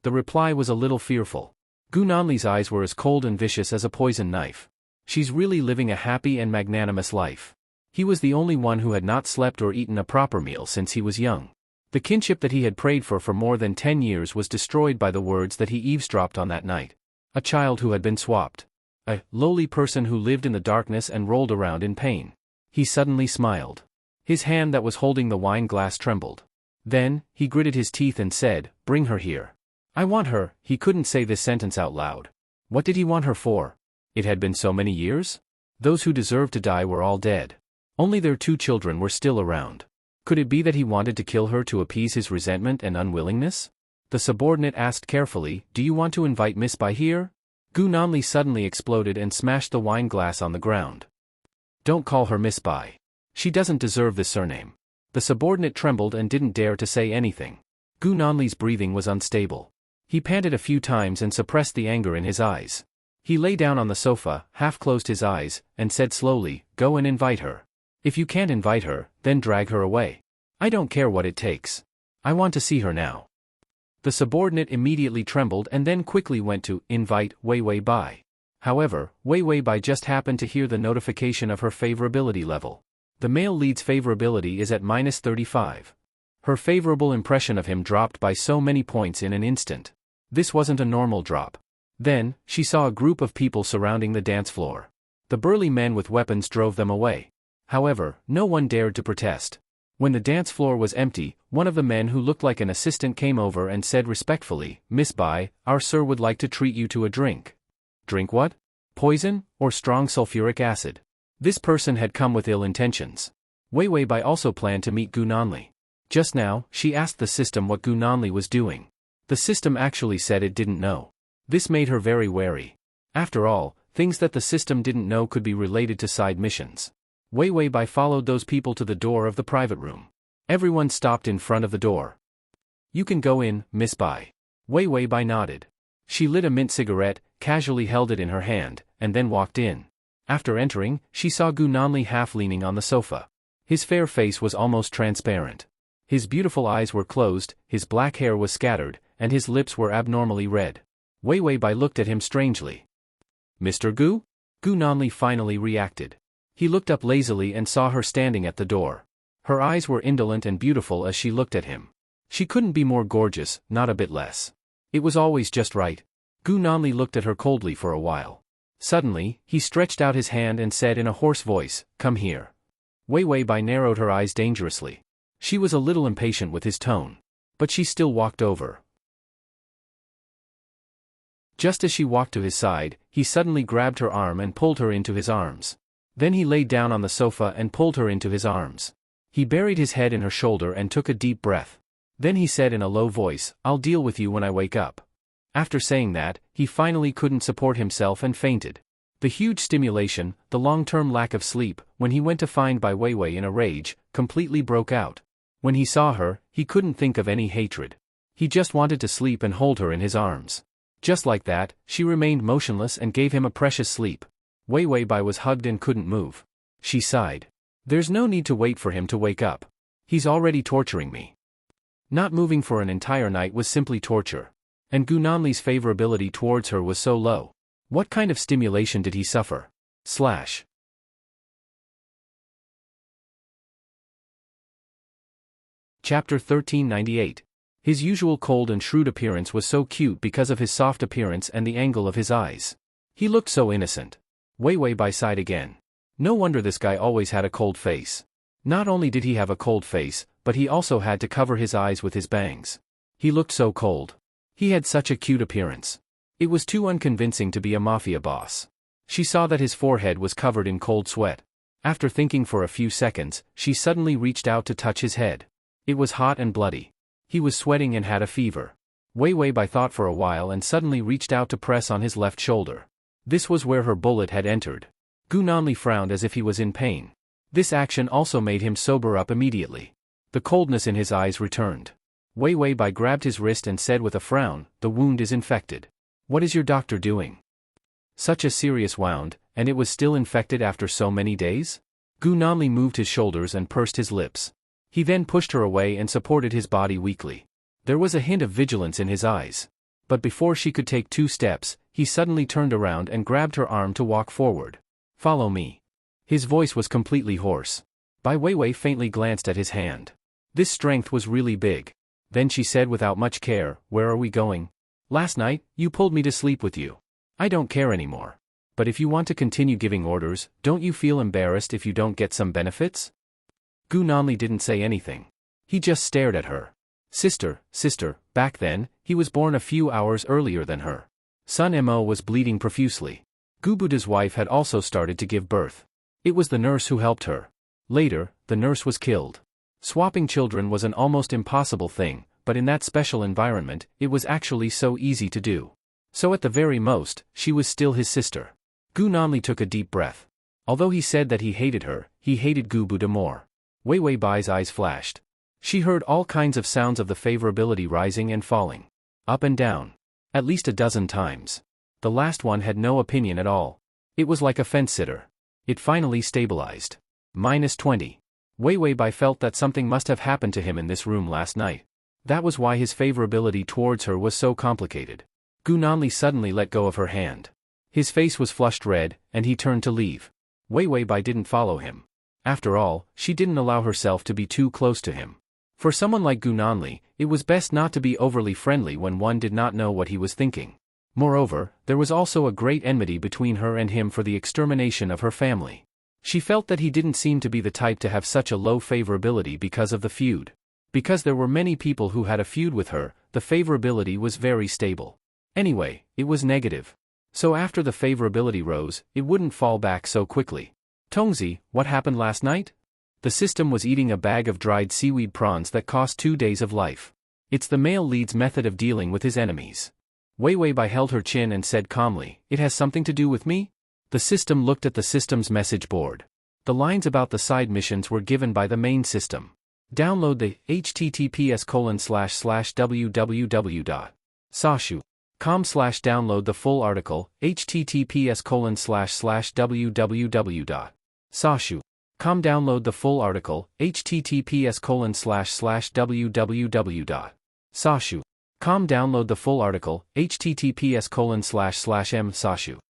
The reply was a little fearful. Gu Nanli's eyes were as cold and vicious as a poison knife. "She's really living a happy and magnanimous life." He was the only one who had not slept or eaten a proper meal since he was young. The kinship that he had prayed for more than 10 years was destroyed by the words that he eavesdropped on that night. A child who had been swapped. A lowly person who lived in the darkness and rolled around in pain. He suddenly smiled. His hand that was holding the wine glass trembled. Then, he gritted his teeth and said, "Bring her here. I want her." He couldn't say this sentence out loud. What did he want her for? It had been so many years? Those who deserved to die were all dead. Only their 2 children were still around. Could it be that he wanted to kill her to appease his resentment and unwillingness? The subordinate asked carefully, "Do you want to invite Miss Bai here?" Gu Nanli suddenly exploded and smashed the wine glass on the ground. "Don't call her Miss Bai. She doesn't deserve this surname." The subordinate trembled and didn't dare to say anything. Gu Nanli's breathing was unstable. He panted a few times and suppressed the anger in his eyes. He lay down on the sofa, half closed his eyes, and said slowly, "Go and invite her. If you can't invite her, then drag her away. I don't care what it takes. I want to see her now." The subordinate immediately trembled and then quickly went to invite Wei Wei Bai. However, Wei Wei Bai just happened to hear the notification of her favorability level. The male lead's favorability is at -35. Her favorable impression of him dropped by so many points in an instant. This wasn't a normal drop. Then, she saw a group of people surrounding the dance floor. The burly men with weapons drove them away. However, no one dared to protest. When the dance floor was empty, one of the men who looked like an assistant came over and said respectfully, "Miss Bai, our sir would like to treat you to a drink." "Drink what? Poison, or strong sulfuric acid?" This person had come with ill intentions. Wei Wei Bai also planned to meet Gu Nanli. Just now, she asked the system what Gu Nanli was doing. The system actually said it didn't know. This made her very wary. After all, things that the system didn't know could be related to side missions. Wei Wei Bai followed those people to the door of the private room. Everyone stopped in front of the door. "You can go in, Miss Bai." Wei Wei Bai nodded. She lit a mint cigarette, casually held it in her hand, and then walked in. After entering, she saw Gu Nanli half leaning on the sofa. His fair face was almost transparent. His beautiful eyes were closed, his black hair was scattered, and his lips were abnormally red. Wei Weibai looked at him strangely. "Mr. Gu?" Gu Nanli finally reacted. He looked up lazily and saw her standing at the door. Her eyes were indolent and beautiful as she looked at him. She couldn't be more gorgeous, not a bit less. It was always just right. Gu Nanli looked at her coldly for a while. Suddenly, he stretched out his hand and said in a hoarse voice, "Come here." Wei Weibai narrowed her eyes dangerously. She was a little impatient with his tone. But she still walked over. Just as she walked to his side, he suddenly grabbed her arm and pulled her into his arms. Then he laid down on the sofa and pulled her into his arms. He buried his head in her shoulder and took a deep breath. Then he said in a low voice, "I'll deal with you when I wake up." After saying that, he finally couldn't support himself and fainted. The huge stimulation, the long-term lack of sleep, when he went to find Bai Weiwei in a rage, completely broke out. When he saw her, he couldn't think of any hatred. He just wanted to sleep and hold her in his arms. Just like that, she remained motionless and gave him a precious sleep. Wei Weibai was hugged and couldn't move. She sighed. "There's no need to wait for him to wake up. He's already torturing me." Not moving for an entire night was simply torture. And Gu Nanli's favorability towards her was so low. What kind of stimulation did he suffer? Chapter 1398. His usual cold and shrewd appearance was so cute because of his soft appearance and the angle of his eyes. He looked so innocent. Wei Weibai sighed again. No wonder this guy always had a cold face. Not only did he have a cold face, but he also had to cover his eyes with his bangs. He looked so cold. He had such a cute appearance. It was too unconvincing to be a mafia boss. She saw that his forehead was covered in cold sweat. After thinking for a few seconds, she suddenly reached out to touch his head. It was hot and bloody. He was sweating and had a fever. Wei Weibai thought for a while and suddenly reached out to press on his left shoulder. This was where her bullet had entered. Gu Nanli frowned as if he was in pain. This action also made him sober up immediately. The coldness in his eyes returned. Wei Weibai grabbed his wrist and said with a frown, "The wound is infected." "What is your doctor doing?" "Such a serious wound, and it was still infected after so many days?" Gu Nanli moved his shoulders and pursed his lips. He then pushed her away and supported his body weakly. There was a hint of vigilance in his eyes. But before she could take 2 steps, he suddenly turned around and grabbed her arm to walk forward. "Follow me." His voice was completely hoarse. Bai Weiwei faintly glanced at his hand. This strength was really big. Then she said without much care, "Where are we going?" "Last night, you pulled me to sleep with you. I don't care anymore. But if you want to continue giving orders, don't you feel embarrassed if you don't get some benefits?" Gu Nanli didn't say anything. He just stared at her. Sister, back then, he was born a few hours earlier than her. Son Mo was bleeding profusely. Gubuda's wife had also started to give birth. It was the nurse who helped her. Later, the nurse was killed. Swapping children was an almost impossible thing, but in that special environment, it was actually so easy to do. So at the very most, she was still his sister. Gu Nanli took a deep breath. Although he said that he hated her, he hated Gubuda more. Wei Weibai's eyes flashed. She heard all kinds of sounds of the favorability rising and falling. Up and down. At least a dozen times. The last one had no opinion at all. It was like a fence-sitter. It finally stabilized. -20. Wei Weibai felt that something must have happened to him in this room last night. That was why his favorability towards her was so complicated. Gu Nanli suddenly let go of her hand. His face was flushed red, and he turned to leave. Wei Weibai didn't follow him. After all, she didn't allow herself to be too close to him. For someone like Gu Nanli, it was best not to be overly friendly when one did not know what he was thinking. Moreover, there was also a great enmity between her and him for the extermination of her family. She felt that he didn't seem to be the type to have such a low favorability because of the feud. Because there were many people who had a feud with her, the favorability was very stable. Anyway, it was negative. So after the favorability rose, it wouldn't fall back so quickly. "Tongzi, what happened last night?" The system was eating a bag of dried seaweed prawns that cost 2 days of life. It's the male lead's method of dealing with his enemies. Wei Weibai held her chin and said calmly, "It has something to do with me?" The system looked at the system's message board. The lines about the side missions were given by the main system. Download the https://www.sashu.com/download the full article, https://www.sashu.com download the full article, https://www.sashu.com Download the full article, https://m.sashu.com/.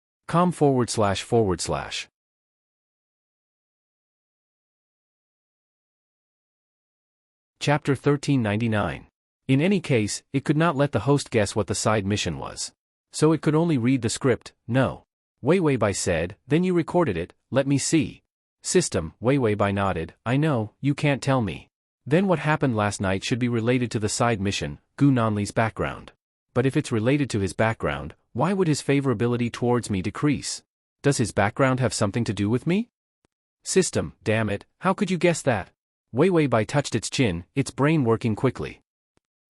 Chapter 1399. In any case, it could not let the host guess what the side mission was. So it could only read the script. No. Wei Bai said, then you recorded it, let me see. System, Wei Bai nodded, I know, you can't tell me. Then what happened last night should be related to the side mission, Gu Nanli's background. But if it's related to his background, why would his favorability towards me decrease? Does his background have something to do with me? System, damn it, how could you guess that? Wei Bai touched its chin, its brain working quickly.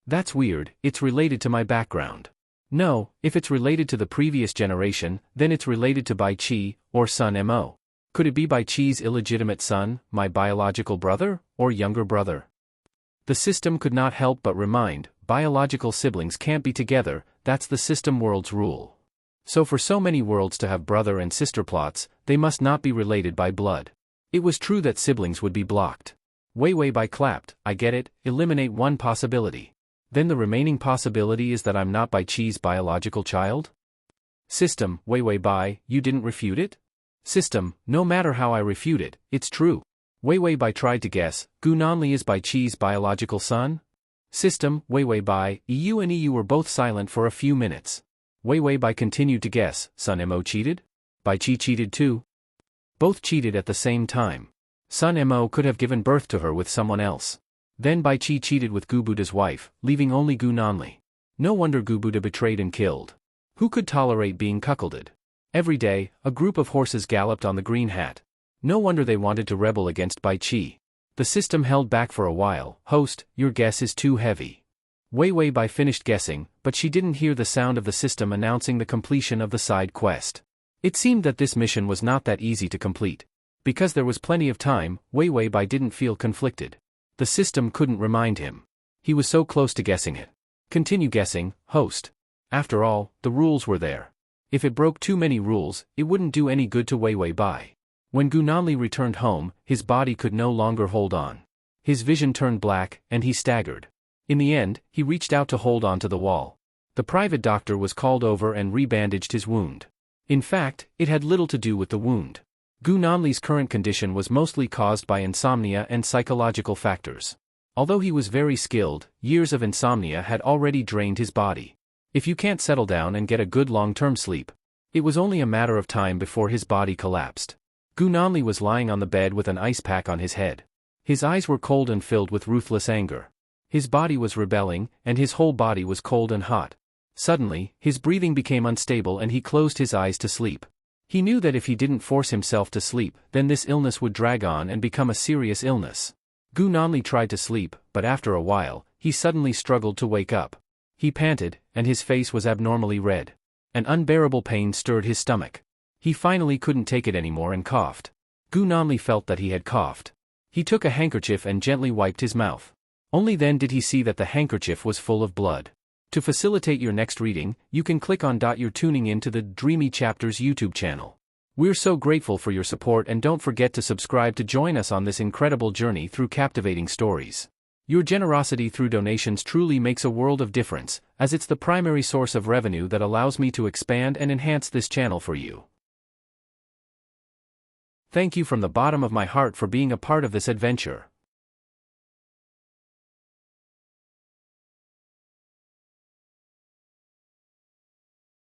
That's weird, it's related to my background. No, if it's related to the previous generation, then it's related to Bai Qi, or son Mo. Could it be Bai Qi's illegitimate son, my biological brother, or younger brother? The system could not help but remind, biological siblings can't be together, that's the system world's rule. So for so many worlds to have brother and sister plots, they must not be related by blood. It was true that siblings would be blocked. Wei Bai clapped, I get it, eliminate one possibility. Then the remaining possibility is that I'm not Bai Qi's biological child? System, Wei Bai, you didn't refute it? System, no matter how I refute it, it's true. Wei Bai tried to guess, Gu Nanli is Bai Qi's biological son? System, Wei Bai, EU and EU were both silent for a few minutes. Wei Bai continued to guess, son Mo cheated? Bai Qi cheated too? Both cheated at the same time. Son Mo could have given birth to her with someone else. Then Bai Qi cheated with Gu Buda's wife, leaving only Gu Nanli. No wonder Gu Buda betrayed and killed. Who could tolerate being cuckolded? Every day, a group of horses galloped on the green hat. No wonder they wanted to rebel against Bai Qi. The system held back for a while. Host, your guess is too heavy. Wei Bai finished guessing, but she didn't hear the sound of the system announcing the completion of the side quest. It seemed that this mission was not that easy to complete. Because there was plenty of time, Wei Bai didn't feel conflicted. The system couldn't remind him. He was so close to guessing it. Continue guessing, host. After all, the rules were there. If it broke too many rules, it wouldn't do any good to Wei Bai. When Gu Nanli returned home, his body could no longer hold on. His vision turned black, and he staggered. In the end, he reached out to hold on to the wall. The private doctor was called over and rebandaged his wound. In fact, it had little to do with the wound. Gu Nanli's current condition was mostly caused by insomnia and psychological factors. Although he was very skilled, years of insomnia had already drained his body. If you can't settle down and get a good long-term sleep, it was only a matter of time before his body collapsed. Gu Nanli was lying on the bed with an ice pack on his head. His eyes were cold and filled with ruthless anger. His body was rebelling, and his whole body was cold and hot. Suddenly, his breathing became unstable and he closed his eyes to sleep. He knew that if he didn't force himself to sleep, then this illness would drag on and become a serious illness. Gu Nanli tried to sleep, but after a while, he suddenly struggled to wake up. He panted, and his face was abnormally red. An unbearable pain stirred his stomach. He finally couldn't take it anymore and coughed. Gu Nanli felt that he had coughed. He took a handkerchief and gently wiped his mouth. Only then did he see that the handkerchief was full of blood. To facilitate your next reading, you can click on .you're tuning in to the Dreamy Chapters YouTube channel. We're so grateful for your support, and don't forget to subscribe to join us on this incredible journey through captivating stories. Your generosity through donations truly makes a world of difference, as it's the primary source of revenue that allows me to expand and enhance this channel for you. Thank you from the bottom of my heart for being a part of this adventure.